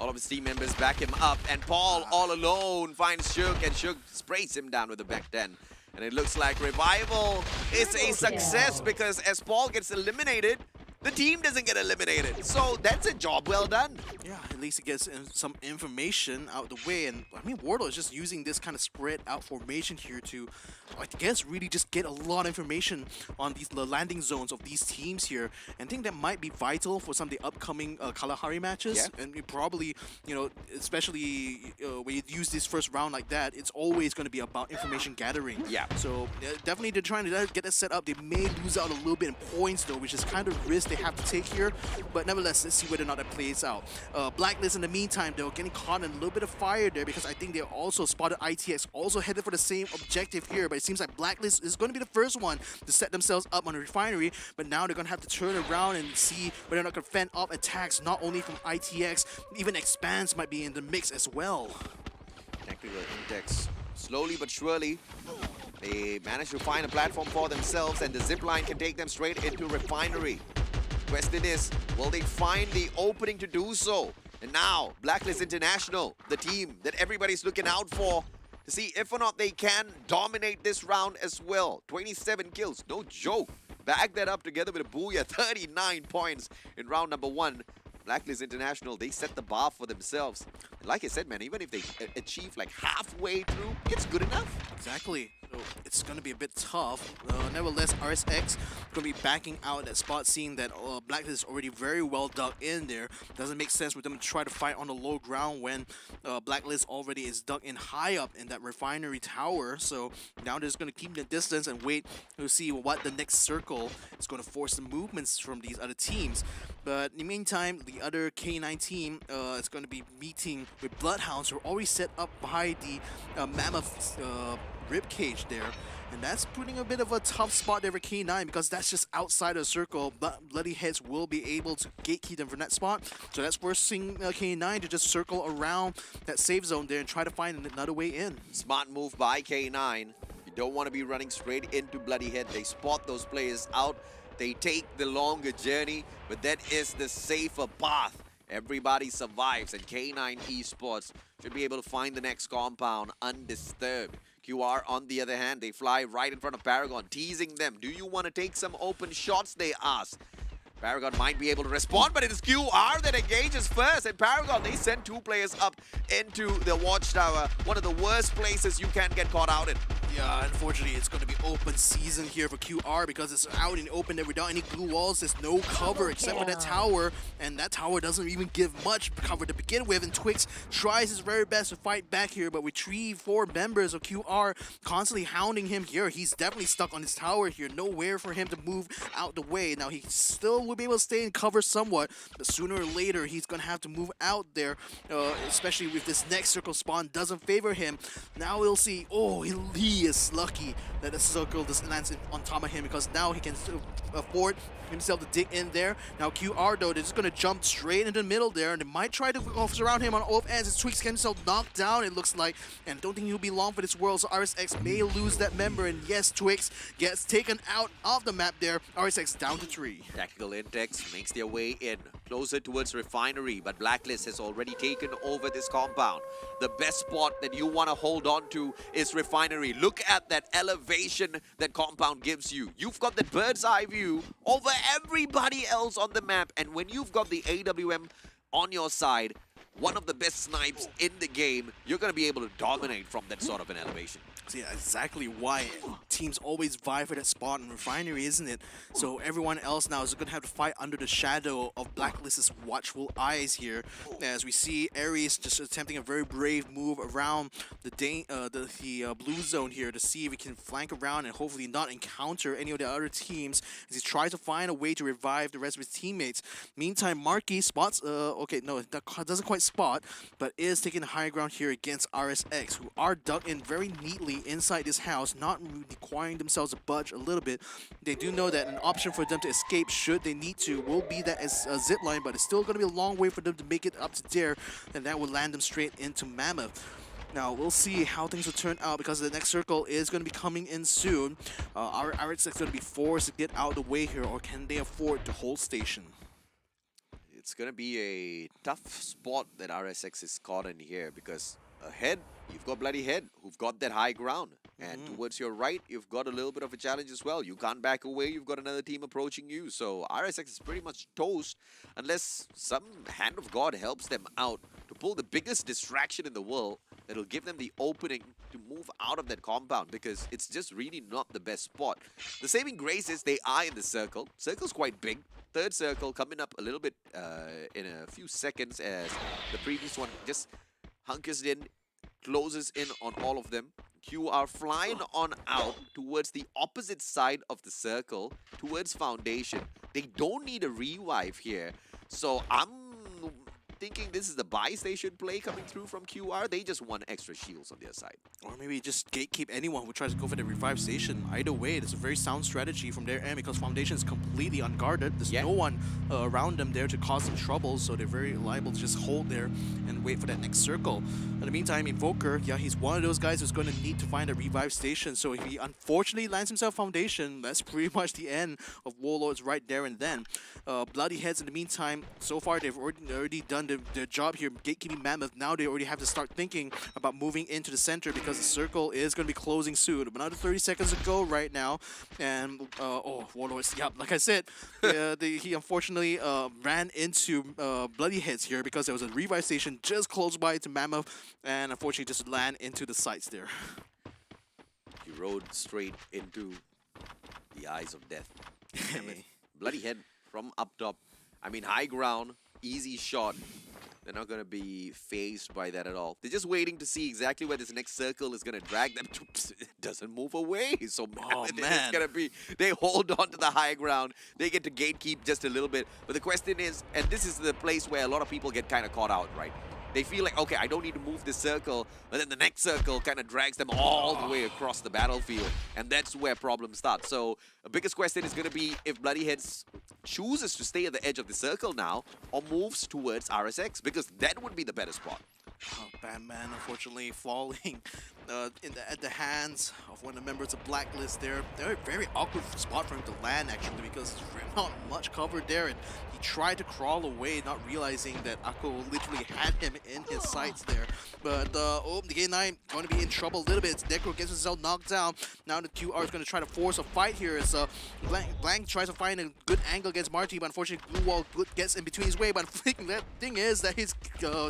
All of his team members back him up, and Paul all alone finds Shug, and Shug sprays him down with a back 10. And it looks like Revival is a success because as Paul gets eliminated, the team doesn't get eliminated. So that's a job well done. Yeah, at least it gets some information out the way. And I mean, Wardle is just using this kind of spread out formation here to, I guess, really just get a lot of information on the landing zones of these teams here. And I think that might be vital for some of the upcoming Kalahari matches. Yeah. And it probably, you know, especially when you use this first round like that, it's always going to be about information gathering. Yeah. So definitely they're trying to get that set up. They may lose out a little bit in points though, which is kind of risk they have to take here. But nevertheless, let's see whether or not that plays out. Blacklist in the meantime though, getting caught in a little bit of fire there because I think they also spotted ITX also headed for the same objective here. But it seems like Blacklist is going to be the first one to set themselves up on a refinery. But now they're going to have to turn around and see whether or not they can fend off attacks not only from ITX, even Expanse might be in the mix as well. Technical index, slowly but surely, they manage to find a platform for themselves, and the zip line can take them straight into refinery. Question is, will they find the opening to do so? And now, Blacklist International, the team that everybody's looking out for, to see if or not they can dominate this round as well. 27 kills, no joke. Back that up together with a booyah, 39 points in round number 1. Blacklist International, they set the bar for themselves. And like I said, man, even if they achieve like halfway through, it's good enough. Exactly. So it's going to be a bit tough. Nevertheless, RSX going to be backing out that spot, seeing that Blacklist is already very well dug in there. Doesn't make sense for them to try to fight on the low ground when Blacklist already is dug in high up in that refinery tower. So now they're just going to keep the distance and wait to see what the next circle is going to force the movements from these other teams. But in the meantime, the other K9 team is going to be meeting with Bloodhounds, who are already set up by the Mammoth ribcage there. And that's putting a bit of a tough spot there for K9 because that's just outside of the circle. But Bloody Heads will be able to gatekeep them from that spot. So that's forcing K9 to just circle around that safe zone there and try to find another way in. Smart move by K9. You don't want to be running straight into Bloody Head. They spot those players out. They take the longer journey, but that is the safer path. Everybody survives, and K9 Esports should be able to find the next compound undisturbed. QR, on the other hand, they fly right in front of Paragon, teasing them. Do you want to take some open shots, they ask. Paragon might be able to respond, but it is QR that engages first. And Paragon, they send 2 players up into the watchtower. One of the worst places you can get caught out in. Yeah, unfortunately, it's going to be open season here for QR because it's out in the open there without any glue walls. There's no cover except for that tower, and that tower doesn't even give much cover to begin with. And Twix tries his very best to fight back here, but with 3-4 members of QR constantly hounding him here, he's definitely stuck on his tower here. Nowhere for him to move out the way. Now, he still will be able to stay in cover somewhat, but sooner or later, he's going to have to move out there, especially if this next circle spawn doesn't favor him. Now we'll see. Oh, he is lucky that the circle just lands on top of him because now he can afford himself to dig in there. Now QR though, they're just going to jump straight into the middle there, and they might try to surround him on both ends as Tweaks gets himself knocked down, it looks like, and don't think he'll be long for this world, so RSX may lose that member, and yes, Twix gets taken out of the map there. RSX down to 3. Tactical Index makes their way in, closer towards Refinery, but Blacklist has already taken over this compound. The best spot that you want to hold on to is Refinery. Look at that elevation that compound gives you. You've got that bird's eye view over everybody else on the map, and when you've got the AWM on your side, one of the best snipes in the game, you're going to be able to dominate from that sort of an elevation. Yeah, exactly why teams always vie for that spot in Refinery, isn't it? So everyone else now is going to have to fight under the shadow of Blacklist's watchful eyes here. As we see Ares just attempting a very brave move around the blue zone here to see if he can flank around and hopefully not encounter any of the other teams as he tries to find a way to revive the rest of his teammates. Meantime, Marky spots, okay, no, that doesn't quite spot, but is taking the high ground here against RSX, who are dug in very neatly inside this house, not requiring themselves to budge a little bit. They do know that an option for them to escape, should they need to, will be that as a zip line, but it's still going to be a long way for them to make it up to there, and that will land them straight into Mammoth. Now, we'll see how things will turn out because the next circle is going to be coming in soon. RSX is going to be forced to get out of the way here, or can they afford to hold station? it's going to be a tough spot that RSX is caught in here because ahead, you've got Bloody Head, who've got that high ground. And towards your right, you've got a little bit of a challenge as well. You can't back away. You've got another team approaching you. So RSX is pretty much toast unless some hand of God helps them out to pull the biggest distraction in the world that'll give them the opening to move out of that compound because it's just really not the best spot. The saving grace is they are in the circle. Circle's quite big. Third circle coming up a little bit in a few seconds as the previous one just hunkers in, closes in on all of them. QR flying on out towards the opposite side of the circle, towards Foundation. They don't need a revive here. So I'm thinking this is the buy station play coming through from QR. They just want extra shields on their side. Or maybe just gatekeep anyone who tries to go for the revive station. Either way, it's a very sound strategy from their end because Foundation is completely unguarded. There's no one around them there to cause them trouble, so they're very liable to just hold there and wait for that next circle. In the meantime, Invoker, yeah, he's one of those guys who's going to need to find a revive station, so if he unfortunately lands himself Foundation, that's pretty much the end of Warlords right there and then. Bloody Heads, in the meantime, so far they've already done their job here, gatekeeping Mammoth. Now they already have to start thinking about moving into the center because the circle is going to be closing soon. Another 30 seconds to go right now. And, Warlords, yeah, like I said, he unfortunately ran into Bloody Heads here because there was a revive station just close by to Mammoth and unfortunately just land into the sights there. He rode straight into the eyes of death. Bloody Head from up top. I mean, high ground, easy shot. They're not going to be phased by that at all. They're just waiting to see exactly where this next circle is going to drag them to. It doesn't move away. So it's going to be, they hold on to the high ground. They get to gatekeep just a little bit. But the question is, and this is the place where a lot of people get kind of caught out, right? They feel like, okay, I don't need to move this circle, but then the next circle kind of drags them all the way across the battlefield, and that's where problems start. So the biggest question is going to be if Bloody Heads chooses to stay at the edge of the circle now or moves towards RSX, because that would be the better spot. Batman unfortunately falling at the hands of one of the members of Blacklist there. They're a very awkward spot for him to land actually because there's not much cover there, and he tried to crawl away, not realizing that Akko literally had him in his sights there. But the K9 going to be in trouble a little bit. Necro gets himself knocked down. Now the QR is going to try to force a fight here as Blank tries to find a good angle against Marty, but unfortunately Blue Wall gets in between his way. But the thing is that his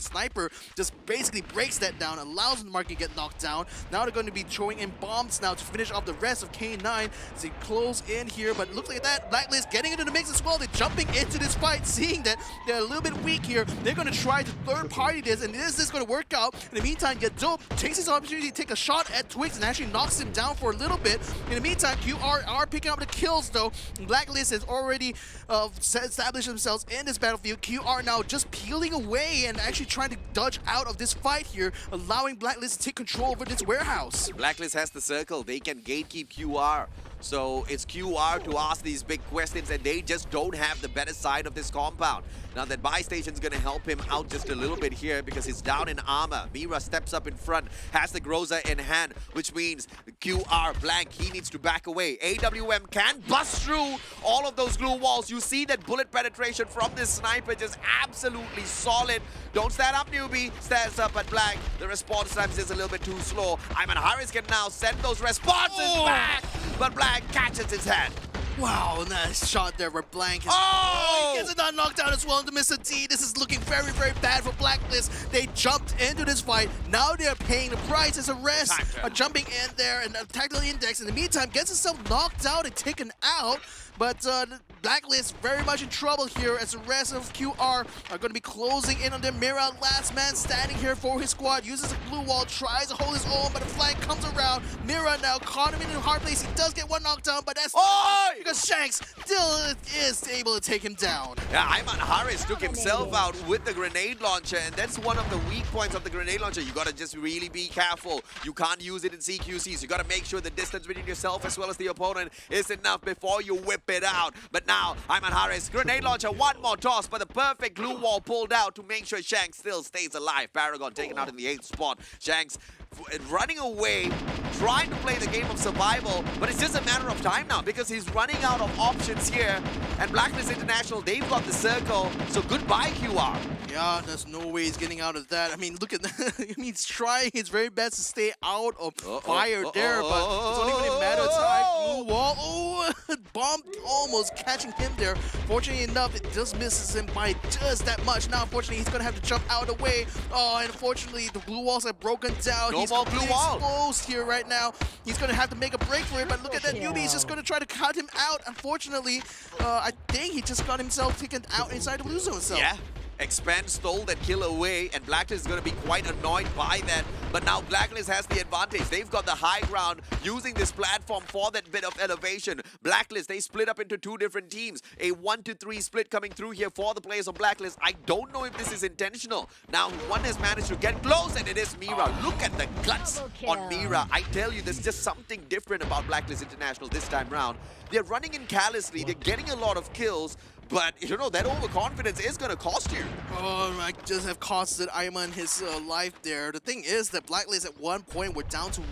sniper just basically breaks that down, allows Marky to get knocked down. Now they're going to be throwing in bombs now to finish off the rest of K9 as they close in here. But look like that, Blacklist getting into the mix as well. They're jumping into this fight, seeing that they're a little bit weak here. They're going to try to third party this, and is this going to work out? In the meantime, Yadope takes this opportunity to take a shot at Twix and actually knocks him down for a little bit. In the meantime, QR are picking up the kills though. Blacklist has already established themselves in this battlefield. QR now just peeling away and actually trying to dodge out of this fight here, allowing Blacklist to take control over this warehouse. Blacklist has the circle. They can gatekeep QR. So it's QR to ask these big questions, and they just don't have the better side of this compound. Now that buy station's going to help him out just a little bit here because he's down in armor. Mira steps up in front, has the Groza in hand, which means QR Blank, he needs to back away. AWM can bust through all of those glue walls. You see that bullet penetration from this sniper just absolutely solid. Don't stand up, newbie. Stands up at Blank. The response time is a little bit too slow. Iman Harris can now send those responses back, but Blank catches his head. Wow, nice shot there for Blank. He gets it knocked down as well into Mr. D. This is looking very, very bad for Blacklist. They jumped into this fight. Now they're paying the price as a rest. Jumping in there and tactical index. In the meantime, gets himself knocked out and taken out. But Blacklist very much in trouble here as the rest of QR are going to be closing in on their Mira. Last man standing here for his squad. Uses a blue wall, tries to hold his own, but the flank comes around. Mira now caught him in a hard place. He does get one knockdown, but that's because Shanks still is able to take him down. Yeah, Iman Harris took himself out with the grenade launcher, and that's one of the weak points of the grenade launcher. You got to just really be careful. You can't use it in CQCs. You got to make sure the distance between yourself as well as the opponent is enough before you whip it out. But now, Iman Harris, grenade launcher, one more toss, but the perfect glue wall pulled out to make sure Shanks still stays alive. Paragon taken out in the 8th spot. Shanks running away, trying to play the game of survival, but it's just a matter of time now because he's running out of options here. And Blacklist International, they've got the circle, so goodbye QR. Yeah, there's no way he's getting out of that. I mean, look at that. I mean, he's trying his very best to stay out of fire there, but it's only going to matter of time. Blue wall. Oh, bomb almost catching him there. Fortunately enough, it just misses him by just that much. Now, unfortunately, he's going to have to jump out of the way. Oh, and unfortunately, the blue walls have broken down. No He's more blue wall. exposed here right now. He's going to have to make a break for it, but look at that newbie. He's just going to try to cut him out. Unfortunately, I think he just got himself taken out inside the blue zone. So. Yeah. Expand stole that kill away, and Blacklist is going to be quite annoyed by that. But now Blacklist has the advantage. They've got the high ground using this platform for that bit of elevation. Blacklist, they split up into 2 different teams. A 1-to-3 split coming through here for the players of Blacklist. I don't know if this is intentional. Now, one has managed to get close, and it is Mira. Look at the guts on Mira. I tell you, there's just something different about Blacklist International this time round. They're running in callously. They're getting a lot of kills. But, you know, that overconfidence is going to cost you. Oh, I just have costed Ayman his life there. The thing is that Blacklist at one point were down to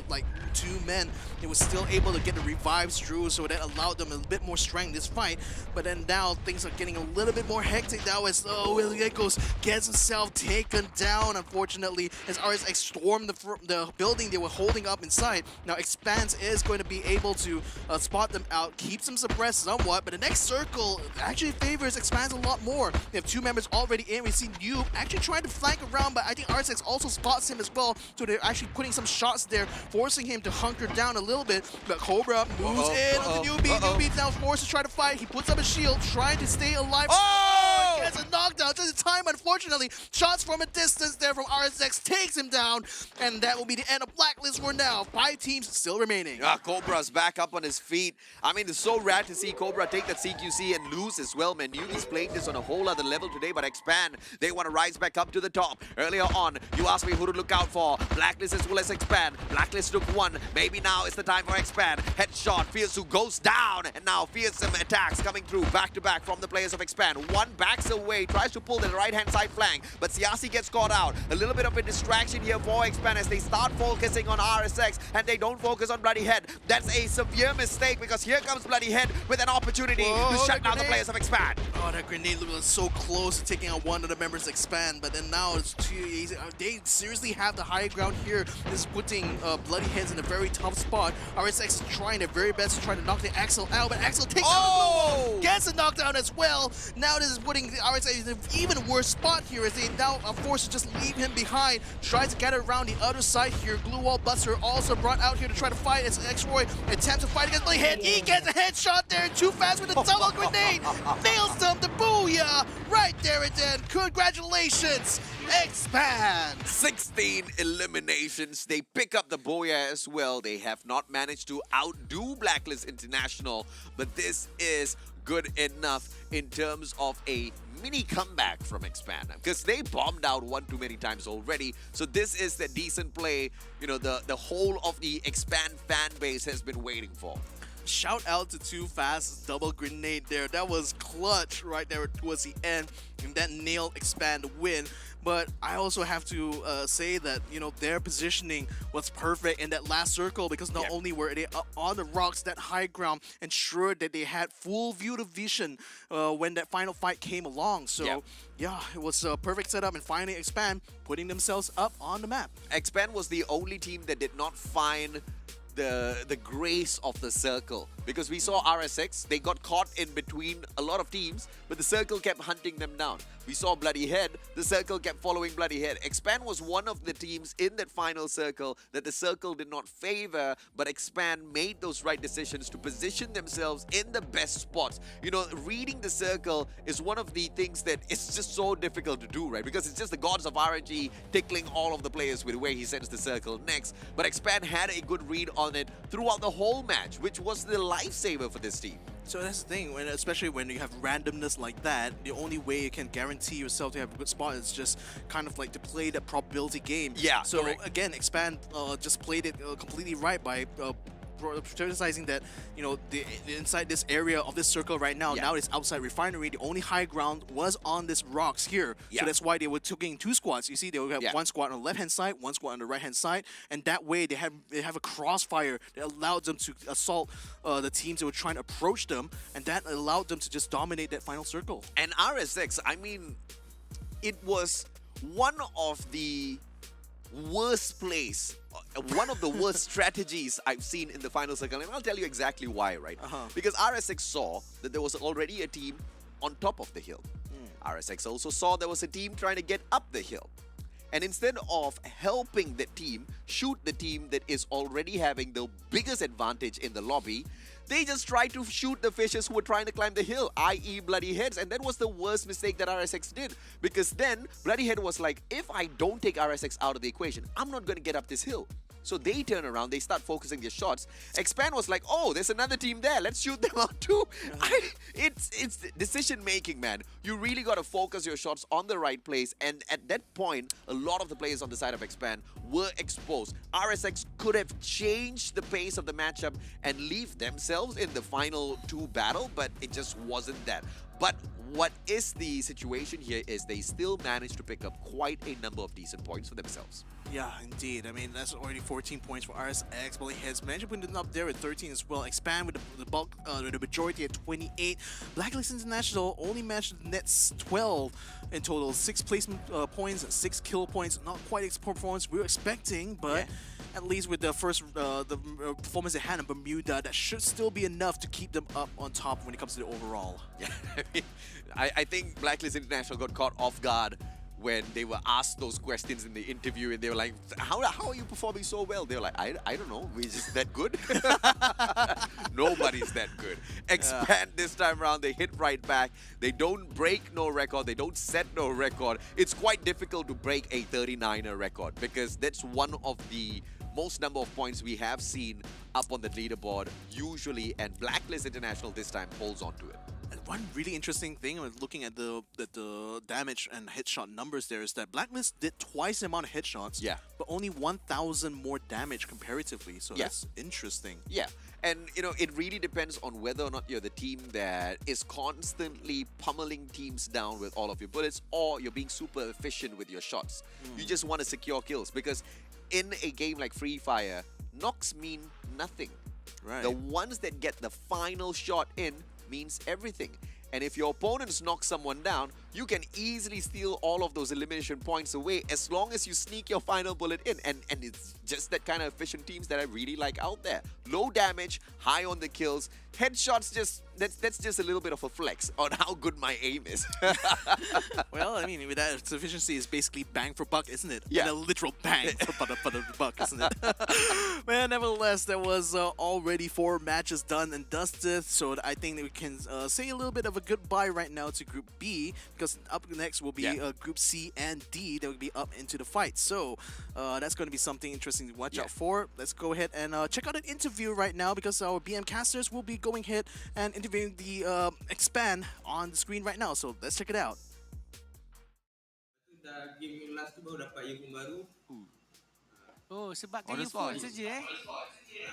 like 2 men. They were still able to get the revives through, so that allowed them a bit more strength in this fight. But then now things are getting a little bit more hectic now as Will Gekos gets himself taken down, unfortunately, as RSX stormed the building they were holding up inside. Now Expanse is going to be able to spot them out, keeps them suppressed somewhat, but the next circle actually favors Expanse a lot more. They have 2 members already in. We see Noob actually trying to flank around, but I think RSX also spots him as well, so they're actually putting some shots there, forcing him to hunker down a little bit. But Cobra moves in on the newbie. Newbie now forced to try to fight. He puts up a shield, trying to stay alive. Oh! Gets a knockdown just in time, unfortunately. Shots from a distance there from RSX takes him down, and that will be the end of Blacklist for now. 5 teams still remaining. Cobra's back up on his feet. I mean, it's so rare to see Cobra take that CQC and lose as well, man. Newbie's playing this on a whole other level today, but Expand, they want to rise back up to the top. Earlier on, you asked me who to look out for. Blacklist as well as Expand. Blacklist took 1. Maybe now is the time for Expand. Headshot, Fierce goes down, and now fearsome attacks coming through back to back from the players of Expand. 1 backs away, tries to pull the right-hand side flank, but Siasi gets caught out. A little bit of a distraction here for Expand as they start focusing on RSX, and they don't focus on Bloody Head. That's a severe mistake because here comes Bloody Head with an opportunity to shut down the players of Expand. Oh, that grenade was so close to taking out one of the members of Expand, but then now it's too easy. They seriously have the high ground here. This is putting Bloody Heads in a very tough spot. RSX is trying their very best to try to knock the Axel out, but Axel takes out the blue wall, gets a knockdown as well. Now this is putting the RSX in an even worse spot here as they now are forced to just leave him behind. Tries to get around the other side here. Blue Wall Buster also brought out here to try to fight as X-Roy attempts to fight against Bloody Head. He gets a headshot there too fast with a double grenade. Nails them, the booyah! Right there and then. Congratulations, Expand! 16 eliminations. They pick up the Boya as well. They have not managed to outdo Blacklist International, but this is good enough in terms of a mini comeback from Expand because they bombed out 1 too many times already. So this is the decent play, you know, the whole of the Expand fan base has been waiting for. Shout out to Too Fast, double grenade there. That was clutch right there towards the end, and that nailed Expand win. But I also have to say that, you know, their positioning was perfect in that last circle because not only were they on the rocks, that high ground, ensured that they had full view of vision when that final fight came along. So, yeah, it was a perfect setup, and finally Expand putting themselves up on the map. Expand was the only team that did not find the grace of the circle, because we saw RSX, they got caught in between a lot of teams, but the circle kept hunting them down. We saw Bloody Head, the circle kept following Bloody Head. Expand was one of the teams in that final circle that the circle did not favor, but Expand made those right decisions to position themselves in the best spots. You know, reading the circle is one of the things that it's just so difficult to do, right? Because it's just the gods of RNG tickling all of the players with where he sends the circle next. But Expand had a good read on it throughout the whole match, which was the lifesaver for this team. So that's the thing, especially when you have randomness like that, the only way you can guarantee yourself to have a good spot is just kind of like to play the probability game. Yeah. So correct. again, Expand just played it completely right by prioritizing that, you know, the inside this area of this circle right now, now it's outside refinery. The only high ground was on this rocks here. So that's why they were taking 2 squads. You see, they will have 1 squad on the left-hand side, 1 squad on the right-hand side, and that way they have a crossfire that allowed them to assault the teams that were trying to approach them, and that allowed them to just dominate that final circle. And RSX, I mean, it was one of the worst plays, one of the worst strategies I've seen in the final circle, and I'll tell you exactly why, right? Because RSX saw that there was already a team on top of the hill. RSX also saw there was a team trying to get up the hill. And instead of helping the team shoot the team that is already having the biggest advantage in the lobby, they just tried to shoot the fishes who were trying to climb the hill, i.e. Bloody Heads. And that was the worst mistake that RSX did. Because then Bloody Head was like, if I don't take RSX out of the equation, I'm not going to get up this hill. So they turn around, they start focusing their shots. Expand was like, oh, there's another team there. Let's shoot them out too. It's decision making, man. You really got to focus your shots on the right place. And at that point, a lot of the players on the side of Expand were exposed. RSX could have changed the pace of the matchup and leave themselves in the final 2 battle, but it just wasn't that. But what is the situation here is they still managed to pick up quite a number of decent points for themselves. Yeah, indeed. I mean, that's already 14 points for RSX. Bloody Heads managed to put it up there at 13 as well. Expand with the bulk, the majority at 28. Blacklist International only managed to net 12 in total. 6 placement points, 6 kill points. Not quite the performance we were expecting, but at least with the first performance they had in Bermuda, that should still be enough to keep them up on top when it comes to the overall. Yeah, I think Blacklist International got caught off guard when they were asked those questions in the interview, and they were like, how are you performing so well? They were like, I don't know, we're just that good. Nobody's that good. Expand this time around, they hit right back. They don't break no record, they don't set no record. It's quite difficult to break a 39er record because that's one of the most number of points we have seen up on the leaderboard usually, and Blacklist International this time holds on to it. And one really interesting thing when looking at the damage and headshot numbers there is that Blacklist did twice the amount of headshots, but only 1,000 more damage comparatively. So that's interesting. Yeah, and you know, it really depends on whether or not you're the team that is constantly pummeling teams down with all of your bullets, or you're being super efficient with your shots. You just want to secure kills, because in a game like Free Fire, knocks mean nothing. Right. The ones that get the final shot in means everything. And if your opponents knock someone down, you can easily steal all of those elimination points away as long as you sneak your final bullet in. And it's just that kind of efficient teams that I really like out there. Low damage, high on the kills. Headshots, that's just a little bit of a flex on how good my aim is. Well, I mean, with that, efficiency is basically bang for buck, isn't it? Yeah. And a literal bang for the buck, isn't it? Man, nevertheless, there was already 4 matches done and dusted, so I think that we can say a little bit of a goodbye right now to Group B, because up next will be Group C and D that will be up into the fight. So that's going to be something interesting to watch out for. Let's go ahead and check out an interview right now, because our BM casters will be going ahead and interviewing the Expand on the screen right now. So let's check it out. Game last tu baru dapat earphone baru. Oh, sebabkan earphone saja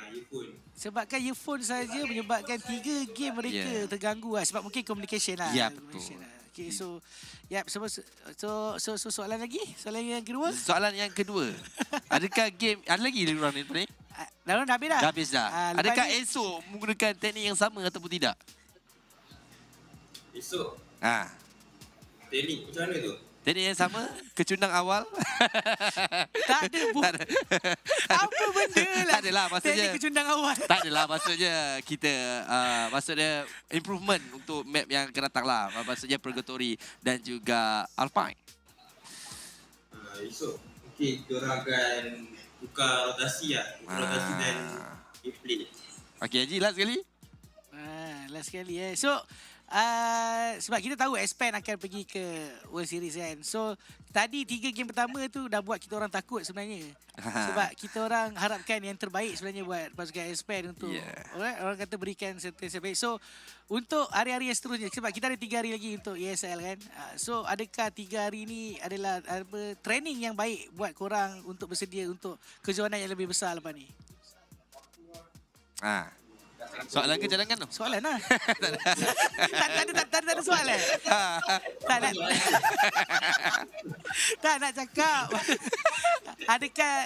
Earphone. Sebabkan earphone saja menyebabkan 3 game mereka terganggu lah. Sebab mungkin communication lah. Ya, betul. Okay, so soalan lagi? Soalan yang kedua? Soalan yang kedua. Adakah game ada lagi orang ni? Dah habis dah? Dah habis dah. Adakah esok menggunakan teknik yang sama ataupun tidak? Esok? Teknik macam mana tu? Teknik yang sama? Kecundang awal? Tak ada pun. Apa benda lah? Tak adalah maksudnya. Teknik kecundang awal. Tak adalah maksudnya kita maksudnya improvement untuk map yang akan datang lah. Maksudnya Purgatory dan juga Alpine. Esok mungkin kita orang akan tukar rotasi lah. Tukar rotasi dan gameplay. Okey Haji, last sekali. Last sekali So sebab kita tahu Expand akan pergi ke World Series kan. So tadi 3 game pertama tu dah buat kita orang takut sebenarnya. Sebab kita orang harapkan yang terbaik sebenarnya buat pasukan Expand untuk orang kata berikan serta terbaik. So untuk hari-hari yang seterusnya, sebab kita ada 3 hari lagi untuk ESL kan. So adakah 3 hari ni adalah training yang baik buat korang untuk bersedia untuk kejohanan yang lebih besar lepas ni? Ha. Soalan ke jalankan tu? Soalan lah. tak ada soalan. Tak nak. Tak nak cakap.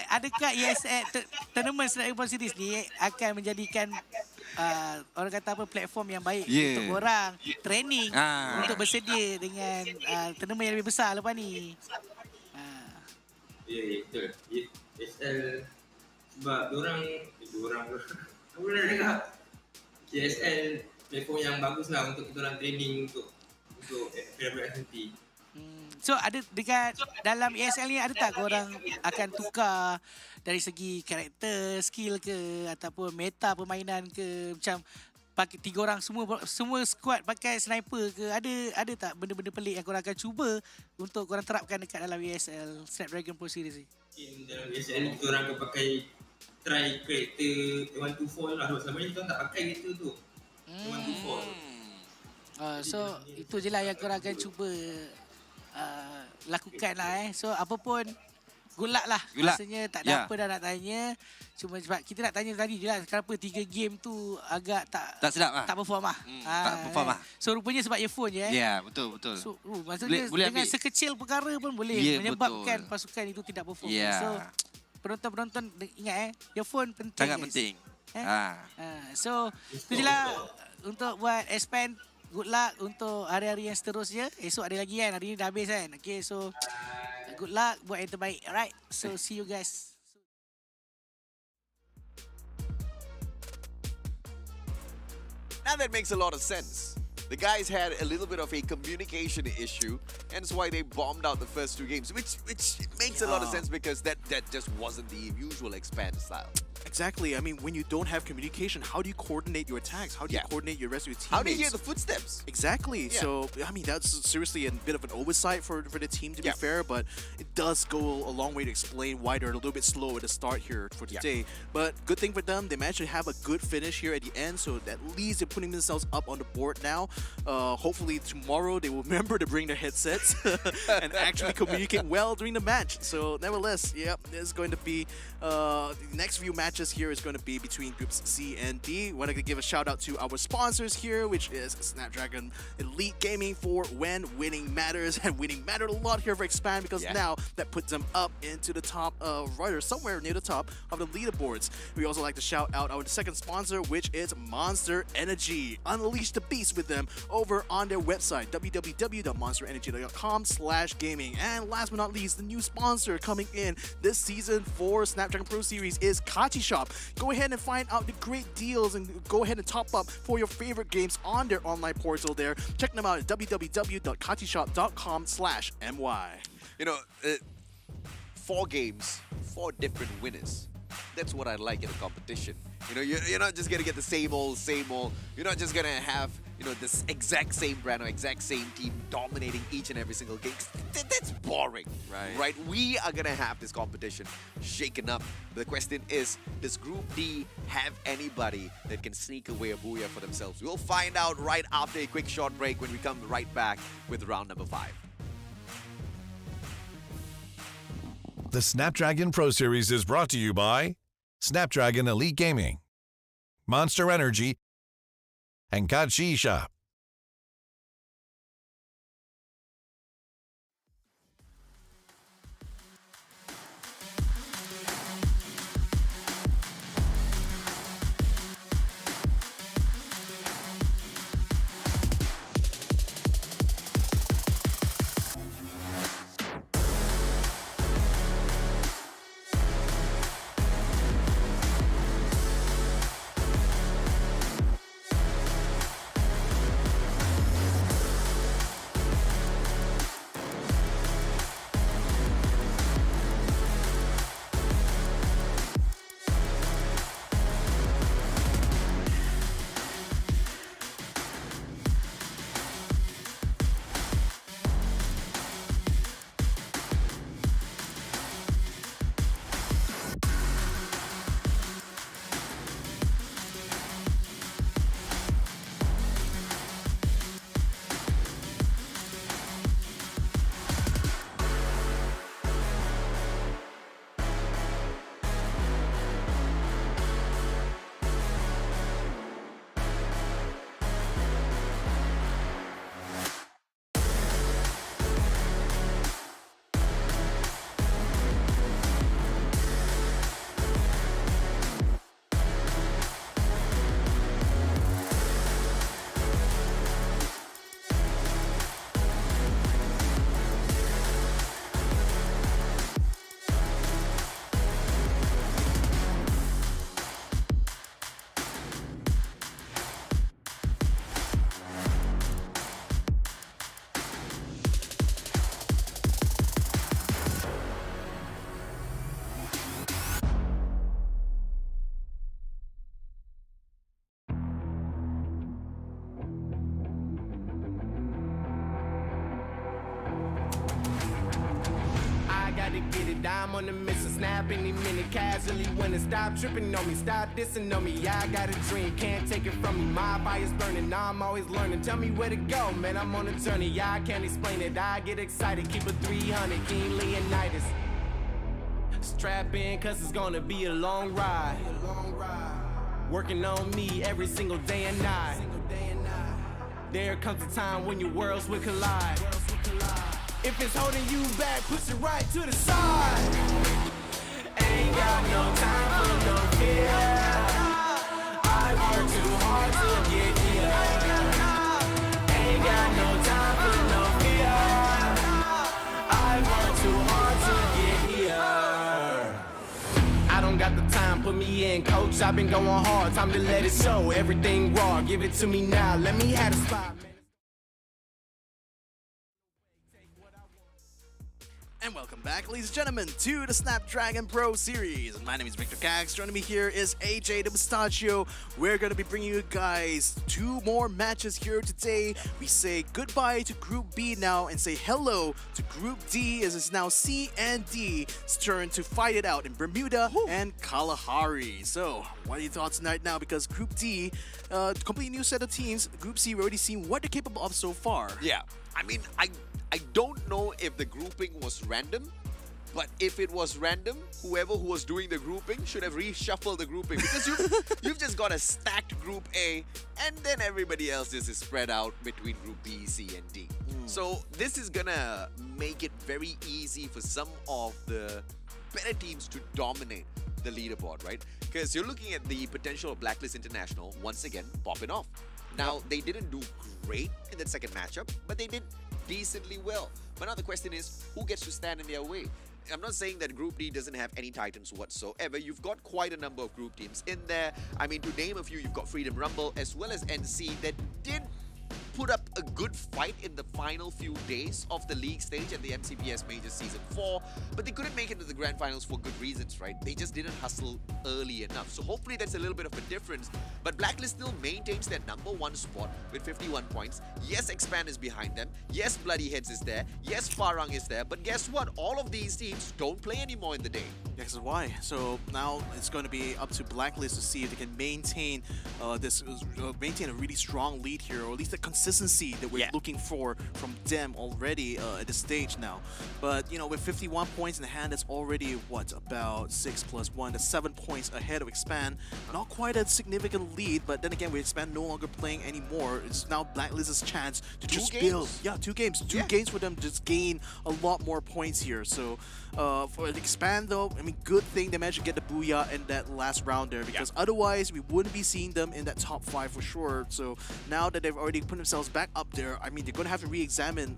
Adakah ESL tournament Snapdragon Pro Series ni akan menjadikan orang kata apa platform yang baik untuk korang training untuk bersedia dengan tournament yang lebih besar lepas ni. Ya, betul. ESL sebab diorang aku pernah dengar ESL platform yang bagus lah untuk kita orang training untuk FMP. So ada dekat dalam ESL ni ada tak korang akan tukar dari segi karakter, skill ke ataupun meta permainan ke, macam pakai 3 orang semua squad pakai sniper ke, ada tak benda-benda pelik yang korang akan cuba untuk korang terapkan dekat dalam ESL Snapdragon Pro Series ni? Dalam ESL ni kita orang akan pakai try karakter 124 lah. Selama ni kita tak pakai karakter tu 124. So itu je lah yang korang akan cuba lakukan lah So apa pun good luck lah. Rasanya tak ada apa dah nak tanya. Cuma sebab kita nak tanya tadi je lah, kenapa 3 game tu agak tak sedap lah. Tak perform lah. Tak perform lah. So rupanya sebab earphone je Ya, betul. So maksudnya dengan sekecil perkara pun boleh menyebabkan pasukan itu tidak perform. So penonton-penonton ingat earphone penting. Sangat penting. So tu je lah untuk buat expand. Good luck untuk hari-hari yang seterusnya. Esok ada lagi kan, hari ni dah habis kan. Okay, so good luck buat yang terbaik. Alright, so see you guys. Now that makes a lot of sense. The guys had a little bit of a communication issue, and that's why they bombed out the first 2 games, which makes a lot of sense because that just wasn't the usual expand style. Exactly. I mean, when you don't have communication, how do you coordinate your attacks? How do you coordinate your rest of your teammates? How do you hear the footsteps? Exactly. Yeah. So, I mean, that's seriously a bit of an oversight for the team, to be fair, but it does go a long way to explain why they're a little bit slow at the start here for today. But good thing for them, they managed to have a good finish here at the end, so at least they're putting themselves up on the board now. Hopefully tomorrow they will remember to bring their headsets and actually communicate well during the match. So nevertheless, there's going to be the next few matches here is going to be between groups C and D. Want to give a shout out to our sponsors here, which is Snapdragon Elite Gaming for when winning matters, and winning mattered a lot here for Expand because now that puts them up into the top right or somewhere near the top of the leaderboards. We also like to shout out our second sponsor, which is Monster Energy. Unleash the beast with them over on their website, www.monsterenergy.com/gaming. And last but not least, the new sponsor coming in this season for Snapdragon Pro Series is Kachi Shop. Go ahead and find out the great deals and go ahead and top up for your favorite games on their online portal there. Check them out at www.kachishop.com/my. You know, 4 games, 4 different winners. That's what I like in a competition. You know, you're not just gonna get the same old. You're not just gonna have, you know, this exact same brand or exact same team dominating each and every single game. That's boring, right? We are gonna have this competition shaken up. The question is, does Group D have anybody that can sneak away a booyah for themselves? We'll find out right after a quick short break when we come right back with round number 5. The Snapdragon Pro Series is brought to you by Snapdragon Elite Gaming, Monster Energy, and Kachi Shop. dime on the mission, snap any minute, casually winning. Stop tripping on me, stop dissing on me. Yeah, I got a dream, can't take it from me. My fire's burning, now I'm always learning. Tell me where to go, man, I'm on a journey. Yeah, I can't explain it, I get excited. Keep it 300, King Leonidas. Strap in, cause it's gonna be a long ride. Working on me every single day and night. There comes a time when your worlds will collide. If it's holding you back, push it right to the side. Ain't got no time for no fear. I work too hard to get here. Ain't got no time for no fear. I work too hard to get here. I don't got the time, put me in, coach. I've been going hard, time to let it show. Everything raw, give it to me now. Let me have the spot. And welcome back, ladies and gentlemen, to the Snapdragon Pro Series. My name is Victor Cax. Joining me here is AJ the Mustachio. We're going to be bringing you guys 2 more matches here today. We say goodbye to Group B now and say hello to Group D, as it's now C and D's turn to fight it out in Bermuda and Kalahari. So, what are your thoughts tonight now? Because Group D, completely new set of teams. Group C, we've already seen what they're capable of so far. Yeah, I mean, I don't know if the grouping was random, but if it was random, whoever who was doing the grouping should have reshuffled the grouping, because you've just got a stacked Group A, and then everybody else just is spread out between Group B, C, and D. So this is gonna make it very easy for some of the better teams to dominate the leaderboard, right? Because you're looking at the potential of Blacklist International once again popping off. Now, they didn't do great in that second matchup, but they did decently well. But now the question is, who gets to stand in their way? I'm not saying that Group D doesn't have any titans whatsoever. You've got quite a number of group teams in there. I mean, to name a few, you've got Freedom Rumble as well as NC that did put up a good fight in the final few days of the league stage at the MCPS Major Season 4, but they couldn't make it to the Grand Finals for good reasons, right? They just didn't hustle early enough. So hopefully that's a little bit of a difference. But Blacklist still maintains their #1 spot with 51 points. Yes, Expand is behind them. Yes, Bloody Heads is there. Yes, Farang is there. But guess what? All of these teams don't play anymore in the day. Yes, why? So now it's going to be up to Blacklist to see if they can maintain maintain a really strong lead here, or at least the consistency that we're looking for from them already at this stage now. But, you know, with 51 points in the hand, that's already, what, about 6 plus 1, that's 7 points ahead of Expand. Not quite a significant lead, but then again, with Expand no longer playing anymore, it's now Blacklist's chance to just build. Yeah, 2 games. 2 games for them to just gain a lot more points here. So for Expand though, I mean, good thing they managed to get the booyah in that last round there, because otherwise we wouldn't be seeing them in that top 5 for sure. So now that they've already put themselves back up there, I mean, they're going to have to re-examine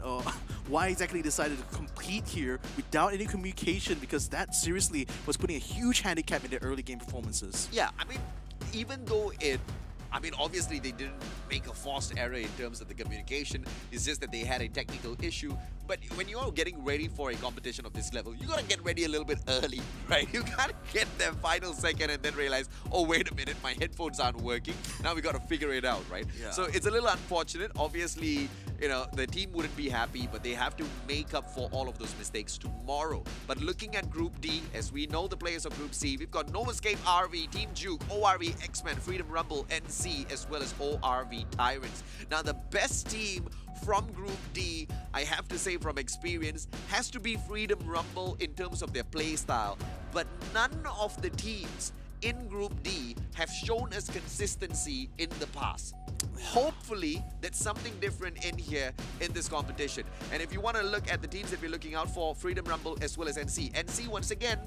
why exactly they decided to compete here without any communication, because that seriously was putting a huge handicap in their early game performances. Yeah, I mean, even though obviously they didn't make a forced error in terms of the communication. It's just that they had a technical issue. But when you're getting ready for a competition of this level, you gotta get ready a little bit early, right? You can't get there final second and then realize, oh, wait a minute, my headphones aren't working. Now we gotta figure it out, right? Yeah. So it's a little unfortunate. Obviously, you know, the team wouldn't be happy, but they have to make up for all of those mistakes tomorrow. But looking at Group D, as we know the players of Group C, we've got Novascape RV, Team Juke, ORV X-Men, Freedom Rumble, NC, as well as ORV Tyrants. Now, the best team from Group D, I have to say from experience, has to be Freedom Rumble in terms of their play style. But none of the teams in Group D have shown us consistency in the past. Hopefully, that's something different in here in this competition. And if you want to look at the teams that we're looking out for, Freedom Rumble as well as NC. NC, once again,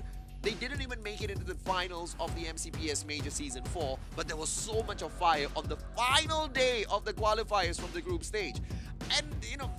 they didn't even make it into the finals of the MCPS Major Season 4, but there was so much of fire on the final day of the qualifiers from the group stage. And, you know,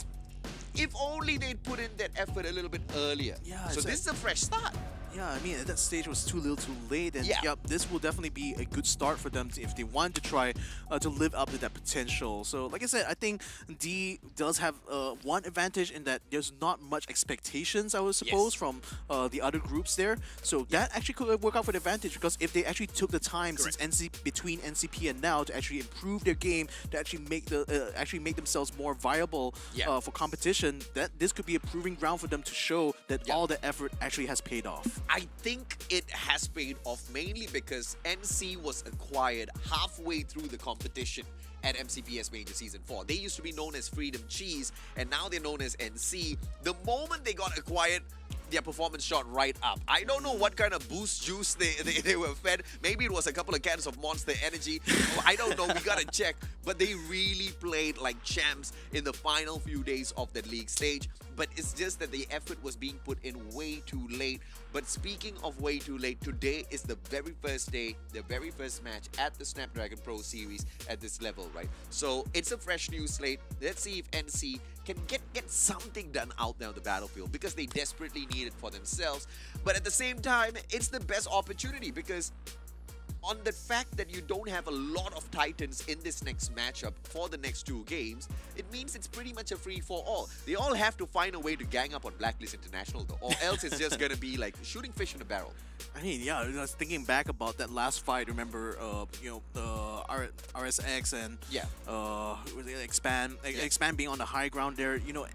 if only they'd put in that effort a little bit earlier. Yeah, so this is a fresh start. Yeah, I mean, at that stage was too little too late, and Yeah. this will definitely be a good start for them if they want to try to live up to that potential. So, like I said, I think D does have one advantage in that there's not much expectations, I would suppose, from the other groups there. So that actually could work out for the advantage, because if they actually took the time since between NCP and now to actually improve their game, to actually make themselves more viable for competition, that this could be a proving ground for them to show that all the effort actually has paid off. I think it has paid off mainly because NC was acquired halfway through the competition at MCPS Major Season 4. They used to be known as Freedom Cheese, and now they're known as NC. The moment they got acquired, their performance shot right up. I don't know what kind of boost juice they were fed. Maybe it was a couple of cans of Monster Energy. I don't know, we gotta check. But they really played like champs in the final few days of the league stage. But it's just that the effort was being put in way too late. But speaking of way too late, today is the very first day, the very first match at the Snapdragon Pro Series at this level, right? So it's a fresh new slate. Let's see if NC can get something done out there on the battlefield, because they desperately need it for themselves. But at the same time, it's the best opportunity, because on the fact that you don't have a lot of Titans in this next matchup for the next two games, it means it's pretty much a free-for-all. They all have to find a way to gang up on Blacklist International though, or else it's just gonna be like shooting fish in a barrel. I mean, yeah, I was thinking back about that last fight. Remember, RSX and Expand being on the high ground there. You know,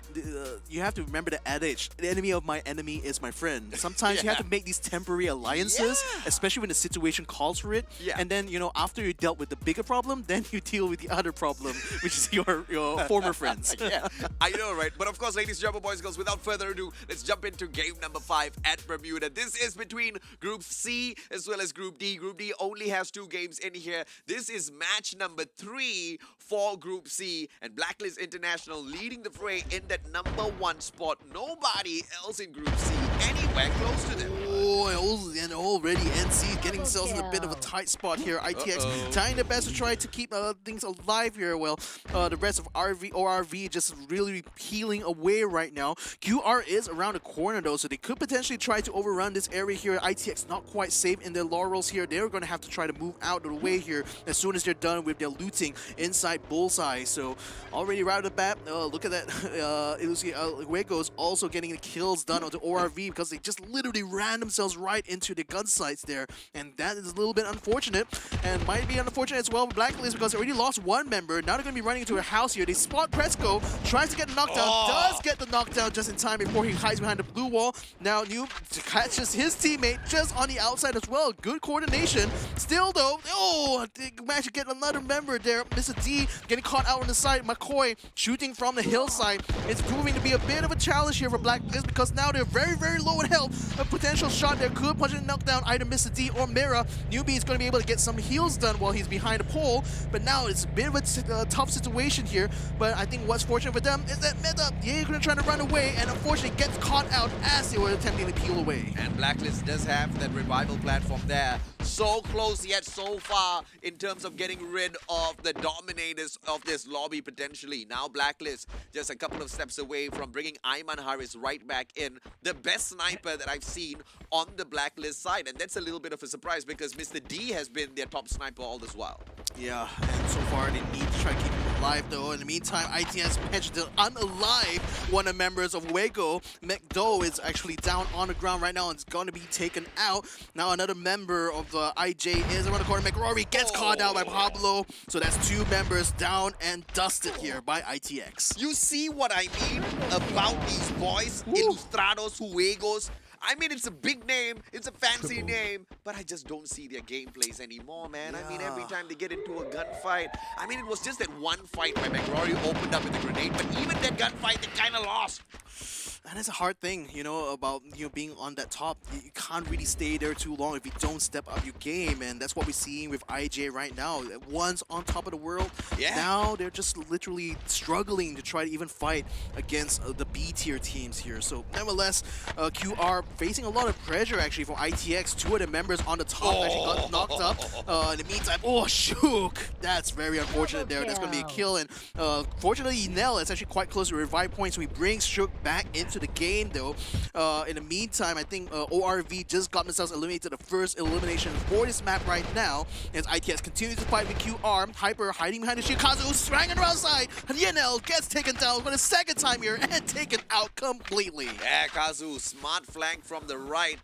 you have to remember the adage: "The enemy of my enemy is my friend." Sometimes you have to make these temporary alliances, especially when the situation calls for it. And then, you know, after you dealt with the bigger problem, then you deal with the other problem, which is your former friends. I know, right? But of course, ladies and gentlemen, boys and girls, without further ado, let's jump into game number 5 at Bermuda. This is between Group C as well as Group D. Group D only has 2 games in here. This is match number 3 for Group C, and Blacklist International leading the fray in that number 1 spot. Nobody else in Group C anywhere close to them. Oh, and already NC getting themselves in a bit of a tight spot here. ITX trying their best to try to keep things alive here. Well, the rest of ORV just really peeling away right now. QR is around the corner though, so they could potentially try to overrun this area here. ITX not quite safe in their laurels here. They're going to have to try to move out of the way here as soon as they're done with their looting inside Bullseye. So already right out of the bat, look at that. Huego's also getting the kills done onto ORV because they just literally ran themselves right into the gun sites there, and that is a little bit unfortunate, and might be unfortunate as well for Blacklist because they already lost one member. Now they're going to be running into a house here. They spot Presco, tries to get the knockdown, does get the knockdown just in time before he hides behind the blue wall. Now New catches his teammate just on the outside as well. Good coordination. Still though, they managed to get another member there. Mr. D getting caught out on the side. McCoy shooting from the hillside. It's proving to be a bit of a challenge here for Blacklist because now they're very, very low in health. A potential shot there could punch and knock down either Mr. D or Mira. Newbie is going to be able to get some heals done while he's behind a pole, but now it's a bit of a tough situation here. But I think what's fortunate for them is that Meta, they're going to try to run away and unfortunately gets caught out as they were attempting to peel away. And Blacklist does have that revival platform there. So close yet so far in terms of getting rid of the dominators of this lobby potentially. Now Blacklist just a couple of steps away from bringing Ayman Haris right back in. The best sniper that I've seen on the Blacklist side. And that's a little bit of a surprise because Mr. D has been their top sniper all this while. Yeah, and so far they need to try to keep him alive though. In the meantime, ITS managed to unalive one of the members of Wago. McDo is actually down on the ground right now and is going to be taken out. Now another member of IJ is around the corner. McRory gets caught out by Pablo. So that's 2 members down and dusted here by ITX. You see what I mean about these boys? Ilustrados, Juegos. I mean, it's a big name, it's a fancy name, but I just don't see their gameplays anymore, man. I mean, every time they get into a gunfight, I mean, it was just that one fight where McRory opened up with a grenade, but even that gunfight, they kind of lost. And it's a hard thing, you know, about being on that top. You can't really stay there too long if you don't step up your game, and that's what we're seeing with IJ right now. Once on top of the world, now they're just literally struggling to try to even fight against the B-tier teams here. So nevertheless, QR facing a lot of pressure actually from ITX. 2 of the members on the top actually got knocked up. In the meantime, Shook! That's very unfortunate there. That's going to be a kill, and fortunately Nell is actually quite close to revive point, so he brings Shook back into the game, though. In the meantime, I think ORV just got themselves eliminated the first elimination for this map right now, as ITX continues to fight with QR. Hyper hiding behind the Shikazu, sprang around side. Yenel gets taken down for the second time here and taken out completely. Yeah, Kazu, smart flank from the right.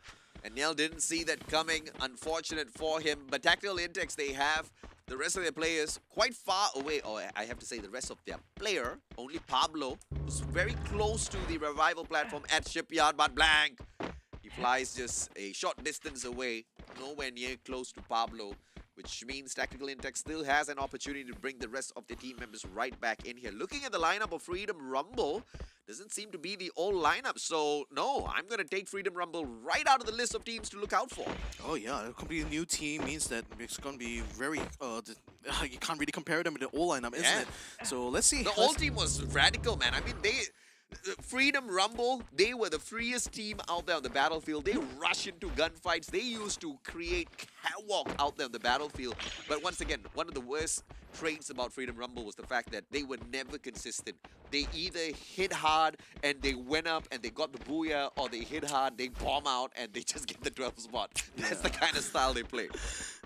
And Nell didn't see that coming. Unfortunate for him. But Tactical Intex, they have the rest of their players quite far away. Or I have to say the rest of their player. Only Pablo, who's very close to the revival platform at Shipyard, but blank. He flies just a short distance away. Nowhere near close to Pablo. Which means Tactical Intex still has an opportunity to bring the rest of the team members right back in here. Looking at the lineup of Freedom Rumble, doesn't seem to be the old lineup. So, no, I'm going to take Freedom Rumble right out of the list of teams to look out for. Oh, yeah, a completely new team means that it's going to be very... you can't really compare them with the old lineup, isn't it? So, let's see. The old team was radical, man. I mean, Freedom Rumble, they were the freest team out there on the battlefield. They rush into gunfights. They used to create havoc out there on the battlefield. But once again, one of the worst traits about Freedom Rumble was the fact that they were never consistent. They either hit hard and they went up and they got the booyah, or they hit hard, they bomb out and they just get the 12th spot. That's the kind of style they play.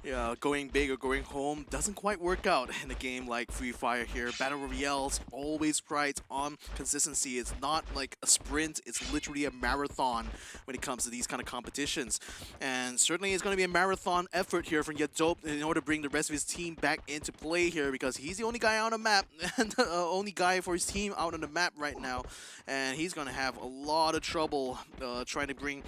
Yeah, going big or going home doesn't quite work out in a game like Free Fire here. Battle Royales always prides on consistency. It's not like a sprint, it's literally a marathon when it comes to these kind of competitions. And certainly it's going to be a marathon effort here from Yadope in order to bring the rest of his team back into play here, because he's the only guy on the map and the only guy for his team out on the map right now. And he's going to have a lot of trouble trying to bring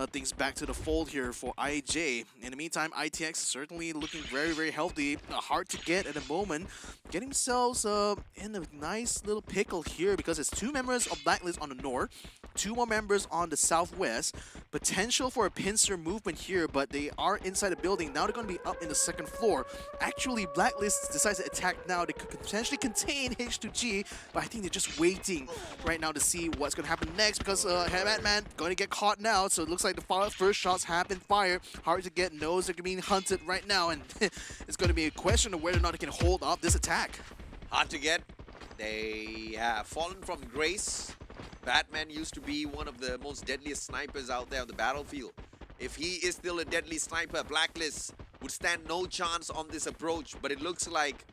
things back to the fold here for IJ. In the meantime, ITX certainly looking very, very healthy. Hard to get at the moment. Getting themselves in a nice little pickle here, because it's 2 members of Blacklist on the north, 2 more members on the southwest. Potential for a pincer movement here, but they are inside the building. Now they're going to be up in the 2nd floor. Actually, Blacklist decides to attack now. They could potentially contain H2G, but I think they're just waiting right now to see what's going to happen next, because Batman going to get caught now. So it looks like the first shots have been fired. Hard to get, knows they're being hunted right now, and it's going to be a question of whether or not they can hold off this attack. Hard to get. They have fallen from grace. Batman used to be one of the most deadliest snipers out there on the battlefield. If he is still a deadly sniper, Blacklist would stand no chance on this approach. But it looks like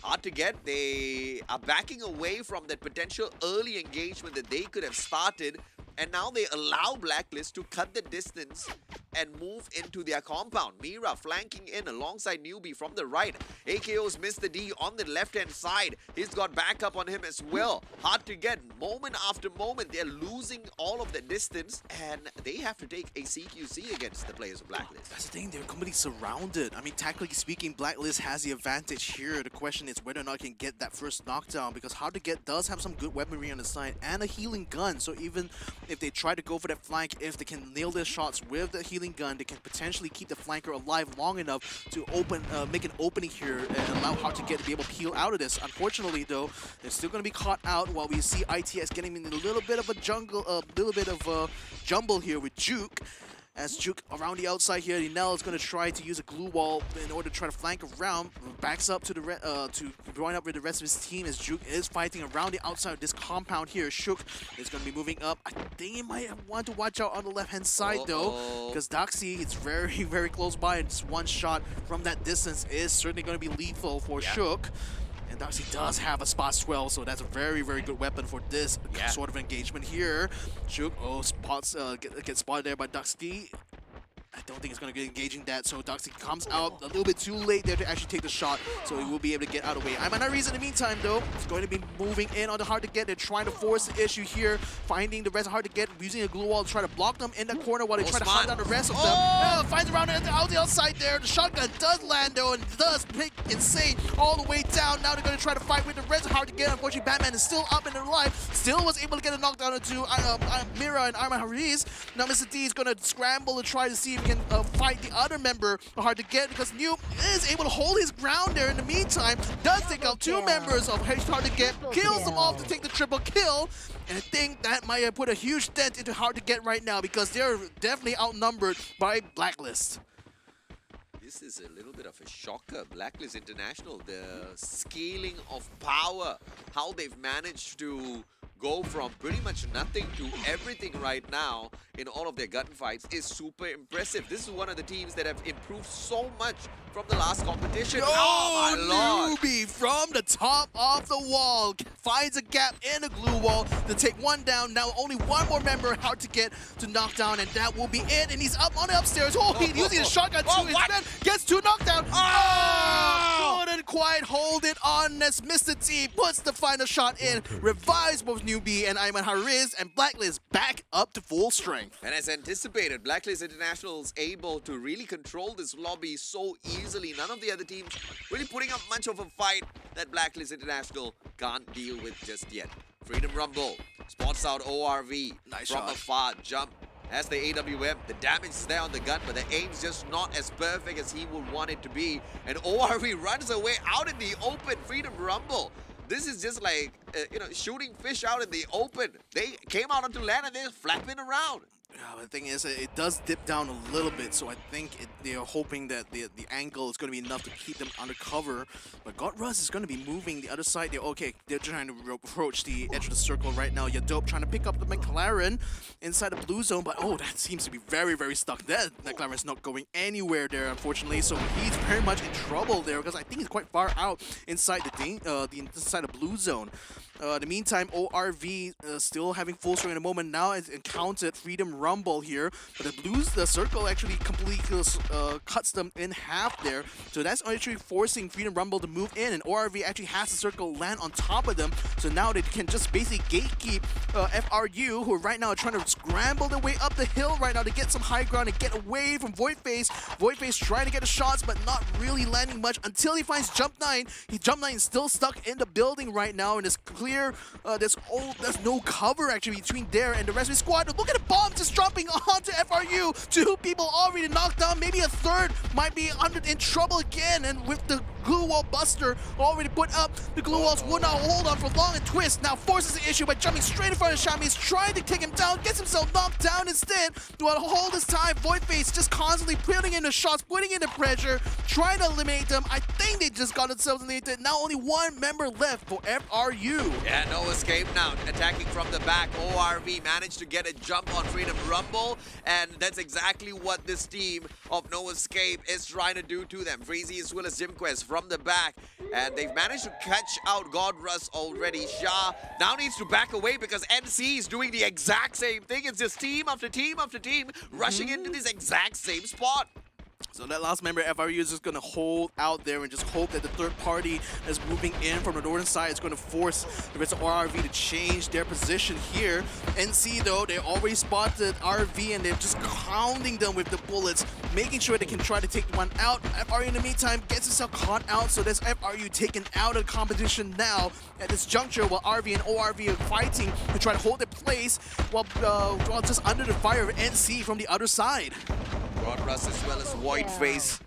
hard to get. They are backing away from that potential early engagement that they could have started. And now they allow Blacklist to cut the distance and move into their compound. Mira flanking in alongside Newbie from the right. AKO's missed the D on the left-hand side. He's got backup on him as well. Hard to get. Moment after moment, they're losing all of the distance, and they have to take a CQC against the players of Blacklist. That's the thing, they're completely surrounded. I mean, tactically speaking, Blacklist has the advantage here. The question is whether or not they can get that first knockdown, because Hard to Get does have some good weaponry on the side and a healing gun. So even if they try to go for that flank, if they can nail their shots with the healing gun, they can potentially keep the flanker alive long enough to make an opening here and allow Hard to Get to be able to peel out of this. Unfortunately, though, they're still going to be caught out while we see ITX getting in a little bit of a jumble here with Juke. As Juke around the outside here, Nell is going to try to use a glue wall in order to try to flank around. Backs up to to join up with the rest of his team, as Juke is fighting around the outside of this compound here. Shook is going to be moving up. I think he might want to watch out on the left-hand side though, because Doxy is very, very close by, and just one shot from that distance is certainly going to be lethal for Shook. And Doxy does have a spot swell, so that's a very, very good weapon for this sort of engagement here. Shook, gets spotted there by Doxy. I don't think it's going to get engaging that, so Doxy comes out a little bit too late there to actually take the shot, so he will be able to get out of the way. Imanarees in the meantime, though, is going to be moving in on the Hard to Get. They're trying to force the issue here, finding the rest of Hard to Get, using a glue wall to try to block them in the corner while they try to hunt down the rest of them. Finds around on the outside there. The shotgun does land, though, and does pick Insane all the way down. Now they're going to try to fight with the rest of Hard to Get. Unfortunately, Batman is still up and alive. Still was able to get a knockdown into Mira and Imanarees. Now Mr. D is going to scramble to try to see if he can fight the other member Hard to Get, because New is able to hold his ground there in the meantime. Does take out 2 members of Hard to Get, kills them off to take the triple kill. And I think that might have put a huge dent into Hard to Get right now, because they're definitely outnumbered by Blacklist. This is a little bit of a shocker. Blacklist International, the scaling of power, how they've managed to go from pretty much nothing to everything right now in all of their gunfights is super impressive. This is one of the teams that have improved so much from the last competition. Oh my lord! Newbie from the top of the wall finds a gap in the glue wall to take one down. Now only one more member hard to get to knock down, and that will be it. And he's up on the upstairs. Oh, he's using a shotgun too. Instead, gets two knockdown. Oh, couldn't quite hold it on as Mr. T puts the final shot in, revives both Newbie and Ayman Hariz, and Blacklist back up to full strength. And as anticipated, Blacklist International is able to really control this lobby so easily. None of the other teams really putting up much of a fight that Blacklist International can't deal with just yet. Freedom Rumble spots out ORV. Nice from shot. afar, jump has the AWM. The damage is there on the gun, but the aim's just not as perfect as he would want it to be. And ORV runs away out in the open. Freedom Rumble. This is just like, shooting fish out in the open. They came out onto land and they're flapping around. Yeah, the thing is, it does dip down a little bit, so I think they're hoping that the angle is going to be enough to keep them undercover. But God Russ is going to be moving the other side. They're trying to approach the edge of the circle right now. Yadope trying to pick up the McLaren inside the blue zone, but that seems to be very, very stuck. That McLaren is not going anywhere there, unfortunately, so he's very much in trouble there because I think he's quite far out inside inside the blue zone. In the meantime, ORV still having full strength in the moment. Now has encountered Freedom Rumble here, but the circle actually completely cuts them in half there. So that's actually forcing Freedom Rumble to move in, and ORV actually has the circle land on top of them. So now they can just basically gatekeep FRU, who right now are trying to scramble their way up the hill right now to get some high ground and get away from Voidface. Voidface trying to get the shots, but not really landing much until he finds Jump 9. Jump 9 is still stuck in the building right now, and it's clear there's no cover actually between there and the rest of the squad. Look at the bomb just dropping onto FRU. Two people already knocked down. Maybe a third might be in trouble again. And with the glue wall buster already put up, the glue walls would not hold on for long, and Twist now forces the issue by jumping straight in front of Shami. He's trying to take him down, gets himself knocked down instead. While hold his time, Voidface just constantly putting in the shots, putting in the pressure, trying to eliminate them. I think they just got themselves eliminated. Now only one member left for FRU. Yeah, no escape now. Attacking from the back, ORV managed to get a jump on Freedom Rumble, and that's exactly what this team of No Escape is trying to do to them. Freezy as well as JimQuest from the back, and they've managed to catch out God Russ already. Shah now needs to back away because NC is doing the exact same thing. It's just team after team after team rushing into this exact same spot. So that last member, FRU, is just going to hold out there and just hope that the third party that's moving in from the northern side is going to force the rest of RRV to change their position here. NC, though, they already spotted RV and they're just pounding them with the bullets, making sure they can try to take one out. FRU, in the meantime, gets himself caught out, so there's FRU taken out of the competition now at this juncture, while RV and ORV are fighting to try to hold their place while just under the fire of NC from the other side. God Russ as well as Voidface.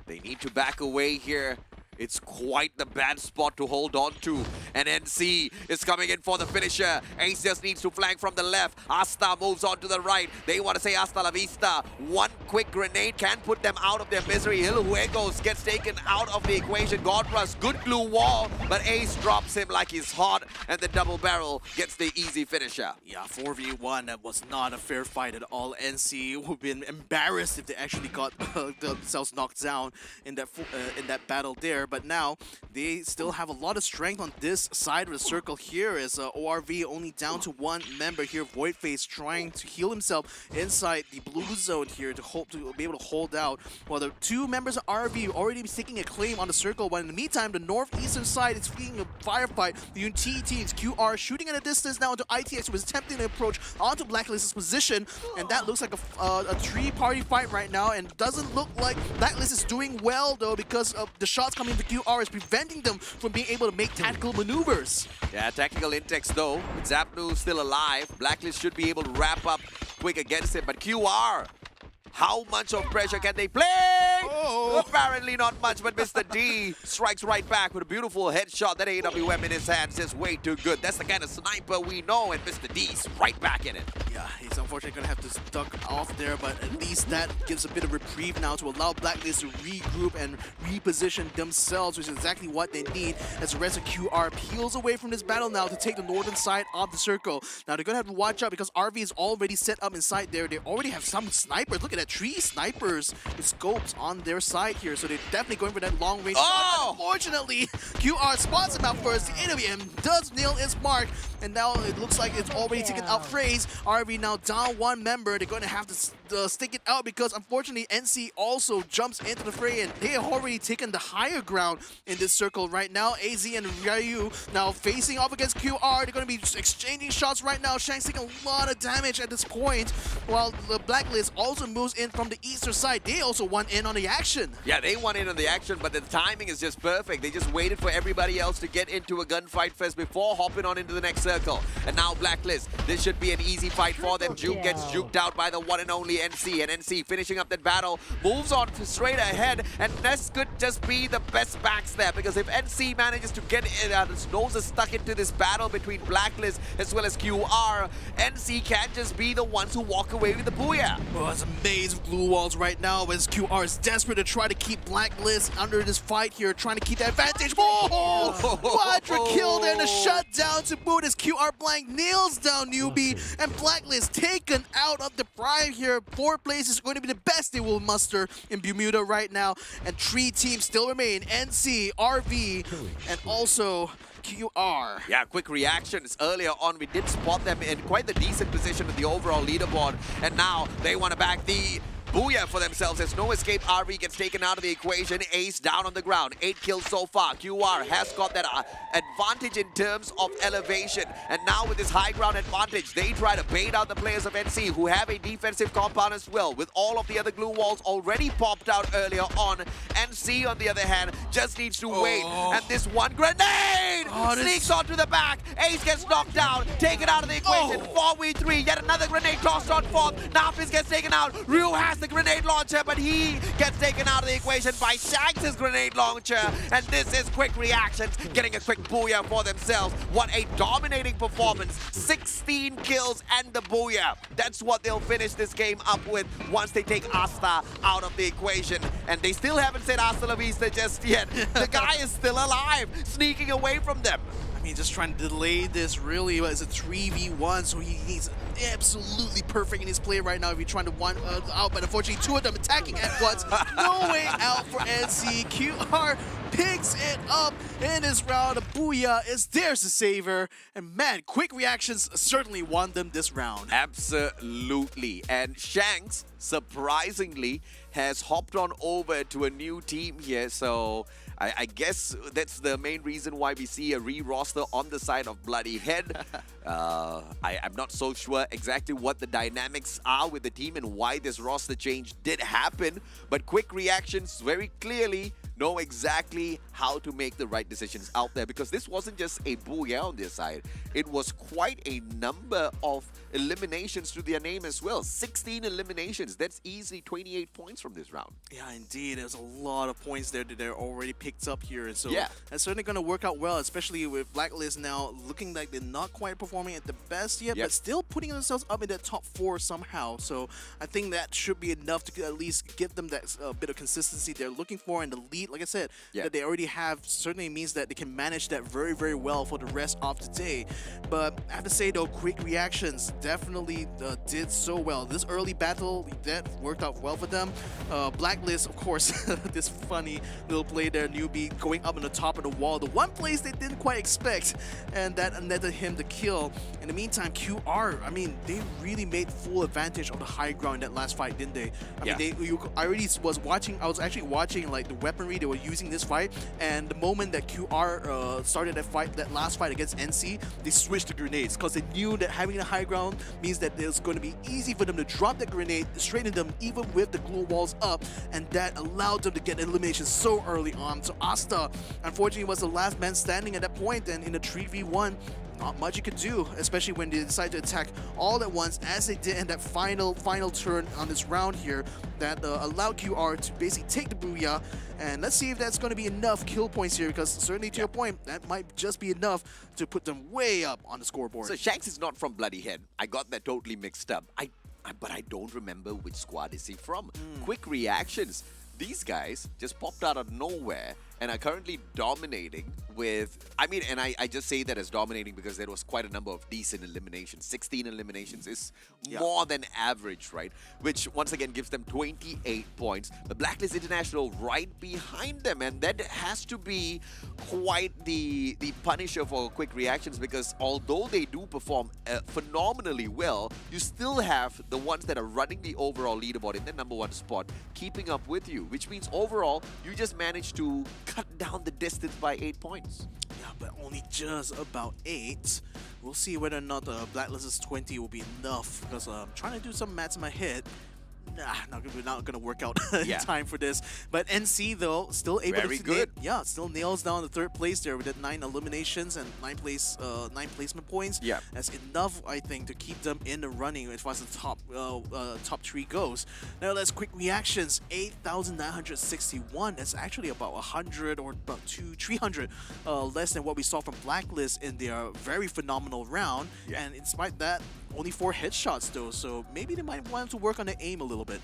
They need to back away here. It's quite the bad spot to hold on to. And NC is coming in for the finisher. Ace just needs to flank from the left. Asta moves on to the right. They want to say hasta la vista. One quick grenade can put them out of their misery. Hiluegos gets taken out of the equation. Godrush, good glue wall, but Ace drops him like he's hot, and the double barrel gets the easy finisher. Yeah, 4v1, that was not a fair fight at all. NC would have been embarrassed if they actually got themselves knocked down in that battle there. But now they still have a lot of strength on this side of the circle here, as ORV only down to one member here. Voidface trying to heal himself inside the blue zone here to hope to be able to hold out, while the two members of RV already taking a claim on the circle. But in the meantime, the northeastern side is fleeing a firefight. The UT teams, QR shooting at a distance now into ITX, who was attempting to approach onto Blacklist's position, and that looks like a three-party fight right now, and doesn't look like Blacklist is doing well though, because of the shots coming from QR is preventing them from being able to make tactical maneuvers. Yeah, tactical intakes though. With Zapnu still alive, Blacklist should be able to wrap up quick against him, but QR How much of pressure can they play? Apparently not much, but Mr. D strikes right back with a beautiful headshot. That AWM in his hands is way too good. That's the kind of sniper we know, and Mr. D's right back in it. Yeah, he's unfortunately going to have to duck off there, but at least that gives a bit of reprieve now to allow Blacklist to regroup and reposition themselves, which is exactly what they need, as the rest of QR peels away from this battle now to take the northern side of the circle. Now they're going to have to watch out because RV is already set up inside there. They already have some snipers. Look at that, 3 snipers with scopes on their side here, so they're definitely going for that long range shot. Unfortunately, QR spots him out first. The AWM does nail its mark, and now it looks like it's already taken out Phrase. RV now down 1 member. They're going to have to stick it out because unfortunately NC also jumps into the fray, and they have already taken the higher ground in this circle right now. AZ and Ryu now facing off against QR. They're going to be exchanging shots right now. Shank's taking a lot of damage at this point, while the Blacklist also moves in from the eastern side. They also want in on the action. Yeah, they want in on the action, but the timing is just perfect. They just waited for everybody else to get into a gunfight first before hopping on into the next circle. And now Blacklist, this should be an easy fight for them. Juke gets juked out by the one and only NC, and NC finishing up that battle, moves on straight ahead, and this could just be the best backs there, because if NC manages to get his noses stuck into this battle between Blacklist as well as QR, NC can just be the ones who walk away with the booyah. Oh, it's a maze of glue walls right now as QR is desperate to try to keep Blacklist under this fight here, trying to keep that advantage. Oh, quadra kill there and a shutdown to boot as QR blank nails down Newbie, and Blacklist taken out of the prime here. 4 places are going to be the best they will muster in Bermuda right now, and 3 teams still remain: NC, RV, and also QR. Yeah, quick reactions. Earlier on, we did spot them in quite the decent position in the overall leaderboard, and now they want to back the booyah for themselves as no escape. RV gets taken out of the equation. Ace down on the ground. 8 kills so far. QR has got that advantage in terms of elevation. And now with this high ground advantage, they try to bait out the players of NC, who have a defensive compound as well, with all of the other glue walls already popped out earlier on. NC, on the other hand, just needs to wait. And this one grenade sneaks onto the back. Ace gets knocked down, taken out of the equation. 4v3, yet another grenade tossed on fourth. Nafis gets taken out. Ryu has the grenade launcher, but he gets taken out of the equation by Shanks' grenade launcher. And this is quick reactions, getting a quick booyah for themselves. What a dominating performance. 16 kills and the booyah. That's what they'll finish this game up with once they take Asta out of the equation. And they still haven't said Hasta la Vista just yet. The guy is still alive, sneaking away from them. I mean, just trying to delay this really. It's a 3v1, so he's absolutely perfect in his play right now if you're trying to one out, but unfortunately 2 of them attacking at once. No way out for NC. QR picks it up in this round. A booyah is theirs to savor, and man, quick reactions certainly won them this round. Absolutely. And Shanks, surprisingly, has hopped on over to a new team here, so I guess that's the main reason why we see a re-roster on the side of Bloody Head. I'm not so sure exactly what the dynamics are with the team and why this roster change did happen, but quick reactions very clearly know exactly how to make the right decisions out there, because this wasn't just a booyah on their side. It was quite a number of eliminations to their name as well. 16 eliminations. That's easily 28 points from this round. Yeah, indeed. There's a lot of points there that they're already picked up here. And so yeah, that's certainly going to work out well, especially with Blacklist now looking like they're not quite performing at the best yet, but still putting themselves up in the top 4 somehow. So I think that should be enough to at least give them that bit of consistency they're looking for, and the lead, like I said, that they already have certainly means that they can manage that very, very well for the rest of the day. But I have to say though, quick reactions definitely did so well. This early battle, that worked out well for them. Blacklist, of course, this funny little play there, Newbie going up on the top of the wall. The one place they didn't quite expect, and that netted him the kill. In the meantime, QR, I mean, they really made full advantage of the high ground in that last fight, didn't they? I mean, I already was watching, I was actually watching like the weaponry they were using this fight, and the moment that QR started that fight, that last fight against NC, they switched to grenades because they knew that having the high ground means that it was going to be easy for them to drop the grenade straight into them even with the glue walls up, and that allowed them to get elimination so early on. So Asta, unfortunately, was the last man standing at that point, and in a 3v1, not much you can do, especially when they decide to attack all at once, as they did in that final turn on this round here that allowed QR to basically take the Booyah. And let's see if that's going to be enough kill points here, because certainly to your point, that might just be enough to put them way up on the scoreboard. So Shanks is not from Bloody Head. I got that totally mixed up. But I don't remember which squad is he from. Quick reactions. These guys just popped out of nowhere and are currently dominating with, and I just say that as dominating because there was quite a number of decent eliminations. 16 eliminations is more than average, right? Which once again gives them 28 points. The Blacklist International right behind them, and that has to be quite the punisher for quick reactions, because although they do perform phenomenally well, you still have the ones that are running the overall leaderboard in the #1 spot keeping up with you, which means overall you just managed to cut down the distance by 8 points. Yeah, but only just about 8. We'll see whether or not the Blacklist's 20 will be enough, because I'm trying to do some maths in my head. Not gonna work out in time for this. But NC though still able Very to good. still nails down the 3rd place there with that 9 eliminations and 9 placement points. Yeah, that's enough, I think, to keep them in the running as far as the top 3 goes. Now let's quick reactions. 8,961. That's actually about 100 or about 300 less than what we saw from Blacklist in their very phenomenal round. And in spite of that, only 4 headshots though, so maybe they might want to work on the aim a little bit.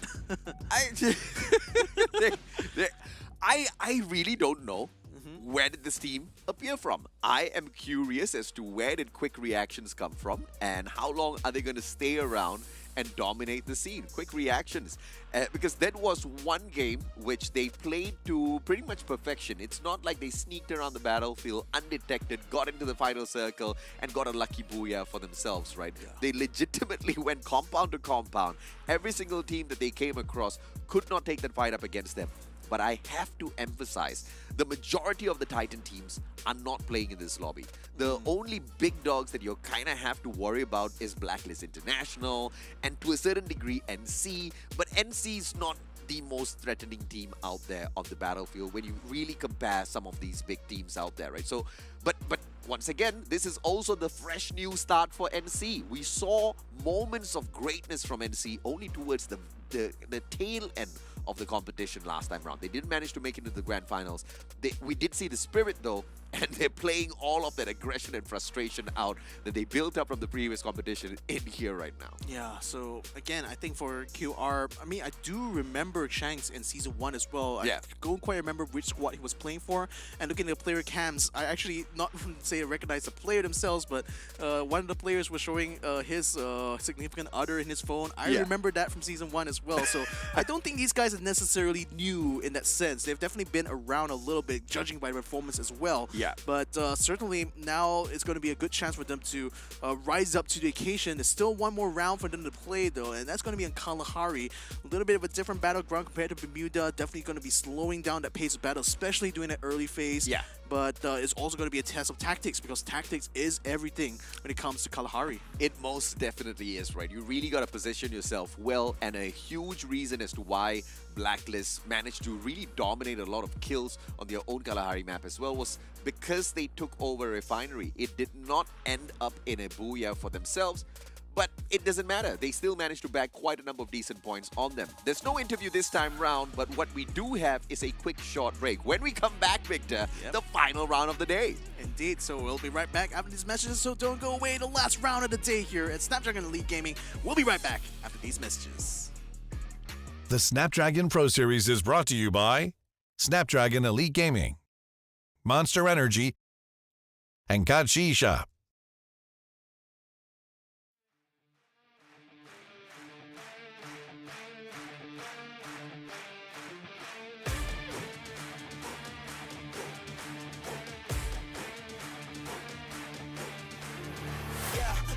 I really don't know where did this team appear from. I am curious as to where did quick reactions come from and how long are they going to stay around and dominate the scene. Quick reactions, because that was one game which they played to pretty much perfection. It's not like they sneaked around the battlefield undetected, got into the final circle, and got a lucky booyah for themselves, right? They legitimately went compound to compound. Every single team that they came across could not take that fight up against them. But I have to emphasize, the majority of the Titan teams are not playing in this lobby. The only big dogs that you kind of have to worry about is Blacklist International and to a certain degree NC. But NC is not the most threatening team out there on the battlefield when you really compare some of these big teams out there, right? So, but once again, this is also the fresh new start for NC. We saw moments of greatness from NC only towards the tail end of the competition last time round. They didn't manage to make it into the grand finals. We did see the spirit though, and they're playing all of that aggression and frustration out that they built up from the previous competition in here right now. Yeah, so again, I think for QR, I do remember Shanks in Season 1 as well. I don't quite remember which squad he was playing for, and looking at the player cams, I actually not say I recognize the player themselves, but one of the players was showing his significant other in his phone. I remember that from Season 1 as well, so I don't think these guys are necessarily new in that sense. They've definitely been around a little bit, judging by their performance as well. But certainly now it's going to be a good chance for them to rise up to the occasion. There's still one more round for them to play though, and that's going to be in Kalahari. A little bit of a different battleground compared to Bermuda. Definitely going to be slowing down that pace of battle, especially during that early phase. But it's also going to be a test of tactics, because tactics is everything when it comes to Kalahari. It most definitely is, right? You really got to position yourself well, and a huge reason as to why Blacklist managed to really dominate a lot of kills on their own Kalahari map as well was because they took over a refinery. It did not end up in a booyah for themselves, but it doesn't matter. They still managed to bag quite a number of decent points on them. There's no interview this time round, but what we do have is a quick short break. When we come back, Victor, the final round of the day. Indeed, so we'll be right back after these messages, so don't go away. The last round of the day here at Snapdragon Elite Gaming. We'll be right back after these messages. The Snapdragon Pro Series is brought to you by Snapdragon Elite Gaming, Monster Energy, and Kalahari Shop.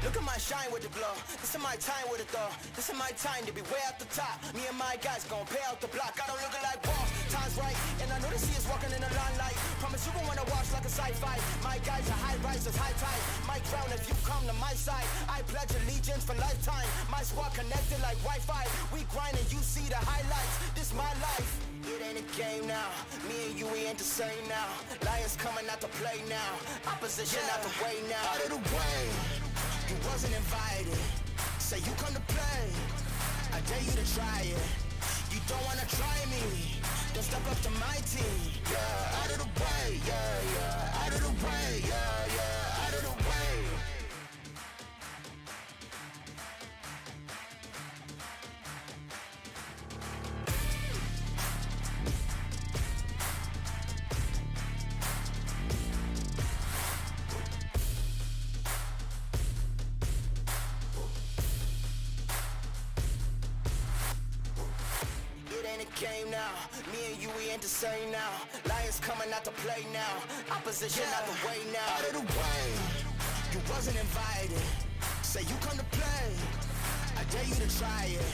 Look at my shine with the glow. This is my time with it though. This is my time to be way at the top. Me and my guys gon' pay out the block. I don't look like boss. Time's right, and I know the sea is walking in the limelight. Promise you gon' wanna watch like a sci-fi. My My guys are high risers, high tide. My crown if you come to my side. I pledge allegiance for lifetime. My squad connected like Wi-Fi. We grind and you see the highlights. This my life. It ain't a game now. Me and you, we ain't the same now. Lions coming out to play now. Opposition out the way now. Out of the way. You wasn't invited. Say you come to play. I dare you to try it. You don't wanna try me. Don't step up to my team. Yeah, out of the way. Yeah, yeah. Out of the way. Yeah, yeah. Out of the way. Game now, me and you, we ain't the same now. Lions coming out to play now. Opposition out the way now. Out of the way, you wasn't invited. Say you come to play. I dare you to try it.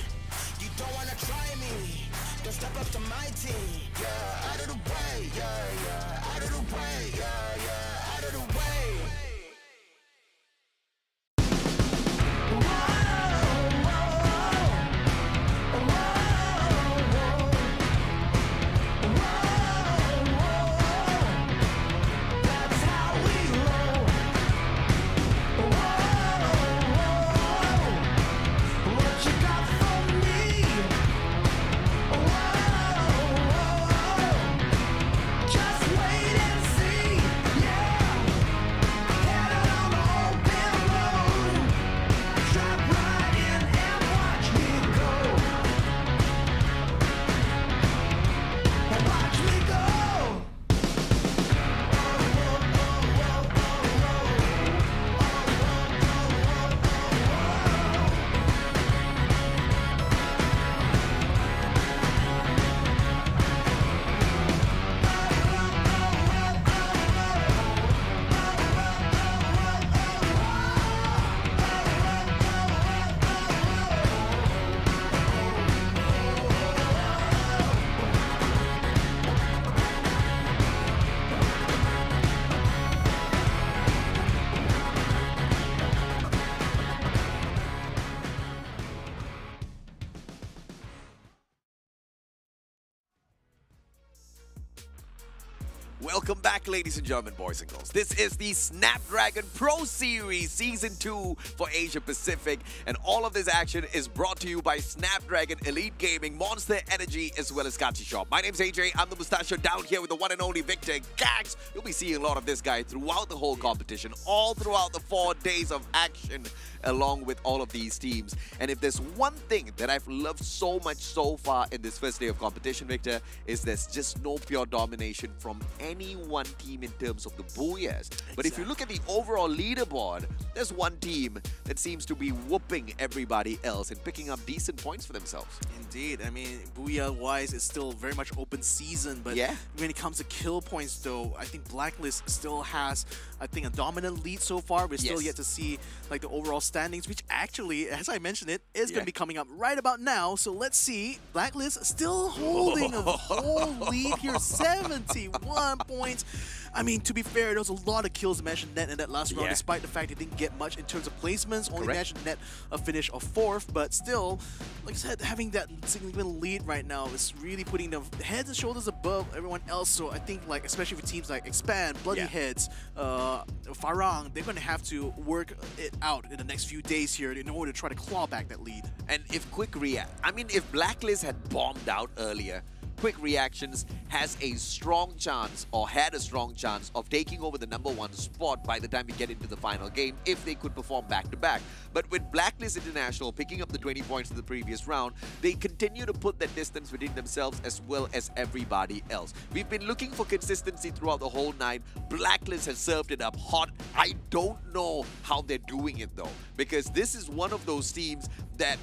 You don't wanna try me. Don't step up to my team. Yeah, out of the way. Yeah, yeah. Out of the way. Yeah, yeah. Out of the way. Welcome back, ladies and gentlemen, boys and girls. This is the Snapdragon Pro Series Season 2 for Asia Pacific, and all of this action is brought to you by Snapdragon Elite Gaming, Monster Energy, as well as Kachi Shop. My name's AJ. I'm the mustachio down here with the one and only Victor Gags. You'll be seeing a lot of this guy throughout the whole competition, all throughout the 4 days of action, along with all of these teams. And if there's one thing that I've loved so much so far in this first day of competition, Victor, is there's just no pure domination from any one team in terms of the booyahs. But if you look at the overall leaderboard, there's one team that seems to be whooping everybody else and picking up decent points for themselves. Indeed. I mean, booyah-wise, it's still very much open season, but when it comes to kill points, though, I think Blacklist still has, I think, a dominant lead so far. We're still yet to see like the overall standings, which actually, as I mentioned it, is going to be coming up right about now. So let's see. Blacklist still holding a whole lead here, 71 points. I mean, to be fair, there was a lot of kills mentioned net in that last round, despite the fact it didn't get much in terms of placements. Only mentioned net a finish of 4th, but still, like I said, having that significant lead right now is really putting them heads and shoulders above everyone else. So I think, like, especially for teams like Expand, Bloody Heads, Farang, they're going to have to work it out in the next few days here in order to try to claw back that lead. And if if Blacklist had bombed out earlier, Quick Reactions has a strong chance, or had a strong chance, of taking over the #1 spot by the time we get into the final game if they could perform back-to-back. But with Blacklist International picking up the 20 points in the previous round, they continue to put that distance between themselves as well as everybody else. We've been looking for consistency throughout the whole night. Blacklist has served it up hot. I don't know how they're doing it though, because this is one of those teams that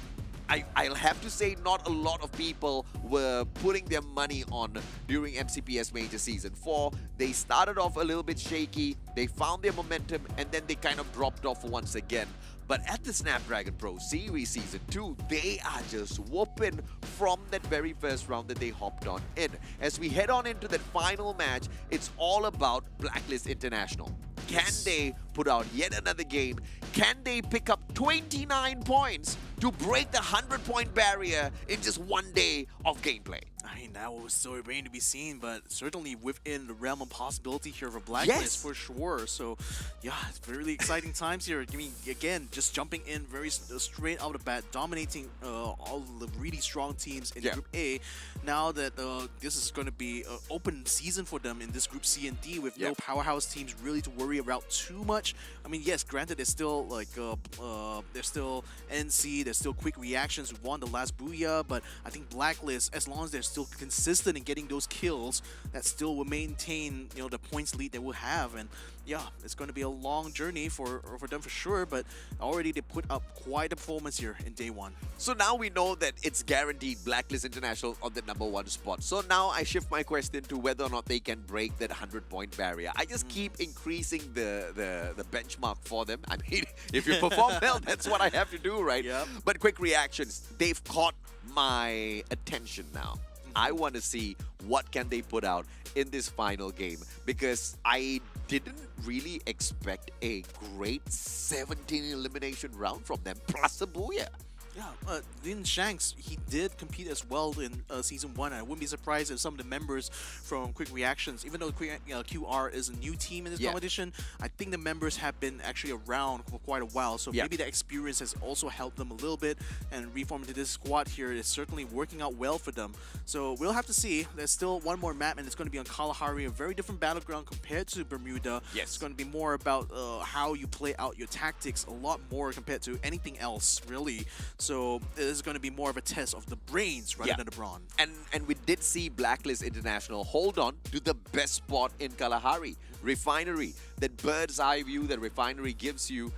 I'll have to say not a lot of people were putting their money on during MCPS Major Season 4. They started off a little bit shaky, they found their momentum, and then they kind of dropped off once again. But at the Snapdragon Pro Series Season 2, they are just whooping from that very first round that they hopped on in. As we head on into that final match, it's all about Blacklist International. Can they put out yet another game? Can they pick up 29 points to break the 100-point barrier in just one day of gameplay? I mean, that was still remain to be seen, but certainly within the realm of possibility here for Blacklist for sure. So, yeah, it's really exciting times here. I mean, again, just jumping in very straight out of the bat, dominating all the really strong teams in Group A. Now that this is going to be an open season for them in this Group C and D with no powerhouse teams really to worry about too much. I mean, yes, granted, there's still like there's still NC, there's still Quick Reactions who won the last Booyah, but I think Blacklist, as long as they're still consistent in getting those kills, that still will maintain, you know, the points lead they will have. And yeah, it's going to be a long journey for them for sure, but already they put up quite a performance here in day one. So now we know that it's guaranteed Blacklist International on the #1 spot. So now I shift my question to whether or not they can break that 100-point barrier. I just keep increasing the benchmark for them. I mean, if you perform well, that's what I have to do, right? But Quick Reactions, they've caught my attention now. I want to see what can they put out in this final game, because I didn't really expect a great 17 elimination round from them, plus a Booyah. Yeah, Lin Shanks, he did compete as well in Season 1. I wouldn't be surprised if some of the members from Quick Reactions, even though QR is a new team in this competition, I think the members have been actually around for quite a while. So maybe the experience has also helped them a little bit, and reforming to this squad here is certainly working out well for them. So we'll have to see. There's still one more map, and it's going to be on Kalahari, a very different battleground compared to Bermuda. It's going to be more about how you play out your tactics, a lot more compared to anything else, really. So it is going to be more of a test of the brains rather than the brawn. And we did see Blacklist International hold on to the best spot in Kalahari, Refinery. That bird's eye view that Refinery gives you,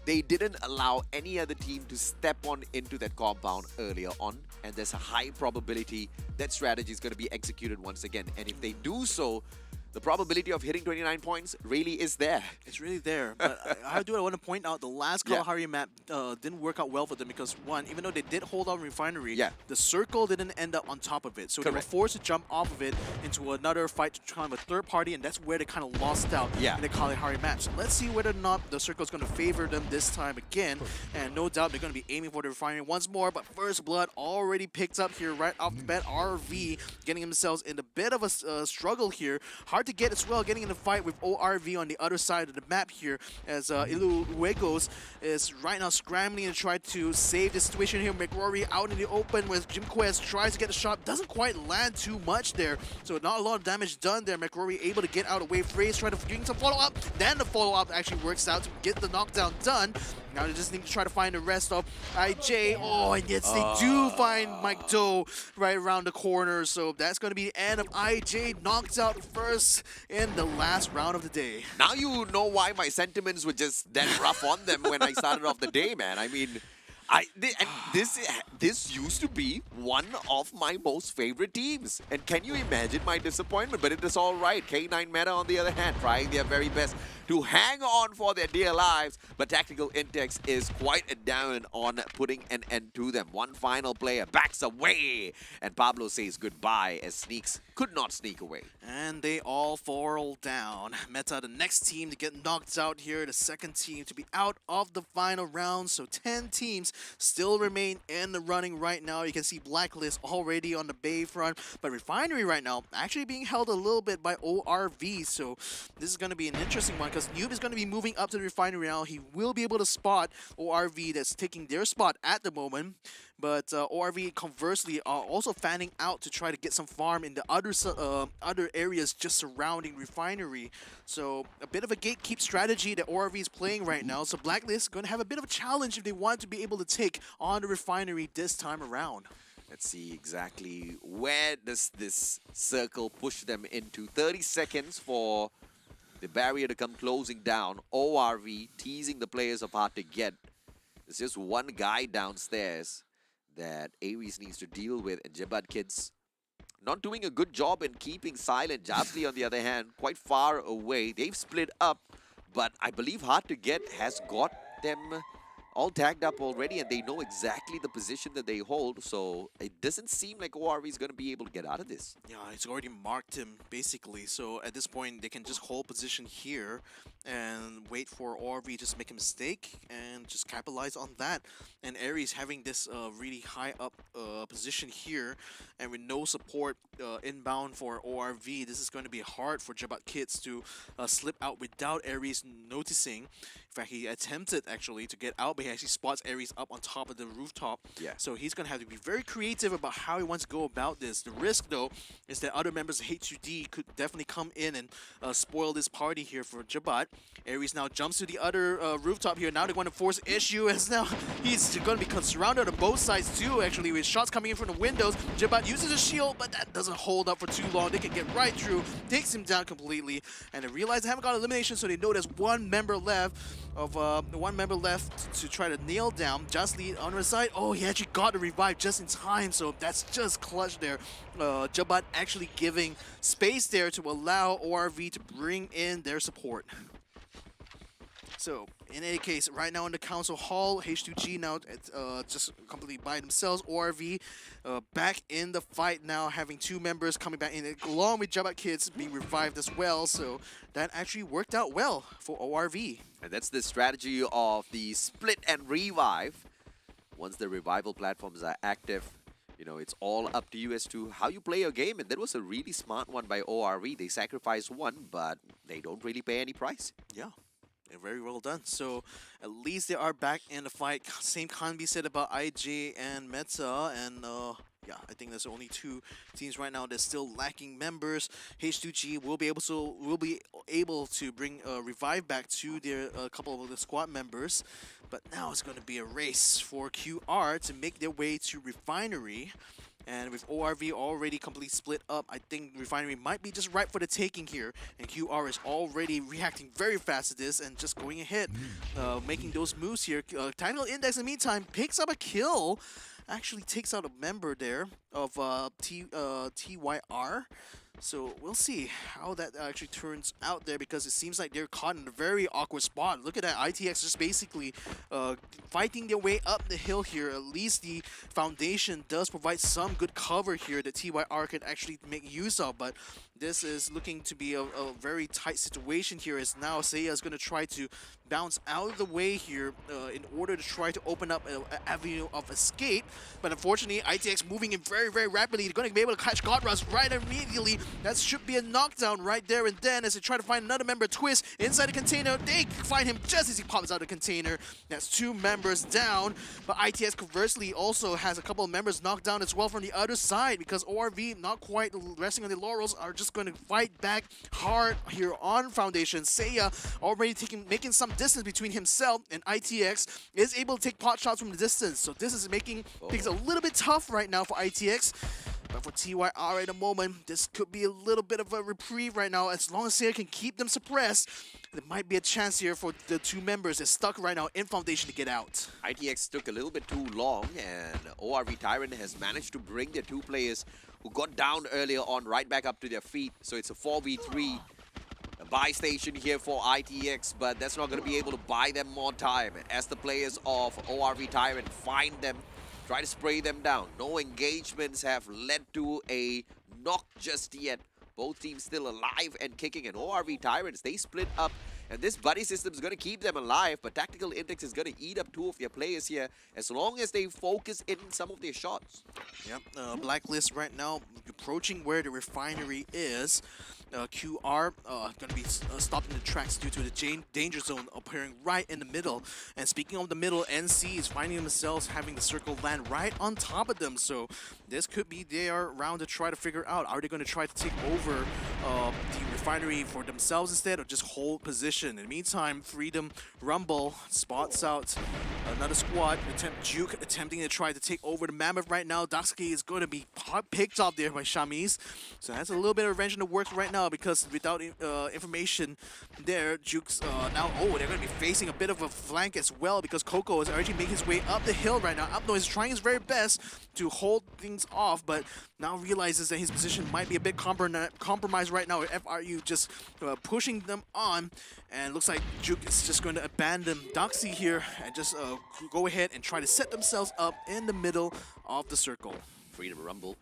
they didn't allow any other team to step on into that compound earlier on. And there's a high probability that strategy is going to be executed once again. And if they do so, the probability of hitting 29 points really is there. It's really there. But I want to point out the last Kalahari map didn't work out well for them because, one, even though they did hold on Refinery, the circle didn't end up on top of it. So they were forced to jump off of it into another fight to kind of a third party, and that's where they kind of lost out in the Kalahari map. So let's see whether or not the circle is going to favor them this time again. And no doubt they're going to be aiming for the Refinery once more. But First Blood already picked up here right off the bat. RV getting themselves in a bit of a struggle here. Hard to get as well, getting in a fight with ORV on the other side of the map here, as Iluegos is right now scrambling to try to save the situation here. McRory out in the open with Jim Quest, tries to get a shot, doesn't quite land too much there, so not a lot of damage done there. McRory able to get out of the way. Phrase trying to doing some follow-up, then the follow-up actually works out to get the knockdown done. Now they just need to try to find the rest of IJ. Oh, and yes, they do find Mike Doe right around the corner. So that's going to be the end of IJ, knocked out first in the last round of the day. Now you know why my sentiments were just that rough on them when I started off the day, man. I mean, this used to be one of my most favorite teams. And can you imagine my disappointment? But it is all right. K9 Meta, on the other hand, trying their very best to hang on for their dear lives. But Tactical Intex is quite down on putting an end to them. One final player backs away. And Pablo says goodbye as Sneaks could not sneak away. And they all fall down. Meta, the next team to get knocked out here. The second team to be out of the final round. So 10 teams still remain in the running right now. You can see Blacklist already on the Bay front. But Refinery right now actually being held a little bit by ORV. So this is going to be an interesting one, because Noob is going to be moving up to the Refinery now. He will be able to spot ORV that's taking their spot at the moment. But ORV, conversely, are also fanning out to try to get some farm in the other areas just surrounding Refinery. So a bit of a gatekeep strategy that ORV is playing right now. So Blacklist going to have a bit of a challenge if they want to be able to take on the Refinery this time around. Let's see exactly where does this circle push them into. 30 seconds for the barrier to come closing down. ORV teasing the players apart to get. There's just one guy downstairs that Aries needs to deal with, and Jebad Kids not doing a good job in keeping silent. Jasly, on the other hand, quite far away. They've split up, but I believe Hard to Get has got them all tagged up already, and they know exactly the position that they hold, so it doesn't seem like ORV is going to be able to get out of this. Yeah, it's already marked him, basically. So at this point, they can just hold position here and wait for ORV just make a mistake and just capitalize on that. And Aries having this really high up position here, and with no support inbound for ORV, this is going to be hard for Jabat Kids to slip out without Aries noticing. In fact, he attempted actually to get out, but he actually spots Aries up on top of the rooftop. Yeah. So he's going to have to be very creative about how he wants to go about this. The risk, though, is that other members of H2D could definitely come in and spoil this party here for Jabat. Aries now jumps to the other rooftop here. Now they want to force issue, as now he's going to be surrounded on both sides too, actually, with shots coming in from the windows. Jabat uses a shield, but that doesn't hold up for too long. They can get right through, takes him down completely, and they realize they haven't got elimination, so they know there's one member left to try to nail down. Justly on the side. Oh, he actually got the revive just in time, so that's just clutch there. Jabat actually giving space there to allow ORV to bring in their support. So, in any case, right now in the council hall, H2G now just completely by themselves. ORV back in the fight now, having two members coming back in, along with Jabat Kids being revived as well. So, that actually worked out well for ORV. And that's the strategy of the split and revive. Once the revival platforms are active, you know, it's all up to you as to how you play your game. And that was a really smart one by ORV. They sacrificed one, but they don't really pay any price. Yeah. Very well done. So at least they are back in the fight. Same can't be said about IJ and Meta. And yeah, I think there's only two teams right now that's still lacking members. H2G will be able to bring Revive back to their couple of the squad members. But now it's going to be a race for QR to make their way to Refinery. And with ORV already completely split up, I think Refinery might be just right for the taking here. And QR is already reacting very fast to this and just going ahead, making those moves here. Tactical Index, in the meantime, picks up a kill. Actually takes out a member there of TYR. So we'll see how that actually turns out there, because it seems like they're caught in a very awkward spot. Look at that, ITX just basically fighting their way up the hill here. At least the foundation does provide some good cover here that TYR could actually make use of, but this is looking to be a very tight situation here, as now Seiya is going to try to bounce out of the way here in order to try to open up an avenue of escape. But unfortunately, ITX moving in very, very rapidly. They're going to be able to catch God Rush right immediately. That should be a knockdown right there and then, as they try to find another member. Twist inside the container. They find him just as he pops out of the container. That's two members down. But ITX conversely also has a couple of members knocked down as well from the other side, because ORV, not quite resting on the laurels, are just going to fight back hard here on Foundation. Seiya already making some distance between himself, and ITX is able to take pot shots from the distance. So this is making things a little bit tough right now for ITX. But for TYR at the moment, this could be a little bit of a reprieve right now. As long as Seiya can keep them suppressed, there might be a chance here for the two members that's stuck right now in Foundation to get out. ITX took a little bit too long, and ORV Tyrant has managed to bring their two players who got down earlier on right back up to their feet. So it's a 4v3. A buy station here for ITX, but that's not going to be able to buy them more time. As the players of ORV Tyrant find them, try to spray them down. No engagements have led to a knock just yet. Both teams still alive and kicking, and ORV Tyrants, they split up. And this buddy system is going to keep them alive, but Tactical Index is going to eat up two of their players here as long as they focus in some of their shots. Yep, Blacklist right now approaching where the Refinery is. QR going to be stopping the tracks due to the danger zone appearing right in the middle. And speaking of the middle, NC is finding themselves having the circle land right on top of them. So this could be their round to try to figure out, are they going to try to take over the Refinery for themselves instead, or just hold position? In the meantime, Freedom Rumble spots out another squad. Juke attempting to try to take over the Mammoth right now. Daisuke is going to be picked off there by Shamis. So that's a little bit of revenge in the works right now, because without information there, Juke's now, they're going to be facing a bit of a flank as well, because Coco is already making his way up the hill right now. Upno is trying his very best to hold things off, but now realizes that his position might be a bit compromised right now. FRU just pushing them on, and looks like Juke is just going to abandon Doxy here and just go ahead and try to set themselves up in the middle of the circle. Freedom Rumble,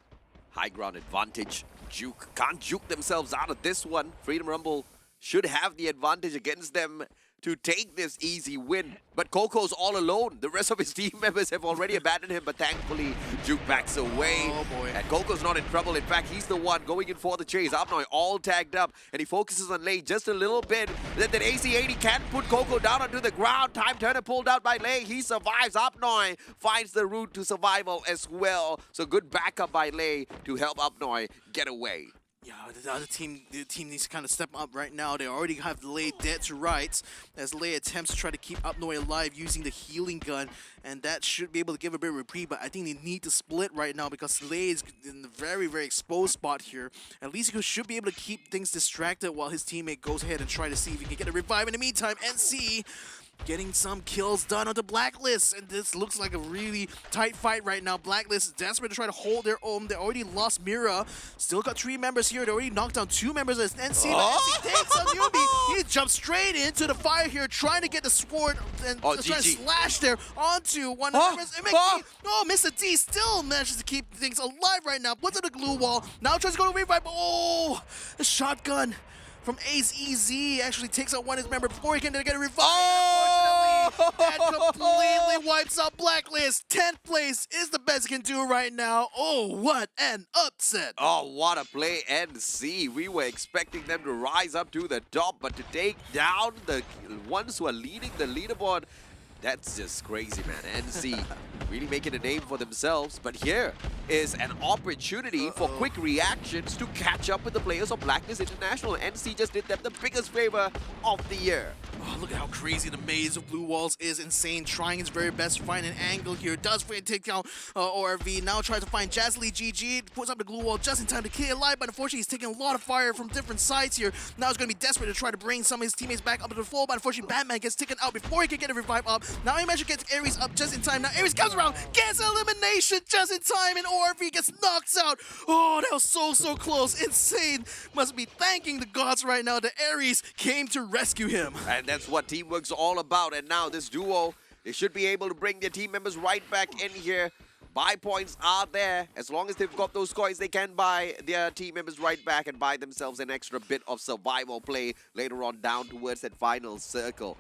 high ground advantage. Juke can't juke themselves out of this one. Freedom Rumble should have the advantage against them to take this easy win. But Coco's all alone. The rest of his team members have already abandoned him, but thankfully Juke backs away. Oh boy. And Coco's not in trouble. In fact, he's the one going in for the chase. Apnoy all tagged up, and he focuses on Lei just a little bit. Then that AC-80 can put Coco down onto the ground. Time turner pulled out by Lei. He survives. Apnoy finds the route to survival as well. So good backup by Lei to help Apnoy get away. Yeah, the other team, needs to kind of step up right now. They already have Lei dead to rights as Lei attempts to try to keep Apnoy alive using the healing gun, and that should be able to give a bit of reprieve, but I think they need to split right now because Lei is in a very, very exposed spot here. At least he should be able to keep things distracted while his teammate goes ahead and try to see if he can get a revive. In the meantime, NC getting some kills done on the Blacklist, and this looks like a really tight fight right now. Blacklist is desperate to try to hold their own. They already lost Mira. Still got 3 members here. They already knocked down 2 members as NC. But NC takes on Yubi. He jumps straight into the fire here, trying to get the sword and trying to slash there onto one of the members. Mr. D still manages to keep things alive right now. Puts up the glue wall. Now tries to go to revive. Oh, the shotgun from Ace EZ actually takes out one of his members before he can get a revive. Unfortunately, that completely wipes out Blacklist. 10th place is the best he can do right now. Oh, what an upset. Oh, what a play, NC. We were expecting them to rise up to the top, but to take down the ones who are leading the leaderboard, that's just crazy, man. NC really making a name for themselves, but here is an opportunity for quick reactions to catch up with the players of Blacklist International. NC just did them the biggest favor of the year. Oh, look at how crazy the maze of blue walls is. Insane, trying his very best to find an angle here. Does take down ORV. Now tries to find Jazly GG. Puts up the glue wall just in time to kill it alive, but unfortunately he's taking a lot of fire from different sides here. Now he's going to be desperate to try to bring some of his teammates back up to the full, but unfortunately Batman gets taken out before he can get a revive up. Now he managed to get Ares up just in time. Now Ares comes around, gets elimination just in time, and ORV gets knocked out. Oh, that was so close. Insane. Must be thanking the gods right now that Ares came to rescue him. And that's what teamwork's all about. And now this duo, they should be able to bring their team members right back in here. Buy points are there. As long as they've got those coins, they can buy their team members right back and buy themselves an extra bit of survival play later on down towards that final circle.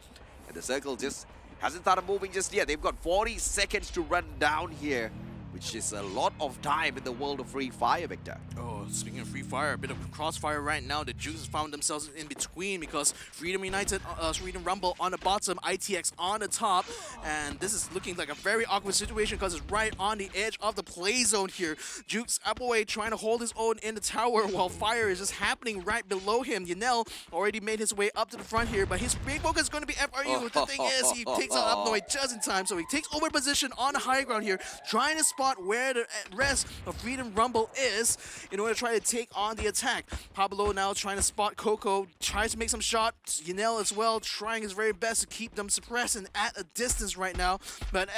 And the circle just hasn't started moving just yet. They've got 40 seconds to run down here, which is a lot of time in the world of Free Fire, Victor. Oh, speaking of Free Fire, a bit of crossfire right now. The Juices found themselves in between because Freedom United, Freedom Rumble on the bottom, ITX on the top, and this is looking like a very awkward situation because it's right on the edge of the play zone here. Jukes Appleway trying to hold his own in the tower while fire is just happening right below him. Yanel already made his way up to the front here, but his main focus is going to be FRU. The thing is, he takes out Upnoy just in time, so he takes over position on the high ground here, trying to spot where the rest of Freedom Rumble is in order to try to take on the attack. Pablo now trying to spot Coco, tries to make some shots. Yanel as well, trying his very best to keep them suppressed and at a distance right now. But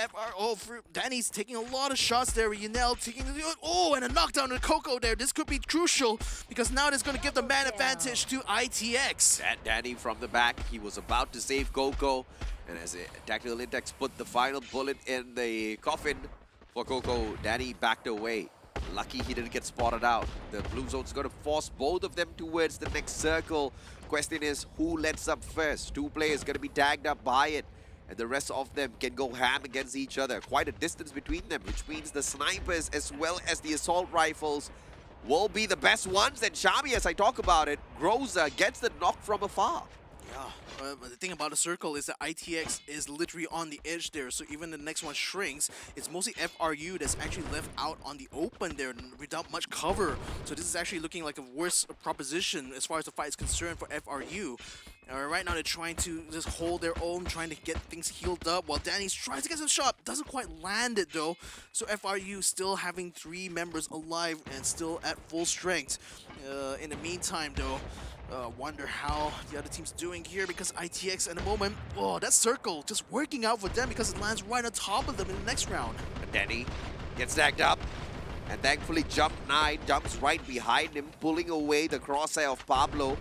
Danny's taking a lot of shots there. Yanel taking, and a knockdown to Coco there. This could be crucial because now it's going to give the man advantage to ITX. That Danny from the back, he was about to save Coco, and as a Tactical Index put the final bullet in the coffin for Coco, Danny backed away. Lucky he didn't get spotted out. The blue zone's going to force both of them towards the next circle. Question is, who lets up first? 2 players going to be tagged up by it, and the rest of them can go ham against each other. Quite a distance between them, which means the snipers as well as the assault rifles will be the best ones. And Shami, as I talk about it, Groza gets the knock from afar. Yeah, but the thing about the circle is that ITX is literally on the edge there, so even the next one shrinks. It's mostly FRU that's actually left out on the open there without much cover. So this is actually looking like a worse proposition as far as the fight is concerned for FRU. Right now they're trying to just hold their own, trying to get things healed up, while Danny tries to get some shot. Doesn't quite land it though. So FRU still having 3 members alive and still at full strength. In the meantime though, wonder how the other team's doing here because ITX at the moment, that circle just working out for them because it lands right on top of them in the next round. Danny gets stacked up, And thankfully, Jump 9 jumps right behind him, pulling away the crosshair of Pablo.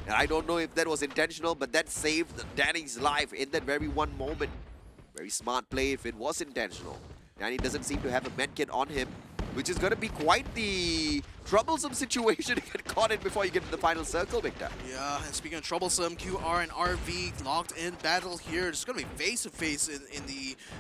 And I don't know if that was intentional, but that saved Danny's life in that very one moment. Very smart play if it was intentional. Danny doesn't seem to have a medkit on him, which is going to be quite the troublesome situation to get caught in before you get to the final circle, Victor. Yeah, and speaking of troublesome, QR and RV locked in battle here. It's going to be face-to-face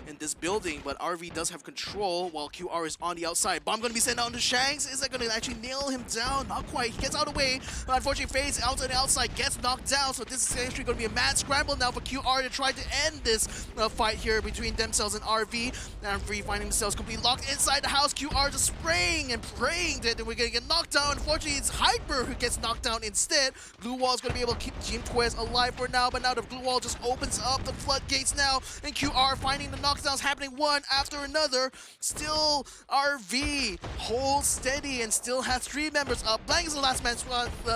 in this building, but RV does have control while QR is on the outside. Bomb going to be sent out to Shanks. Is that going to actually nail him down? Not quite. He gets out of the way, but unfortunately fades out on the outside, gets knocked down. So this is actually going to be a mad scramble now for QR to try to end this fight here between themselves and RV. And RV finding themselves completely locked inside the house. QR just spraying and praying that we're going to get knocked down. Unfortunately, it's Hyper who gets knocked down instead. Glue Wall is going to be able to keep Team Quest alive for now, but now the Glue Wall just opens up the floodgates now, and QR finding the knockdowns happening one after another. Still, RV holds steady and still has 3 members up. Blank is the last man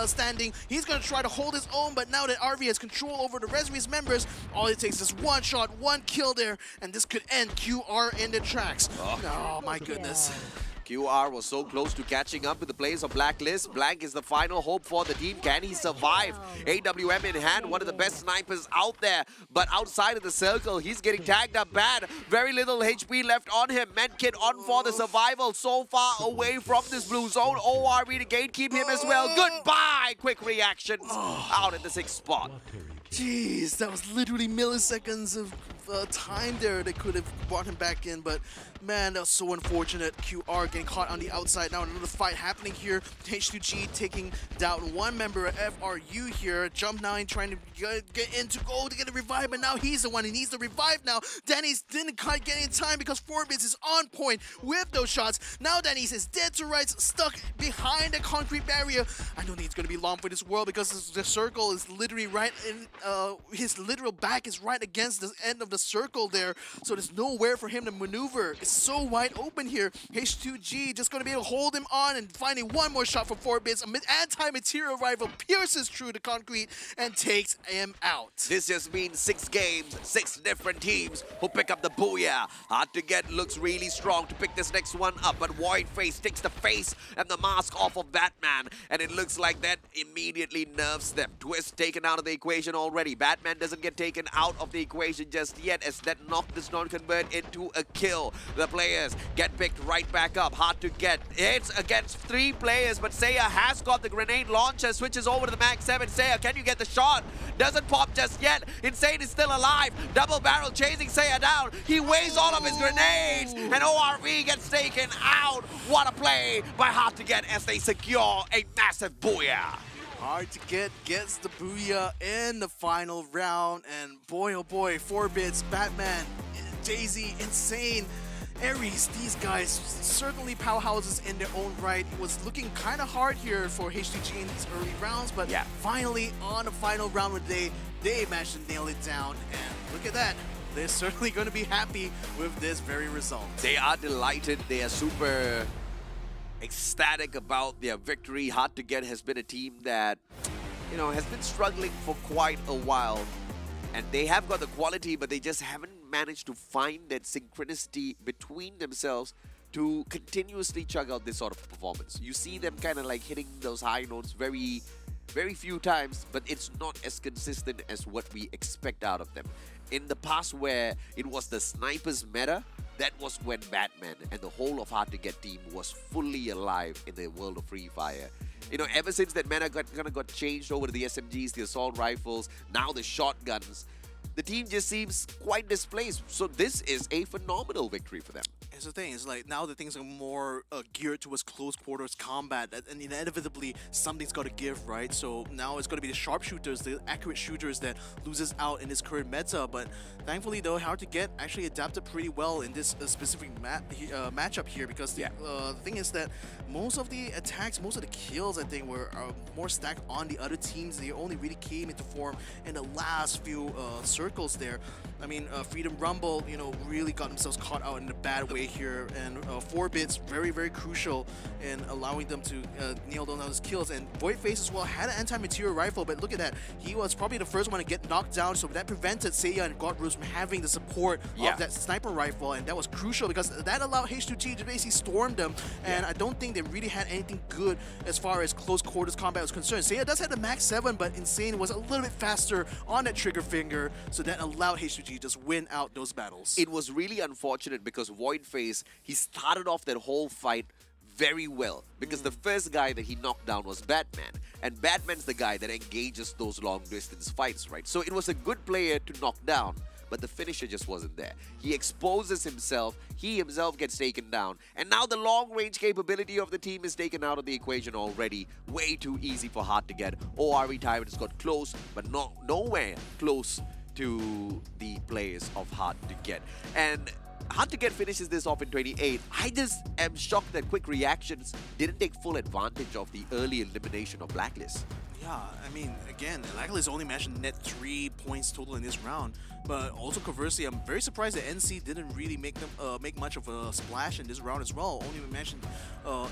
standing. He's going to try to hold his own, but now that RV has control over the rest of his members, all it takes is one shot, one kill there, and this could end QR in the tracks. Oh my goodness. QR was so close to catching up with the players of Blacklist. Blank is the final hope for the team. Can he survive? AWM in hand, one of the best snipers out there. But outside of the circle, he's getting tagged up bad. Very little HP left on him. Medkit on for the survival. So far away from this blue zone. ORV to gatekeep him as well. Goodbye! Quick reactions out at the 6th spot. Jeez, that was literally milliseconds of time there that could have brought him back in, but man, that was so unfortunate. QR getting caught on the outside. Now another fight happening here. H2G taking down one member of FRU here. Jump 9 trying to get in to go to get a revive, but now he's the one who needs the revive now. Danny's didn't quite get in time because Forbits is on point with those shots. Now Danny's is dead to rights, stuck behind a concrete barrier. I don't think it's going to be long for this world because the circle is literally right in, his literal back is right against the end of the circle there, so there's nowhere for him to maneuver. It's so wide open here. H2G just going to be able to hold him on, and finding one more shot for 4-Bits. An anti-material rifle pierces through the concrete and takes him out. This just means 6 games, 6 different teams who pick up the booyah. Hard to get, looks really strong to pick this next one up, but Void Face takes the face and the mask off of Batman, and it looks like that immediately nerfs them. Twist taken out of the equation already. Batman doesn't get taken out of the equation just yet, as that knock does not convert into a kill. The players get picked right back up. Hard to get. It's against 3 players, but Saya has got the grenade launcher. Switches over to the Mag 7. Saya, can you get the shot? Doesn't pop just yet. Insane is still alive. Double barrel chasing Saya down. He wastes all of his grenades, and ORV gets taken out. What a play by Hard to Get as they secure a massive booyah. Hard to Get gets the booyah in the final round, and boy oh boy, 4-Bits, Batman, Daisy, Insane, Ares, these guys certainly powerhouses in their own right. It was looking kind of hard here for H2G in these early rounds, but finally on the final round of the day, they managed to nail it down, and look at that. They're certainly going to be happy with this very result. They are delighted. They are super ecstatic about their victory. Hard to Get has been a team that, you know, has been struggling for quite a while, and they have got the quality, but they just haven't managed to find that synchronicity between themselves to continuously chug out this sort of performance. You see them kind of like hitting those high notes very few times, but it's not as consistent as what we expect out of them. In the past, where it was the snipers meta, that was when Batman and the whole of Hard to Get team was fully alive in the world of Free Fire. You know, ever since that meta got changed over to the SMGs, the assault rifles, now the shotguns, the team just seems quite displaced. So this is a phenomenal victory for them. Here's the thing, it's like now that things are more geared towards close quarters combat, and inevitably something's got to give, right? So now it's going to be the sharpshooters, the accurate shooters that loses out in this current meta. But thankfully though, Hard to Get actually adapted pretty well in this specific matchup here, because the thing is that most of the attacks, most of the kills I think were more stacked on the other teams. They only really came into form in the last few circles there. I mean, Freedom Rumble, you know, really got themselves caught out in a bad way here, and 4-bit's very, very crucial in allowing them to nail down those kills. And Voidface as well had an anti-material rifle, but look at that. He was probably the first one to get knocked down, so that prevented Seiya and Godrose from having the support of that sniper rifle, and that was crucial because that allowed H2G to basically storm them, and I don't think they really had anything good as far as close quarters combat was concerned. Seiya does have the Max 7, but Insane was a little bit faster on that trigger finger, so that allowed H2G just win out those battles. It was really unfortunate because Voidface, he started off that whole fight very well because the first guy that he knocked down was Batman, and Batman's the guy that engages those long distance fights, right? So it was a good player to knock down, but the finisher just wasn't there. He exposes himself, he himself gets taken down, and now the long-range capability of the team is taken out of the equation already. Way too easy for Hard to Get. ORE Tyrants got close, but nowhere close to the players of Hard to Get. And Hard to Get finishes this off in 28. I just am shocked that Quick Reactions didn't take full advantage of the early elimination of Blacklist. Yeah, I mean, again, Blacklist only managed to net 3 points total in this round, but also conversely, I'm very surprised that NC didn't really make much of a splash in this round as well. Only managed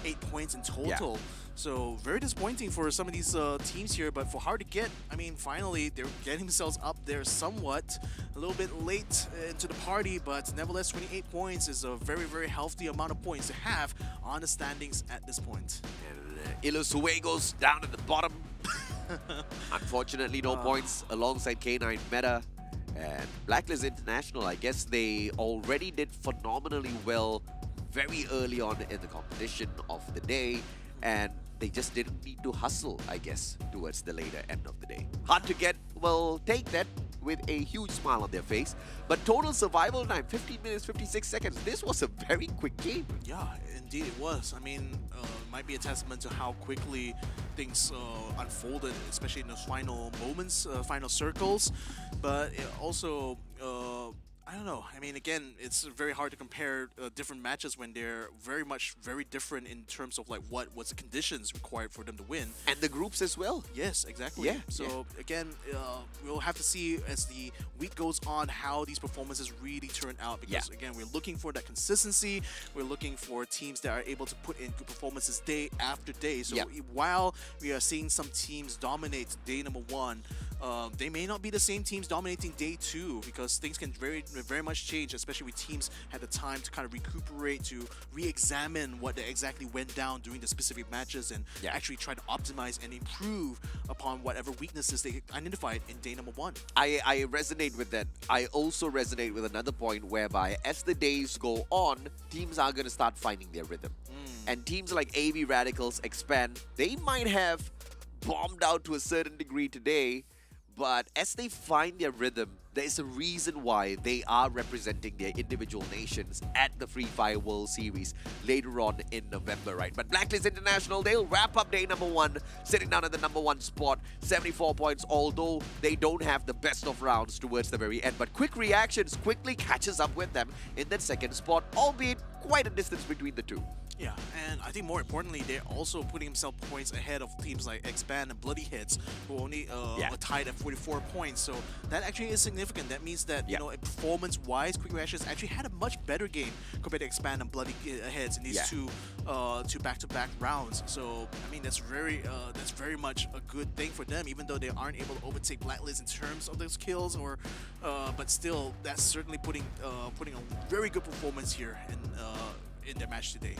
8 points in total. Yeah. So very disappointing for some of these teams here, but for Hard to Get, I mean, finally they're getting themselves up there somewhat. A little bit late into the party, but nevertheless 28 points is a very, very healthy amount of points to have on the standings at this point. And Ilusuego's down at the bottom. Unfortunately, no points alongside K9 Meta. And Blacklist International, I guess they already did phenomenally well very early on in the competition of the day, and they just didn't need to hustle, I guess, towards the later end of the day. Hard to Get will take that with a huge smile on their face, but total survival time, 15 minutes, 56 seconds. This was a very quick game. Yeah, indeed it was. I mean, it might be a testament to how quickly things unfolded, especially in those final moments, final circles, but it also I don't know. I mean, again, it's very hard to compare different matches when they're very different in terms of like what's the conditions required for them to win. And the groups as well. Yes, exactly. Yeah. So again, we'll have to see as the week goes on how these performances really turn out, because again, we're looking for that consistency. We're looking for teams that are able to put in good performances day after day. So while we are seeing some teams dominate day number 1, they may not be the same teams dominating day 2, because things can very much change, especially with teams had the time to kind of recuperate, to re-examine what exactly went down during the specific matches, and actually try to optimize and improve upon whatever weaknesses they identified in day number 1. I resonate with that. I also resonate with another point whereby as the days go on, teams are going to start finding their rhythm. And teams like AV Radicals, Expand, they might have bombed out to a certain degree today, but as they find their rhythm, there's a reason why they are representing their individual nations at the Free Fire World Series later on in November, right? But Blacklist International, they'll wrap up day number 1, sitting down at the number 1 spot, 74 points, although they don't have the best of rounds towards the very end. But Quick Reactions quickly catches up with them in that 2nd spot, albeit quite a distance between the two. Yeah, and I think more importantly, they're also putting themselves points ahead of teams like Expand and Bloody Hits, who only are tied at 44 points. So that actually is significant. That means that, you know, performance-wise, Quick Reactions actually had a much better game compared to Expand and Bloody Hits in these two back-to-back rounds. So I mean, that's very much a good thing for them, even though they aren't able to overtake Blacklist in terms of those kills, or but still, that's certainly putting a very good performance here in their match today.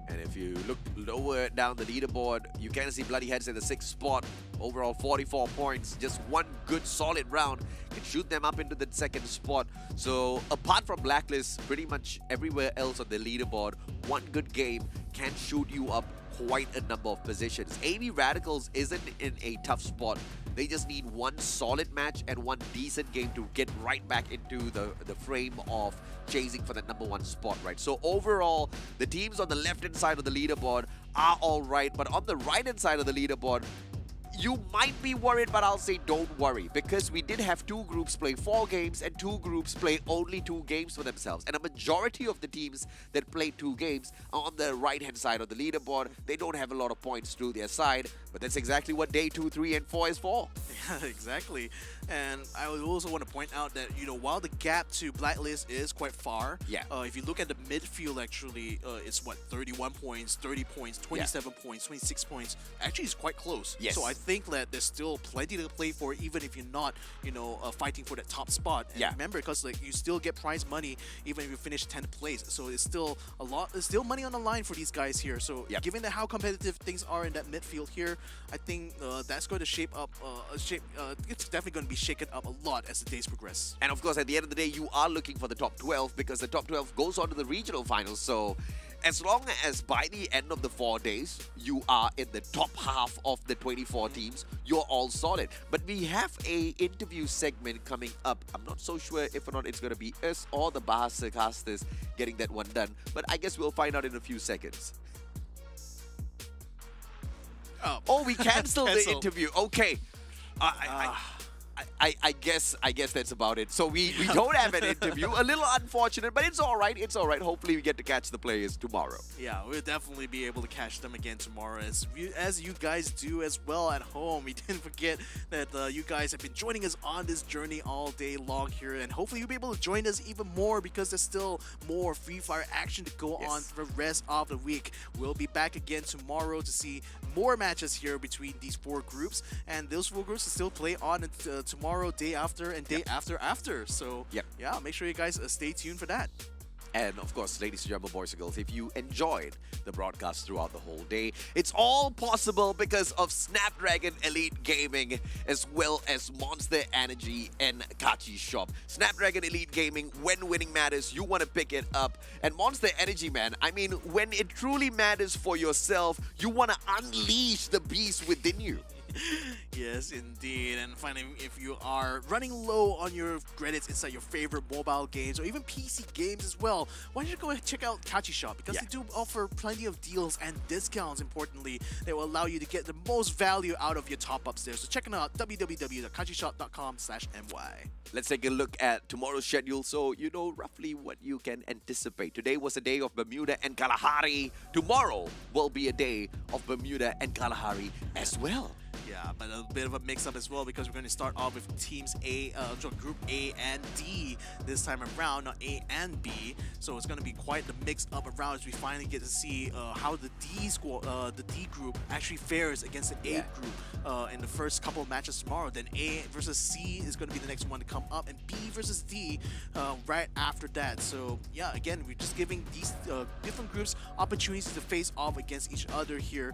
And if you look lower down the leaderboard, you can see Bloody Heads in the 6th spot. Overall 44 points. Just one good solid round can shoot them up into the 2nd spot. So apart from Blacklist, pretty much everywhere else on the leaderboard, one good game can shoot you up quite a number of positions. AV Radicals isn't in a tough spot. They just need one solid match and one decent game to get right back into the frame of chasing for the number 1 spot, right? So overall, the teams on the left-hand side of the leaderboard are all right, but on the right-hand side of the leaderboard, you might be worried, but I'll say don't worry, because we did have 2 groups play 4 games and 2 groups play only 2 games for themselves. And a majority of the teams that played 2 games are on the right-hand side of the leaderboard. They don't have a lot of points to their side, but that's exactly what day 2, 3, and 4 is for. Yeah, exactly. And I would also want to point out that, while the gap to Blacklist is quite far, if you look at the midfield, actually, it's what, 31 points, 30 points, 27 points, 26 points. Actually, it's quite close. Yes. So I think that there's still plenty to play for, even if you're not, fighting for that top spot. And remember, because you still get prize money even if you finish 10th place. So it's still a lot. There's still money on the line for these guys here. So given that how competitive things are in that midfield here, I think that's going to shape up. It's definitely going to be shaken up a lot as the days progress. And of course, at the end of the day, you are looking for the top 12, because the top 12 goes on to the regional finals. So as long as by the end of the 4 days, you are in the top half of the 24 teams, you're all solid. But we have a interview segment coming up. I'm not so sure if or not it's going to be us or the Bahasa casters getting that one done, but I guess we'll find out in a few seconds. Oh, we cancelled the interview. Okay. I guess that's about it. So we don't have an interview. A little unfortunate, but it's all right. It's all right. Hopefully we get to catch the players tomorrow. Yeah, we'll definitely be able to catch them again tomorrow, as you guys do as well at home. We didn't forget that you guys have been joining us on this journey all day long here, and hopefully you'll be able to join us even more, because there's still more Free Fire action to go on for the rest of the week. We'll be back again tomorrow to see more matches here between these 4 groups, and those 4 groups will still play on tomorrow, day after, and day after. So yeah, make sure you guys stay tuned for that. And of course, ladies and gentlemen, boys and girls, if you enjoyed the broadcast throughout the whole day, it's all possible because of Snapdragon Elite Gaming, as well as Monster Energy and Kachi Shop. Snapdragon Elite Gaming, when winning matters, you want to pick it up. And Monster Energy, man, I mean, when it truly matters for yourself, you want to unleash the beast within you. Yes, indeed. And finally, if you are running low on your credits inside your favorite mobile games or even PC games as well, why don't you go and check out Kachi Shop, because they do offer plenty of deals and discounts, importantly, that will allow you to get the most value out of your top-ups there. So check it out, www.kachishop.com/my. Let's take a look at tomorrow's schedule so you know roughly what you can anticipate. Today was a day of Bermuda and Kalahari. Tomorrow will be a day of Bermuda and Kalahari as well. Yeah, but a bit of a mix-up as well, because we're going to start off with teams Group A and D this time around, not A and B. So it's going to be quite the mix-up around as we finally get to see how the D group actually fares against the A group in the first couple of matches tomorrow. Then A versus C is going to be the next one to come up, and B versus D right after that. So yeah, again, we're just giving these different groups opportunities to face off against each other here,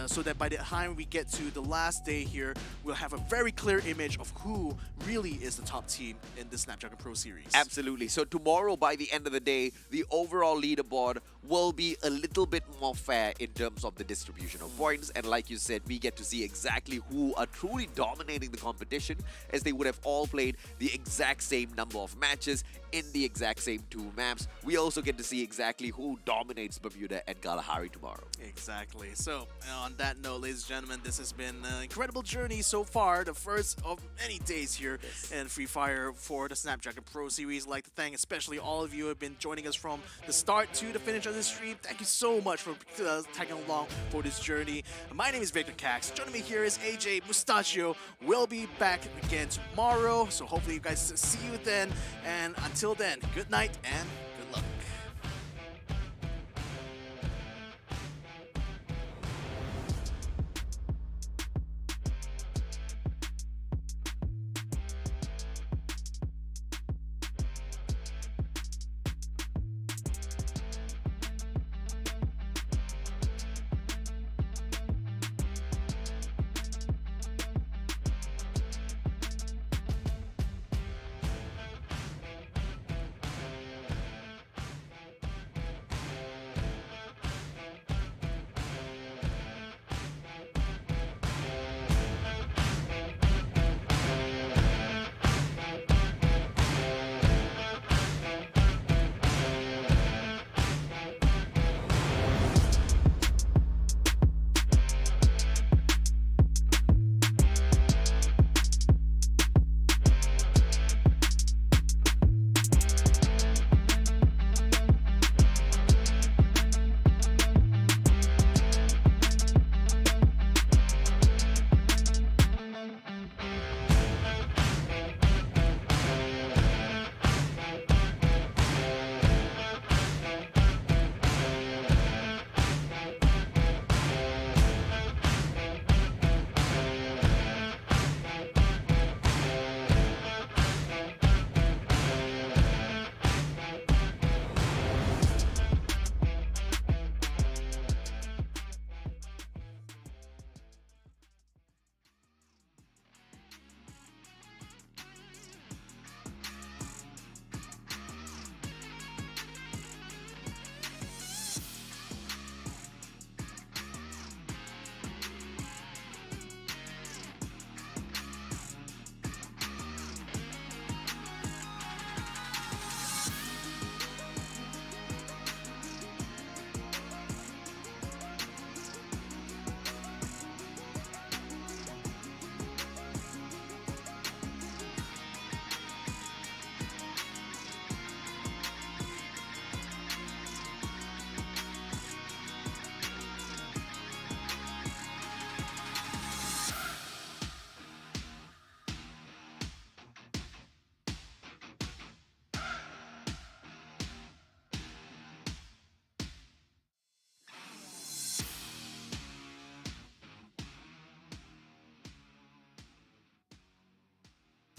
so that by the time we get to the last day here, we'll have a very clear image of who really is the top team in the Snapdragon Pro Series. Absolutely. So tomorrow, by the end of the day, the overall leaderboard will be a little bit more fair in terms of the distribution of points. And like you said, we get to see exactly who are truly dominating the competition, as they would have all played the exact same number of matches in the exact same 2 maps. We also get to see exactly who dominates Bermuda and Kalahari tomorrow. Exactly. So on that note, ladies and gentlemen, this has been an incredible journey so far, the first of many days here in Free Fire for the Snapdragon Pro Series. I'd like to thank especially all of you who have been joining us from the start to the finish of this stream. Thank you so much for tagging along for this journey. My name is Victor Cax. Joining me here is AJ Mustachio. We'll be back again tomorrow, so hopefully you guys see you then. And until then, good night and good luck.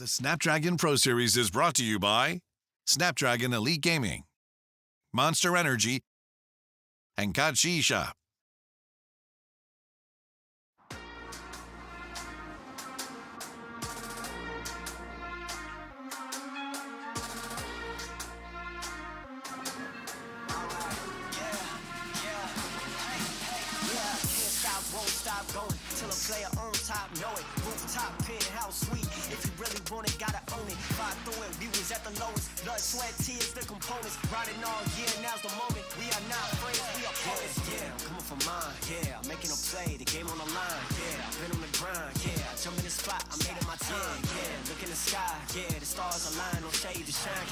The Snapdragon Pro Series is brought to you by Snapdragon Elite Gaming, Monster Energy, and Kachi Shop. Going till a player on top know it. Rooftop, penthouse suite. If you really want it, gotta own it. Fight through it, we was at the lowest. Blood, sweat, tears, the components. Riding all year, now's the moment. We are not friends, we are opponents. Yeah, I'm coming for mine. Yeah, I'm making a play, the game on the line. Yeah, I've been on the grind. Yeah, I jump in the spot, I made it my time. Yeah, look in the sky. Yeah, the stars align, no shade to shine.